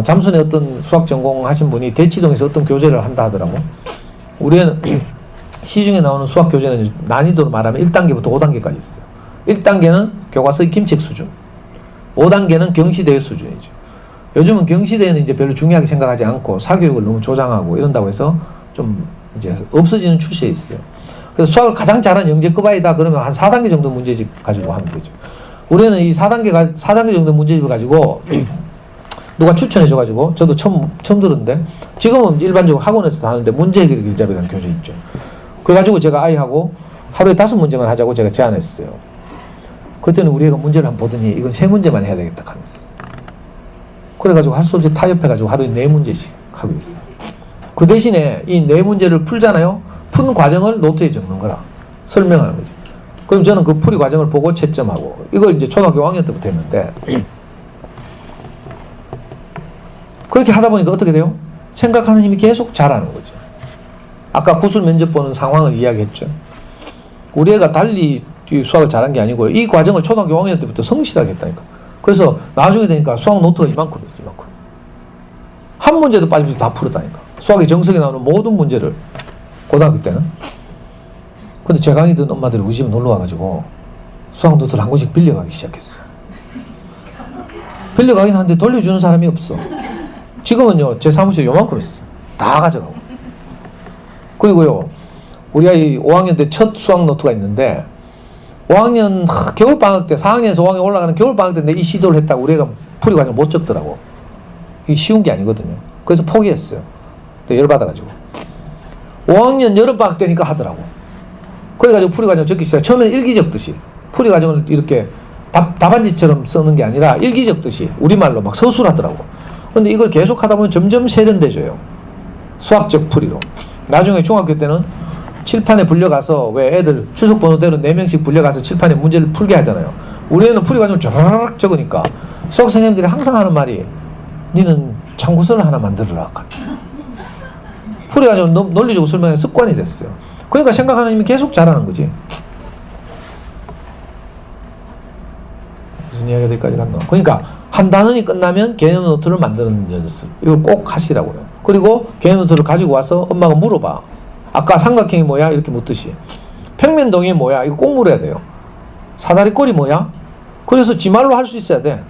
잠순에 어떤 수학 전공하신 분이 대치동에서 어떤 교재를 한다 하더라고. 우리 애는 시중에 나오는 수학 교재는 난이도로 말하면 1단계부터 5단계까지 있어요. 1단계는 교과서의 김책 수준, 5단계는 경시대의 수준이죠. 요즘은 경시대는 이제 별로 중요하게 생각하지 않고 사교육을 너무 조장하고 이런다고 해서 좀 이제 없어지는 추세에 있어요. 그래서 수학을 가장 잘하는 영재급 아이다 그러면 한 4단계 정도 문제집 가지고 하면 되죠. 우리는 이 4단계 정도 문제집을 가지고 누가 추천해줘가지고 저도 처음 들었는데 지금은 일반적으로 학원에서도 하는데 문제 해결 길잡이라는 교재 있죠. 그래가지고 제가 아이하고 하루에 5문제만 하자고 제가 제안했어요. 그때는 우리 애가 문제를 한번 보더니 이건 3문제만 해야 되겠다 하면서. 그래가지고 할 수 없이 타협해가지고 하루에 4문제씩 하고 있어요. 그 대신에 이 4문제를 풀잖아요. 푼 과정을 노트에 적는 거라. 설명하는 거죠. 그럼 저는 그 풀이 과정을 보고 채점하고 이걸 이제 초등학교 5학년 때부터 했는데 그렇게 하다 보니까 어떻게 돼요? 생각하는 힘이 계속 자라는 거죠. 아까 구술 면접 보는 상황을 이야기했죠. 우리 애가 달리 수학을 잘한 게 아니고요. 이 과정을 초등학교 5학년 때부터 성실하게 했다니까. 그래서 나중에 되니까 수학 노트가 이만큼 있어, 이만큼. 한 문제도 빠짐없이 다 풀었다니까. 수학의 정석에 나오는 모든 문제를 고등학교 때는. 근데 제 강의 듣는 엄마들이 우리 집에 놀러 와가지고 수학 노트를 한 권씩 빌려가기 시작했어요. 빌려가긴 하는데 돌려주는 사람이 없어. 지금은요, 제 사무실에 요만큼 있어. 다 가져가고. 그리고요, 우리 아이 5학년 때 첫 수학 노트가 있는데 5학년 겨울방학 때 4학년에서 5학년 올라가는 겨울방학 때 이 시도를 했다고 우리 애가 풀이 과정 못 적더라고. 이게 쉬운 게 아니거든요. 그래서 포기했어요. 열받아가지고 5학년 여름방학 때니까 하더라고. 그래가지고 풀이 과정 적기 시작. 처음에는 일기 적듯이 풀이 과정을 이렇게 답안지처럼 쓰는 게 아니라 일기 적듯이 우리말로 막 서술하더라고. 근데 이걸 계속 하다 보면 점점 세련돼져요. 수학적 풀이로. 나중에 중학교 때는 칠판에 불려가서 왜 애들 추석 번호대로 4명씩 불려가서 칠판에 문제를 풀게 하잖아요. 우리 애는 풀이 과정을 쫙 적으니까 수학 선생님들이 항상 하는 말이 니는 참고서를 하나 만들어라. 풀이 과정을 논리적으로 설명하는 습관이 됐어요. 그러니까 생각하는 힘이 계속 자라는 거지. 무슨 이야기가 될까지 갔나? 그러니까 한 단원이 끝나면 개념 노트를 만드는 연습. 이걸 꼭 하시라고요. 그리고 개념 노트를 가지고 와서 엄마가 물어봐. 아까 삼각형이 뭐야? 이렇게 묻듯이. 평면동이 뭐야? 이거 꼭 물어야 돼요. 사다리꼴이 뭐야? 그래서 지 말로 할 수 있어야 돼.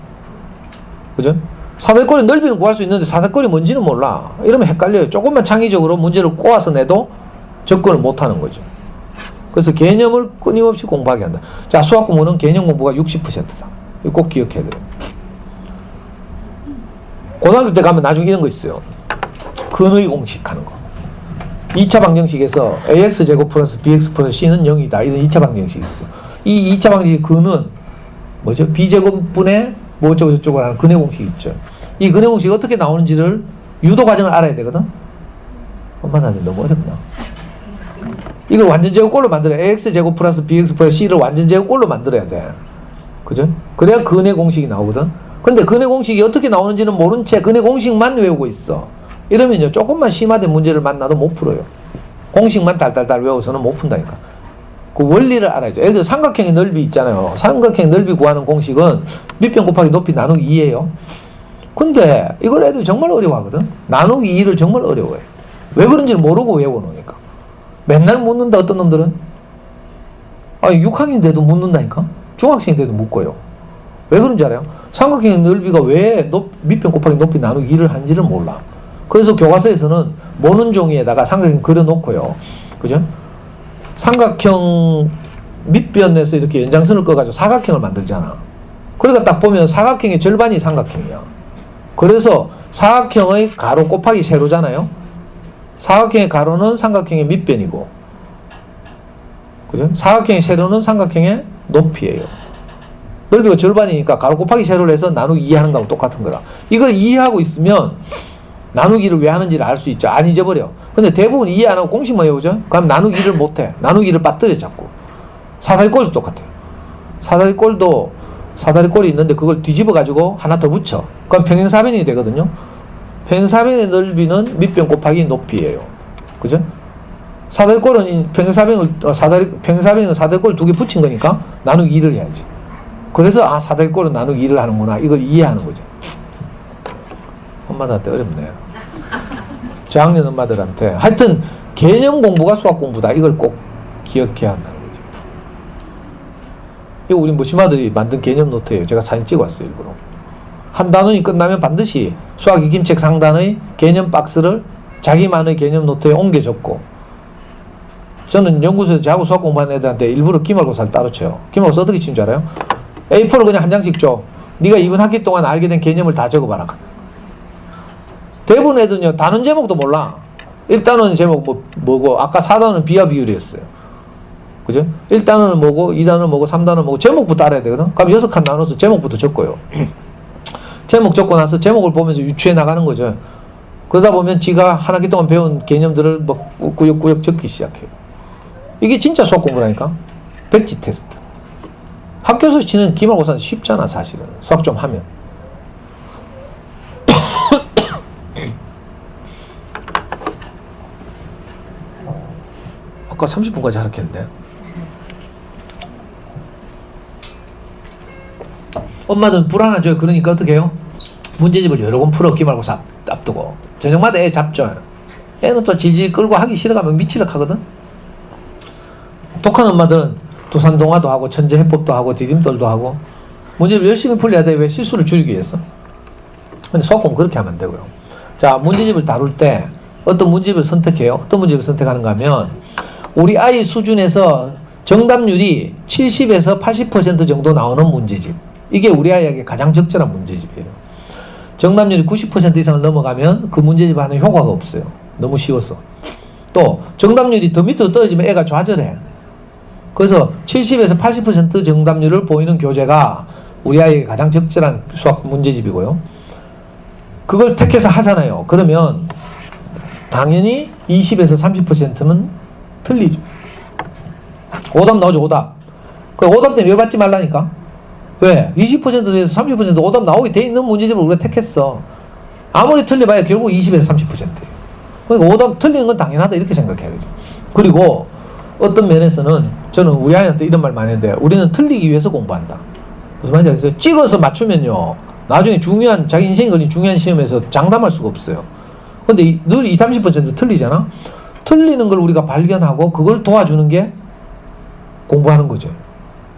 그죠? 사다리꼴의 넓이는 구할 수 있는데 사다리꼴이 뭔지는 몰라. 이러면 헷갈려요. 조금만 창의적으로 문제를 꼬아서 내도 접근을 못 하는 거죠. 그래서 개념을 끊임없이 공부하게 한다. 자, 수학 공부는 개념 공부가 60%다. 이거 꼭 기억해야 돼요. 고등학교 때 가면 나중에 이런 거 있어요. 근의 공식 하는 거. 2차 방정식에서 AX제곱 플러스 BX 플러스 C는 0이다. 이런 2차 방정식이 있어요. 이 2차 방정식의 근은 뭐죠? B제곱분의 뭐 어쩌고 저쩌고 하는 근의 공식이 있죠. 이 근의 공식이 어떻게 나오는지를 유도 과정을 알아야 되거든. 엄마 나한테 너무 어렵나? 이걸 완전 제곱꼴로 만들어야 AX제곱 플러스 BX 플러스 C를 완전 제곱꼴로 만들어야 돼. 그죠? 그래야 근의 공식이 나오거든. 근데 근의 공식이 어떻게 나오는지는 모른 채 근의 공식만 외우고 있어. 이러면요, 조금만 심화된 문제를 만나도 못 풀어요. 공식만 달달달 외워서는 못 푼다니까. 그 원리를 알아야죠. 예를 들어 삼각형의 넓이 있잖아요. 삼각형의 넓이 구하는 공식은 밑변 곱하기 높이 나누기 2예요. 근데 이걸 애들이 정말 어려워하거든. 나누기 2를 정말 어려워해. 왜 그런지를 모르고 외워놓으니까. 맨날 묻는다, 어떤 놈들은. 아니, 6학년인데도 묻는다니까? 중학생인데도 묻고요. 왜 그런지 알아요? 삼각형의 넓이가 왜 밑변 곱하기 높이 나누기 2를 하는지를 몰라. 그래서 교과서에서는 모는 종이에다가 삼각형 그려놓고요. 그죠? 삼각형 밑변에서 이렇게 연장선을 꺼가지고 사각형을 만들잖아. 그러니까 딱 보면 사각형의 절반이 삼각형이야. 그래서 사각형의 가로 곱하기 세로잖아요. 사각형의 가로는 삼각형의 밑변이고, 그죠? 사각형의 세로는 삼각형의 높이에요. 넓이가 절반이니까 가로 곱하기 세로를 해서 나누기 2 하는 거하고 똑같은 거라. 이걸 이해하고 있으면 나누기를 왜 하는지를 알 수 있죠. 안 잊어버려. 근데 대부분 이해 안 하고 공식만 외우죠? 그럼 나누기를 못 해. 나누기를 빠뜨려 자꾸. 사다리꼴도 똑같아요. 사다리꼴이 있는데 그걸 뒤집어 가지고 하나 더 붙여. 그럼 평행사변이 되거든요. 평행사변의 넓이는 밑변 곱하기 높이에요. 그죠? 4대꼴은 평행사변은 4대꼴 2개 붙인 거니까 나누기 2를 해야지. 그래서 4대꼴은 나누기 2를 하는구나. 이걸 이해하는 거죠. 엄마들한테 어렵네요. 저학년 엄마들한테. 하여튼 개념 공부가 수학 공부다. 이걸 꼭 기억해야 한다는 거죠. 이거 우리 모시마들이 만든 개념 노트예요. 제가 사진 찍어왔어요. 일부러. 한 단원이 끝나면 반드시 수학 익힘책 상단의 개념 박스를 자기만의 개념 노트에 옮겨 적고, 저는 연구소에서 저하고 수학 공부하는 애들한테 일부러 기말고사를 따로 쳐요. 기말고사 어떻게 치는 줄 알아요? A4를 그냥 한 장씩 줘. 네가 이번 학기 동안 알게 된 개념을 다 적어봐라. 대부분 애들은요, 단원 제목도 몰라. 1단원 제목 뭐고, 아까 4단원은 비와 비율이었어요. 그죠? 1단원은 뭐고, 2단원은 뭐고, 3단원은 뭐고, 제목부터 알아야 되거든? 그럼 6칸 나눠서 제목부터 적고요. 제목 적고 나서 제목을 보면서 유추해 나가는 거죠. 그러다 보면 지가 한 학기 동안 배운 개념들을 뭐 꾸역꾸역 적기 시작해요. 이게 진짜 수학 공부라니까. 백지 테스트. 학교에서 치는 기말고사는 쉽잖아, 사실은. 수학 좀 하면. 아까 30분까지 하락했는데. 엄마들은 불안하죠. 그러니까 어떻게 해요? 문제집을 여러 권 풀어, 기말고사 앞두고. 저녁마다 애 잡죠. 애는 또 질질 끌고 하기 싫어가면 미치락 하거든. 독한 엄마들은 두산동화도 하고 천재해법도 하고 디딤돌도 하고 문제를 열심히 풀려야 돼. 왜? 실수를 줄이기 위해서. 근데 수학 공부 그렇게 하면 안 되고요. 자, 문제집을 다룰 때 어떤 문제집을 선택해요? 어떤 문제집을 선택하는가 하면 우리 아이 수준에서 정답률이 70에서 80% 정도 나오는 문제집. 이게 우리 아이에게 가장 적절한 문제집이에요. 정답률이 90% 이상을 넘어가면 그 문제집 하는 효과가 없어요. 너무 쉬워서. 또 정답률이 더 밑으로 떨어지면 애가 좌절해. 그래서 70에서 80% 정답률을 보이는 교재가 우리 아이에게 가장 적절한 수학 문제집이고요. 그걸 택해서 하잖아요. 그러면 당연히 20에서 30%는 틀리죠. 오답 나오죠, 오답. 그 오답 때문에 열받지 말라니까. 왜? 20%에서 30% 오답 나오게 돼 있는 문제집을 우리가 택했어. 아무리 틀려봐야 결국 20에서 30%예요. 그러니까 오답 틀리는 건 당연하다 이렇게 생각해야 되죠. 그리고 어떤 면에서는 저는 우리 아이한테 이런 말 많이 했는데 우리는 틀리기 위해서 공부한다. 무슨 말인지 알겠어요? 찍어서 맞추면요 나중에 중요한 자기 인생에 걸린 중요한 시험에서 장담할 수가 없어요. 근데 늘 20, 30% 틀리잖아. 틀리는 걸 우리가 발견하고 그걸 도와주는 게 공부하는 거죠.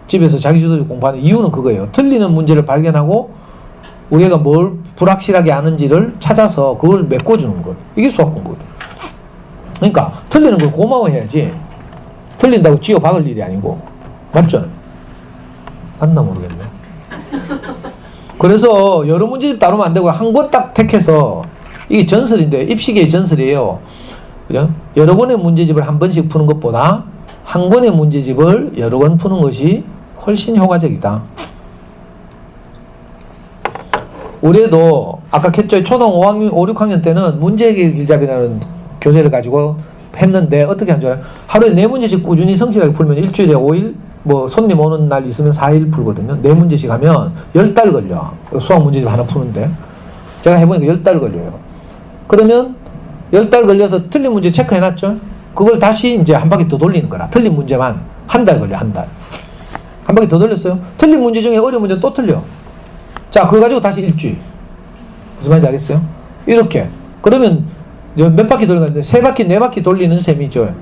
집에서 자기주도적으로 공부하는 이유는 그거예요. 틀리는 문제를 발견하고 우리가 뭘 불확실하게 아는지를 찾아서 그걸 메꿔주는 것. 이게 수학 공부거든. 그러니까 틀리는 걸 고마워해야지 틀린다고 쥐어 박을 일이 아니고. 맞죠? 맞나 모르겠네. 그래서 여러 문제집 다루면 안 되고 한 권 딱 택해서 이게 전설인데 입시계의 전설이에요. 그죠? 여러 권의 문제집을 한 번씩 푸는 것보다 한 권의 문제집을 여러 권 푸는 것이 훨씬 효과적이다. 우리도 아까 했죠. 초등 5, 6학년 때는 문제해결 길잡이라는 교재를 가지고 했는데 어떻게 한 줄 알아요? 하루에 4문제씩 꾸준히 성실하게 풀면 일주일에 5일, 뭐 손님 오는 날 있으면 4일 풀거든요. 4문제씩 하면 10달 걸려. 수학 문제집 하나 푸는데. 제가 해보니까 10달 걸려요. 그러면 10달 걸려서 틀린 문제 체크해놨죠? 그걸 다시 이제 한 바퀴 더 돌리는 거라. 틀린 문제만 한 달 걸려, 한 달. 한 바퀴 더 돌렸어요. 틀린 문제 중에 어려운 문제 또 틀려. 자, 그거 가지고 다시 일주일. 무슨 말인지 알겠어요? 이렇게. 그러면 몇 바퀴 돌리는 건데 3바퀴, 4바퀴 돌리는 셈이죠.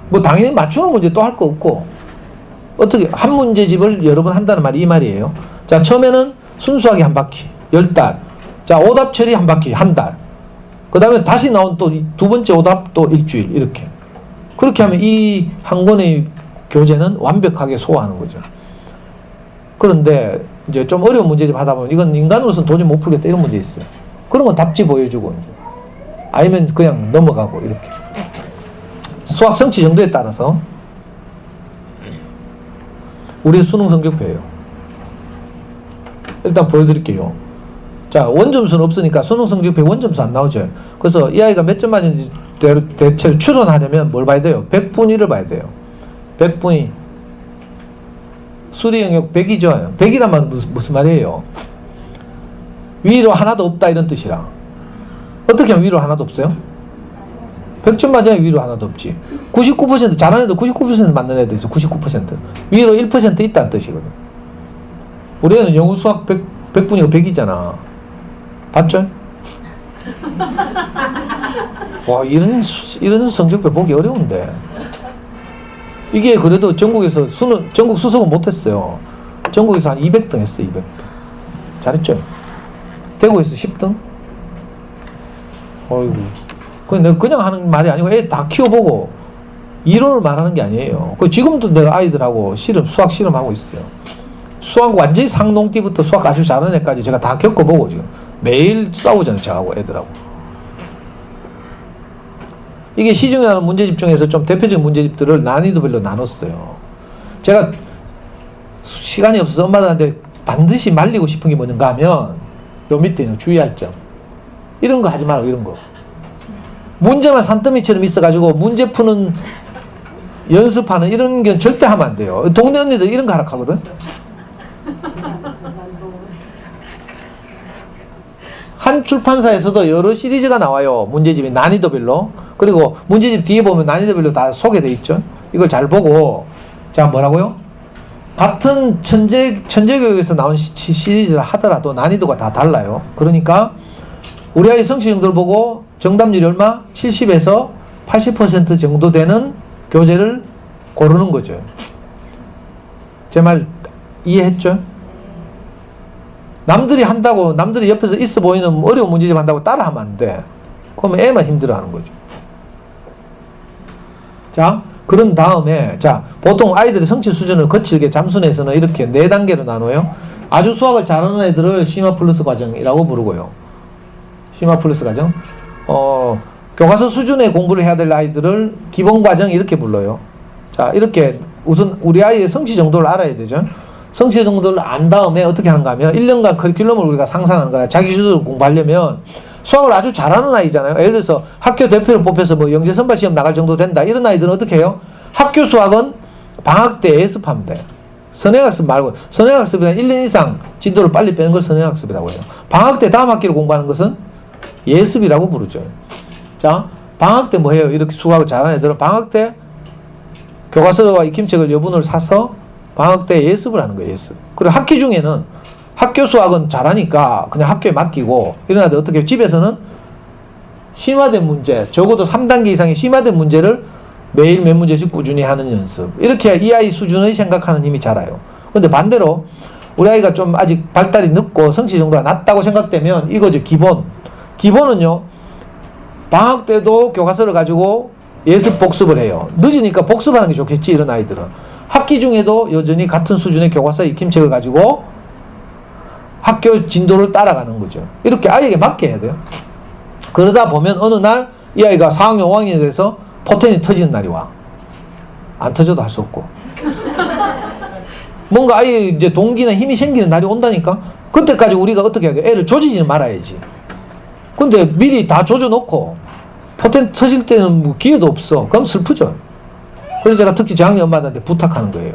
뭐 당연히 맞추는 문제 또 할 거 없고 어떻게 한 문제집을 여러 번 한다는 말이 이 말이에요. 자, 처음에는 순수하게 한 바퀴, 10달. 자, 오답 처리 한 바퀴, 한 달. 그 다음에 다시 나온 또 두 번째 오답 또 일주일. 이렇게. 그렇게 하면 이 한 권의 교재는 완벽하게 소화하는 거죠. 그런데 이제 좀 어려운 문제집 하다 보면 이건 인간으로서는 도저히 못 풀겠다 이런 문제 있어요. 그런 건 답지 보여주고 이제. 아니면 그냥 넘어가고 이렇게. 수학 성취 정도에 따라서 우리의 수능 성적표예요. 일단 보여드릴게요. 자, 원점수는 없으니까 수능 성적표에 원점수 안 나오죠. 그래서 이 아이가 몇 점 맞은지 대체로 추론하려면 뭘 봐야 돼요? 100분위를 봐야 돼요. 100분위. 수리 영역 100이죠. 100이란 말은 무슨 말이에요? 위로 하나도 없다 이런 뜻이라. 어떻게 하면 위로 하나도 없어요? 100점 맞으면 위로 하나도 없지. 99% 잘하는 애들 99% 맞는 애들 있어. 99%. 위로 1% 있다는 뜻이거든. 우리 애는 영어 수학 100분이고 100이잖아. 봤죠? 와, 이런 성적표 보기 어려운데. 이게 그래도 전국에서 전국 수석은 못했어요. 전국에서 한 200등 했어, 200등. 잘했죠? 대구에서 10등? 어이구. 내가 그냥 하는 말이 아니고 애 다 키워보고 이론을 말하는 게 아니에요. 지금도 내가 아이들하고 수학 실험하고 있어요. 수학 완전히 상농띠부터 수학 아주 잘하는 애까지 제가 다 겪어보고 지금 매일 싸우잖아요, 저하고 애들하고. 이게 시중에 나오는 문제집 중에서 좀 대표적인 문제집들을 난이도별로 나눴어요. 제가 시간이 없어서 엄마들한테 반드시 말리고 싶은 게 뭐는가 하면 요 밑에 있는 주의할 점. 이런 거 하지 말고 이런 거. 문제만 산더미처럼 있어가지고 문제 푸는 연습하는 이런 게 절대 하면 안 돼요. 동네 언니들 이런 거 하라 하거든. 한 출판사에서도 여러 시리즈가 나와요. 문제집이 난이도별로. 그리고 문제집 뒤에 보면 난이도별로 다 소개되어 있죠. 이걸 잘 보고, 자, 뭐라고요? 같은 천재교육에서 나온 시리즈를 하더라도 난이도가 다 달라요. 그러니까 우리 아이 성취 정도를 보고 정답률이 얼마? 70에서 80% 정도 되는 교재를 고르는 거죠. 제 말 이해했죠? 남들이 한다고, 남들이 옆에서 있어 보이는 어려운 문제집 한다고 따라하면 안 돼. 그러면 애만 힘들어하는 거죠. 자, 그런 다음에, 자, 보통 아이들의 성취 수준을 거칠게 잠수내에서는 이렇게 4단계로 나눠요. 아주 수학을 잘하는 애들을 심화 플러스 과정이라고 부르고요. 심화 플러스 과정. 교과서 수준의 공부를 해야 될 아이들을 기본 과정 이렇게 불러요. 자, 이렇게 우선 우리 아이의 성취 정도를 알아야 되죠. 성취 정도를 안 다음에 어떻게 하는가 하면 1년간 커리큘럼을 우리가 상상하는 거야. 자기주도를 공부하려면 수학을 아주 잘하는 아이잖아요. 예를 들어서 학교 대표를 뽑혀서 뭐 영재 선발 시험 나갈 정도 된다. 이런 아이들은 어떻게 해요? 학교 수학은 방학 때 예습하면 돼. 선행학습 말고, 선행학습이란 1년 이상 진도를 빨리 빼는 걸 선행학습이라고 해요. 방학 때 다음 학기를 공부하는 것은 예습이라고 부르죠. 자, 방학 때 뭐 해요? 이렇게 수학을 잘하는 애들은 방학 때 교과서와 익힘책을 여분을 사서 방학 때 예습을 하는 거예요, 예습. 그리고 학기 중에는 학교 수학은 잘하니까 그냥 학교에 맡기고, 이런 애들 어떻게 해요? 집에서는 심화된 문제, 적어도 3단계 이상의 심화된 문제를 매일 몇 문제씩 꾸준히 하는 연습. 이렇게 이 아이 수준의 생각하는 힘이 자라요. 근데 반대로 우리 아이가 좀 아직 발달이 늦고 성취 정도가 낮다고 생각되면 이거죠, 기본. 기본은요, 방학 때도 교과서를 가지고 예습 복습을 해요. 늦으니까 복습하는 게 좋겠지, 이런 아이들은. 학기 중에도 여전히 같은 수준의 교과서 익힘책을 가지고 학교 진도를 따라가는 거죠. 이렇게 아이에게 맞게 해야 돼요. 그러다 보면 어느 날 이 아이가 4학년, 5학년에 돼서 포텐이 터지는 날이 와. 안 터져도 할 수 없고. 뭔가 아이 이제 동기나 힘이 생기는 날이 온다니까? 그때까지 우리가 어떻게 해야 돼? 애를 조지지는 말아야지. 근데 미리 다 조져놓고 포텐 터질 때는 뭐 기회도 없어. 그럼 슬프죠. 그래서 제가 특히 저학년 엄마들한테 부탁하는 거예요.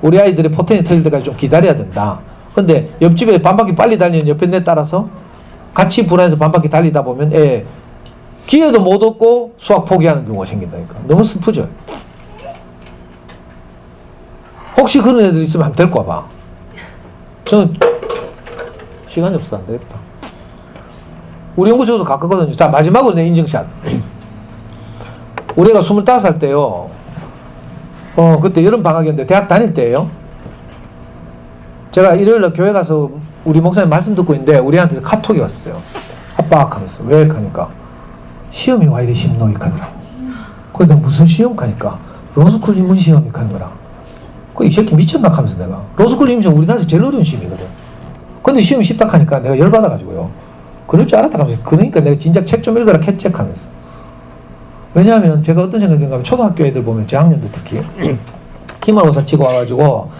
우리 아이들의 포텐이 터질 때까지 좀 기다려야 된다. 근데 옆집에 반바퀴 빨리 달리는 옆에 내 따라서 같이 불안해서 반바퀴 달리다 보면 애 기회도 못 얻고 수학 포기하는 경우가 생긴다니까. 너무 슬프죠. 혹시 그런 애들 있으면 한번 데리고 와봐. 저는 시간이 없어서 안 되겠다. 우리 연구소에서 가깝거든요. 자, 마지막으로 내 인증샷. 우리가 25살 때요. 그때 여름 방학이었는데 대학 다닐 때예요. 제가 일요일날 교회 가서 우리 목사님 말씀 듣고 있는데 우리한테 카톡이 왔어요. 압박하면서. 왜? 하니까 시험이 와 이리 심노익하더라고. 그래서 무슨 시험? 하니까 로스쿨 입문 시험이 하는 거라. 이 새끼 미쳤나 하면서 내가 로스쿨 입문 시험 우리나라에서 제일 어려운 시험이거든. 근데 시험이 쉽다 하니까 내가 열받아가지고요. 그럴 줄 알았다 하면서. 그러니까 내가 진작 책 좀 읽어라 캣책하면서. 왜냐하면 제가 어떤 생각이 드는가 하면 초등학교 애들 보면 저학년들 특히 기말고사 치고 와가지고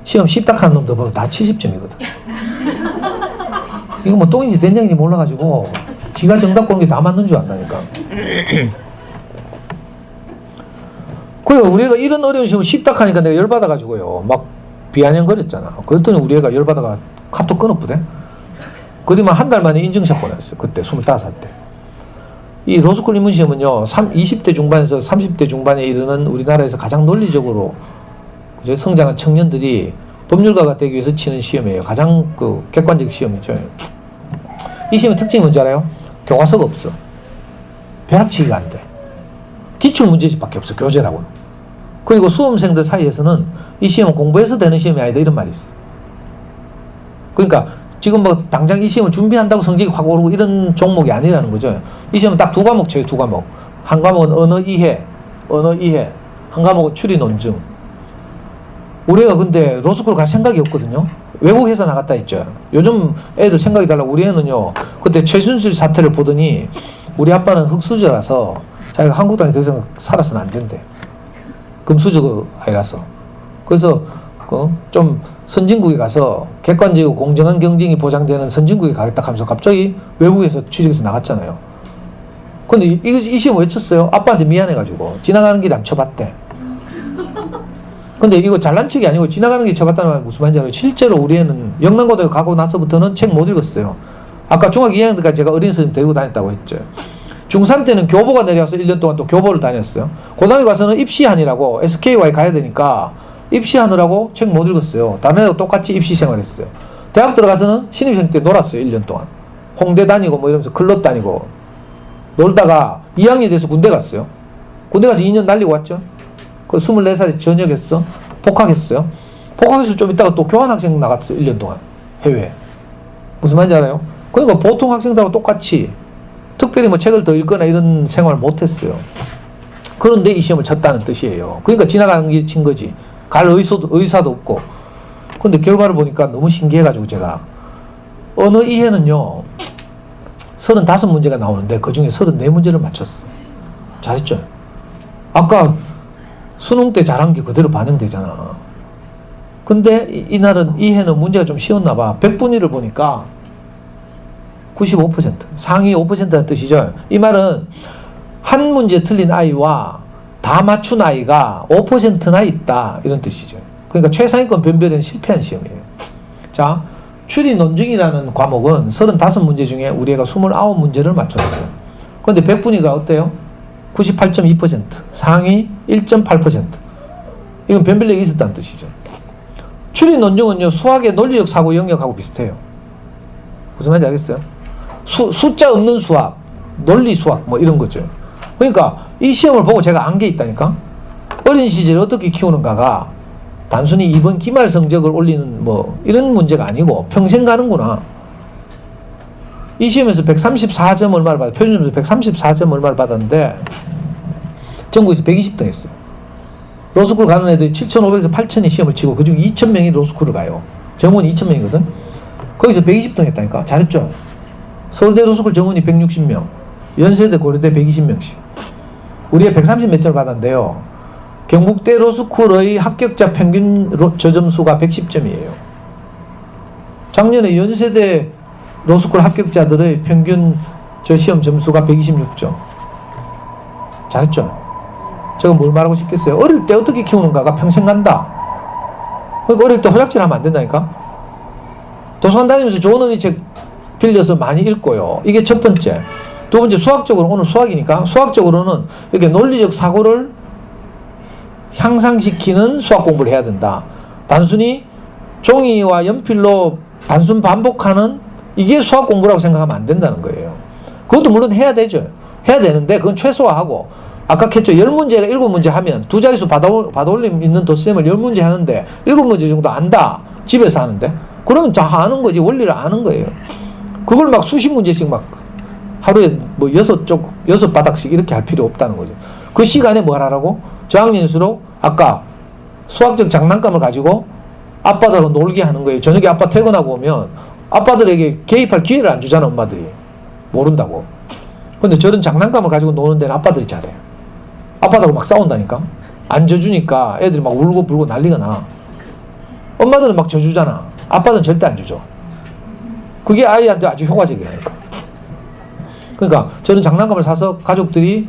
시험 쉽다 하는 놈들 보면 다 70점이거든. 이거 뭐 똥인지 된장인지 몰라가지고 지가 정답 고른 게 다 맞는 줄 안다니까. 그래 우리 애가 이런 어려운 시험을 쉽다 하니까 내가 열받아가지고요. 막 비아냥거렸잖아. 그랬더니 우리 애가 열받아가 카톡 끊었거든. 그러면 한 달 만에 인증샷 보냈어요. 그때 25살 때. 이 로스쿨 입문 시험은요, 20대 중반에서 30대 중반에 이르는 우리나라에서 가장 논리적으로 그죠? 성장한 청년들이 법률가가 되기 위해서 치는 시험이에요. 가장 그 객관적 시험이죠. 이 시험의 특징이 뭔지 알아요? 교과서가 없어. 벼락치기가 안 돼. 기출문제집밖에 없어, 교재라고는. 그리고 수험생들 사이에서는 이 시험은 공부해서 되는 시험이 아니다, 이런 말이 있어. 그러니까 지금 뭐 당장 이 시험을 준비한다고 성적이 확 오르고 이런 종목이 아니라는 거죠. 이 시험은 딱 두 과목 쳐요, 두 과목. 한 과목은 언어 이해, 한 과목은 추리 논증. 우리가 근데 로스쿨 갈 생각이 없거든요. 외국에서 나갔다 했죠. 요즘 애들 생각이 달라. 우리 애는요, 그때 최순실 사태를 보더니 우리 아빠는 흑수저라서 자기가 한국당에 더 이상 살아서는 안 된대. 금수저 아이라서. 그래서 좀 선진국에 가서 객관적이고 공정한 경쟁이 보장되는 선진국에 가겠다 하면서 갑자기 외국에서 취직해서 나갔잖아요. 근데 이 시험 왜 쳤어요? 아빠한테 미안해가지고 지나가는 길에 안 쳐봤대. 근데 이거 잘난 척이 아니고 지나가는 길에 쳐봤다는 말 무슨 말인지 알아요? 실제로 우리 애는 영남고등학교 가고 나서부터는 책 못 읽었어요. 아까 중학교 2학년 때까지 제가 어린 선생님 데리고 다녔다고 했죠. 중3 때는 교보가 내려와서 1년 동안 또 교보를 다녔어요. 고등학교 가서는 입시하느라고 SKY 가야 되니까 입시하느라고 책 못 읽었어요. 다른 애도 똑같이 입시 생활했어요. 대학 들어가서는 신입생 때 놀았어요. 1년 동안. 홍대 다니고 뭐 이러면서 클럽 다니고 놀다가 2학년이 돼서 군대 갔어요. 군대 가서 2년 날리고 왔죠. 그 24살에 전역했어. 복학했어요. 복학해서 좀 있다가 또 교환학생 나갔어요. 1년 동안. 해외에. 무슨 말인지 알아요? 그러니까 보통 학생들하고 똑같이 특별히 뭐 책을 더 읽거나 이런 생활을 못했어요. 그런데 이 시험을 쳤다는 뜻이에요. 그러니까 지나가는 게 친 거지. 갈 의사도 없고. 근데 결과를 보니까 너무 신기해가지고 제가 언어 이해는요 35문제가 나오는데 그 중에 34문제를 맞췄어. 잘했죠? 아까 수능 때 잘한 게 그대로 반영되잖아. 근데 이날은 이해는 문제가 좀 쉬웠나 봐. 100분위를 보니까 95%, 상위 5%라는 뜻이죠. 이 말은 한 문제 틀린 아이와 다 맞춘 아이가 5%나 있다, 이런 뜻이죠. 그러니까 최상위권 변별에는 실패한 시험이에요. 자, 추리 논증이라는 과목은 35문제 중에 우리 애가 29문제를 맞췄어요. 그런데 100분위가 어때요? 98.2%, 상위 1.8%. 이건 변별력이 있었다는 뜻이죠. 추리 논증은요, 수학의 논리적 사고 영역하고 비슷해요. 무슨 말인지 알겠어요? 숫자 없는 수학, 논리 수학, 뭐 이런 거죠. 그러니까 이 시험을 보고 제가 안 게 있다니까? 어린 시절에 어떻게 키우는가가 단순히 이번 기말 성적을 올리는 뭐 이런 문제가 아니고 평생 가는구나. 이 시험에서 134점 얼마를 받았어요. 표준점수 134점 얼마를 받았는데 전국에서 120등 했어요. 로스쿨 가는 애들이 7,500에서 8,000이 시험을 치고 그중 2,000명이 로스쿨을 가요. 정원이 2,000명이거든. 거기서 120등 했다니까. 잘했죠? 서울대 로스쿨 정원이 160명, 연세대 고려대 120명씩. 우리가 130 몇 점을 받았는데요. 경북대 로스쿨의 합격자 평균 저점수가 110점이에요. 작년에 연세대 로스쿨 합격자들의 평균 시험 점수가 126점. 잘했죠? 제가 뭘 말하고 싶겠어요? 어릴 때 어떻게 키우는가가 평생 간다. 그러니까 어릴 때 호작질 하면 안 된다니까? 도서관 다니면서 좋은 언니 책 빌려서 많이 읽고요. 이게 첫 번째. 두 번째, 수학적으로, 오늘 수학이니까, 수학적으로는 이렇게 논리적 사고를 향상시키는 수학 공부를 해야 된다. 단순히 종이와 연필로 단순 반복하는 이게 수학 공부라고 생각하면 안 된다는 거예요. 그것도 물론 해야 되죠. 해야 되는데 그건 최소화하고, 아까 했죠. 10문제가 7문제 하면 두 자릿수 받아올림 있는 도스셈을 10문제 하는데 7문제 정도 안다. 집에서 하는데. 그러면 다 아는 거지. 원리를 아는 거예요. 그걸 막 수십 문제씩 막 하루에 뭐 6바닥씩 이렇게 할 필요 없다는 거죠. 그 시간에 뭘 하라고? 저학년일수록 아까 수학적 장난감을 가지고 아빠들하고 놀게 하는 거예요. 저녁에 아빠 퇴근하고 오면 아빠들에게 개입할 기회를 안 주잖아, 엄마들이. 모른다고. 근데 저런 장난감을 가지고 노는 데는 아빠들이 잘해요. 아빠들하고 막 싸운다니까? 안 져주니까 애들이 막 울고 불고 난리가 나. 엄마들은 막 져주잖아. 아빠들은 절대 안 주죠. 그게 아이한테 아주 효과적이라니까. 그러니까 저는 장난감을 사서 가족들이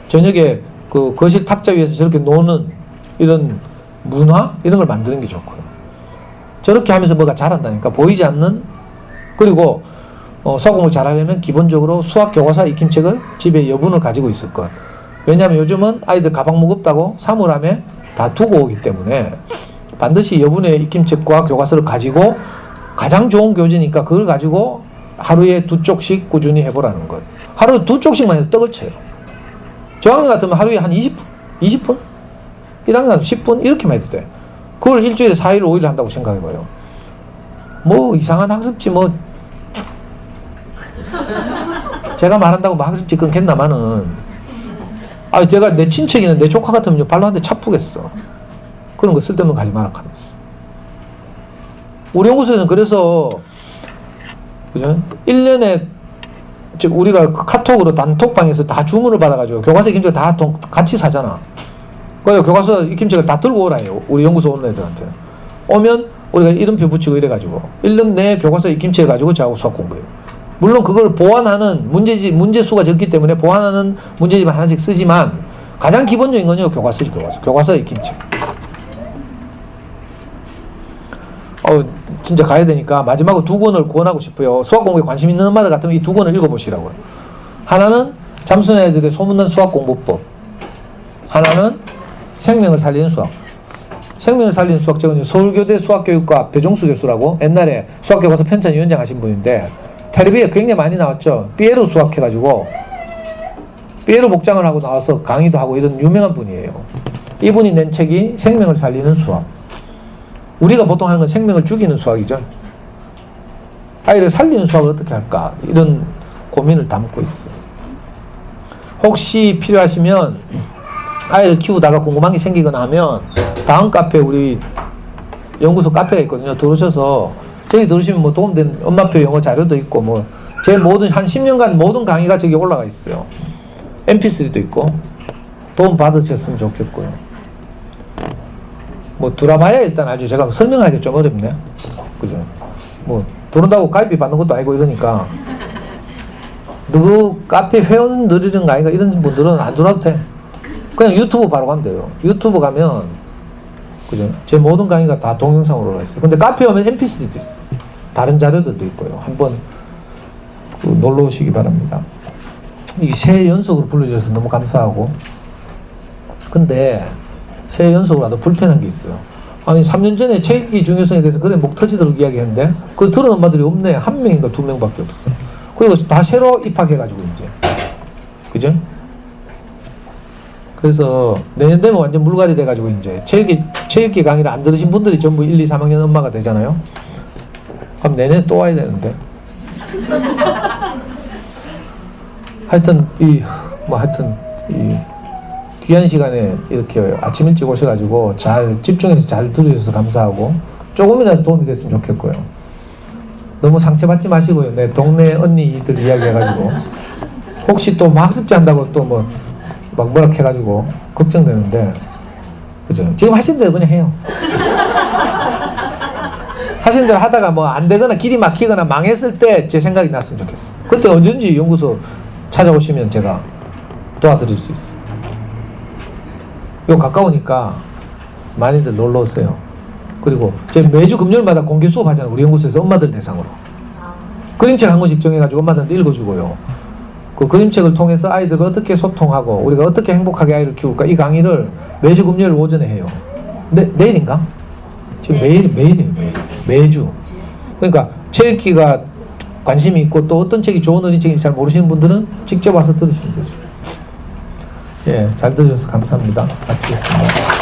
저녁에 그 거실 탁자 위에서 저렇게 노는 이런 문화? 이런 걸 만드는 게 좋고요. 저렇게 하면서 뭐가 자란다니까. 보이지 않는, 그리고 수학 공부를 잘하려면 기본적으로 수학 교과서 익힘책을 집에 여분을 가지고 있을 것. 왜냐하면 요즘은 아이들 가방 무겁다고 사물함에 다 두고 오기 때문에 반드시 여분의 익힘책과 교과서를 가지고 가장 좋은 교재니까 그걸 가지고 하루에 2쪽씩 꾸준히 해보라는 것. 하루에 2쪽씩만 해도 떡을 쳐요. 저학년 같으면 하루에 한 20분? 1학년 같으면 10분? 이렇게만 해도 돼. 그걸 일주일에 4일, 5일 한다고 생각해봐요. 뭐 이상한 학습지 뭐 제가 말한다고 뭐 학습지 끊겠나마는 제가 내 친척이나 내 조카 같으면 발로 한 대 차프겠어. 그런 거 쓸데없는 거 하지 마라 하면서. 우리 연구소에는 그래서 그죠? 1년에 즉 우리가 카톡으로 단톡방에서 다 주문을 받아가지고 교과서 익힘책 다 같이 사잖아. 그래서 교과서 익힘책을 다 들고 오라 해요. 우리 연구소 오는 애들한테. 오면 우리가 이름표 붙이고 이래가지고 1년 내에 교과서 익힘책 가지고 저하고 수학 공부해요. 물론 그걸 보완하는 문제수가 적기 때문에 보완하는 문제집을 하나씩 쓰지만 가장 기본적인 건요 교과서지. 교과서 익힘책. 진짜 가야 되니까 마지막으로 2권을 권하고 싶어요. 수학 공부에 관심 있는 엄마들 같으면 이 2권을 읽어보시라고요. 하나는 잠수는 애들의 소문난 수학 공부법, 하나는 생명을 살리는 수학. 생명을 살리는 수학책은 서울교대 수학교육과 배종수 교수라고 옛날에 수학교과서 편찬위원장 하신 분인데 텔레비에 굉장히 많이 나왔죠. 삐에로 수학 해가지고 삐에로 복장을 하고 나와서 강의도 하고 이런 유명한 분이에요. 이분이 낸 책이 생명을 살리는 수학. 우리가 보통 하는 건 생명을 죽이는 수학이죠. 아이를 살리는 수학을 어떻게 할까? 이런 고민을 담고 있어요. 혹시 필요하시면 아이를 키우다가 궁금한 게 생기거나 하면 다음 카페 우리 연구소 카페가 있거든요. 들어오셔서 저기 들으시면 뭐 도움된 엄마표 영어 자료도 있고 뭐 제 모든 한 10년간 모든 강의가 저기 올라가 있어요. mp3도 있고 도움 받으셨으면 좋겠고요. 뭐 드라마야 일단 아주 제가 설명하기 좀 어렵네. 그죠? 뭐 들어온다고 가입비 받는 것도 아니고 이러니까 누구 카페 회원 늘리는 거 아닌가 이런 분들은 안 들어와도 돼. 그냥 유튜브 바로 가면 돼요. 유튜브 가면 그죠? 제 모든 강의가 다 동영상으로 올라가 있어요. 근데 카페 오면 mp3도 있어요. 다른 자료들도 있고요. 한번 놀러 오시기 바랍니다. 이 새 연속으로 불러주셔서 너무 감사하고 근데 새 연속으로라도 불편한 게 있어요. 아니 3년 전에 책 읽기 중요성에 대해서 그래 목 터지도록 이야기했는데 그걸 들은 엄마들이 없네. 한 명인가 2명밖에 없어. 그리고 다 새로 입학해가지고 이제 그죠? 그래서 내년 되면 완전 물갈이 돼가지고 이제 책 읽기 강의를 안 들으신 분들이 전부 1, 2, 3학년 엄마가 되잖아요. 그럼 내년에 또 와야 되는데 하여튼 이 귀한 시간에 이렇게 아침 일찍 오셔가지고 잘 집중해서 잘 들으셔서 감사하고 조금이라도 도움이 됐으면 좋겠고요. 너무 상처받지 마시고요. 내 동네 언니들 이야기해가지고 혹시 또 학습지 한다고 또 뭐 막 뭐라 해가지고 걱정되는데 그죠? 지금 하신 대로 그냥 해요. 하신 대로 하다가 뭐 안 되거나 길이 막히거나 망했을 때 제 생각이 났으면 좋겠어요. 그때 언제든지 연구소 찾아오시면 제가 도와드릴 수 있어요. 요 가까우니까 많이들 놀러 오세요. 그리고 제가 매주 금요일마다 공개 수업 하잖아요. 우리 연구소에서 엄마들 대상으로. 그림책 한 권씩 정해가지고 엄마들한테 읽어주고요. 그 그림책을 통해서 아이들과 어떻게 소통하고 우리가 어떻게 행복하게 아이를 키울까 이 강의를 매주 금요일 오전에 해요. 내일인가? 지금 매일이에요. 매주. 그러니까 책 읽기가 관심이 있고 또 어떤 책이 좋은 어린이책인지 잘 모르시는 분들은 직접 와서 들으시면 되죠. 예, 잘 들으셔서 감사합니다. 마치겠습니다.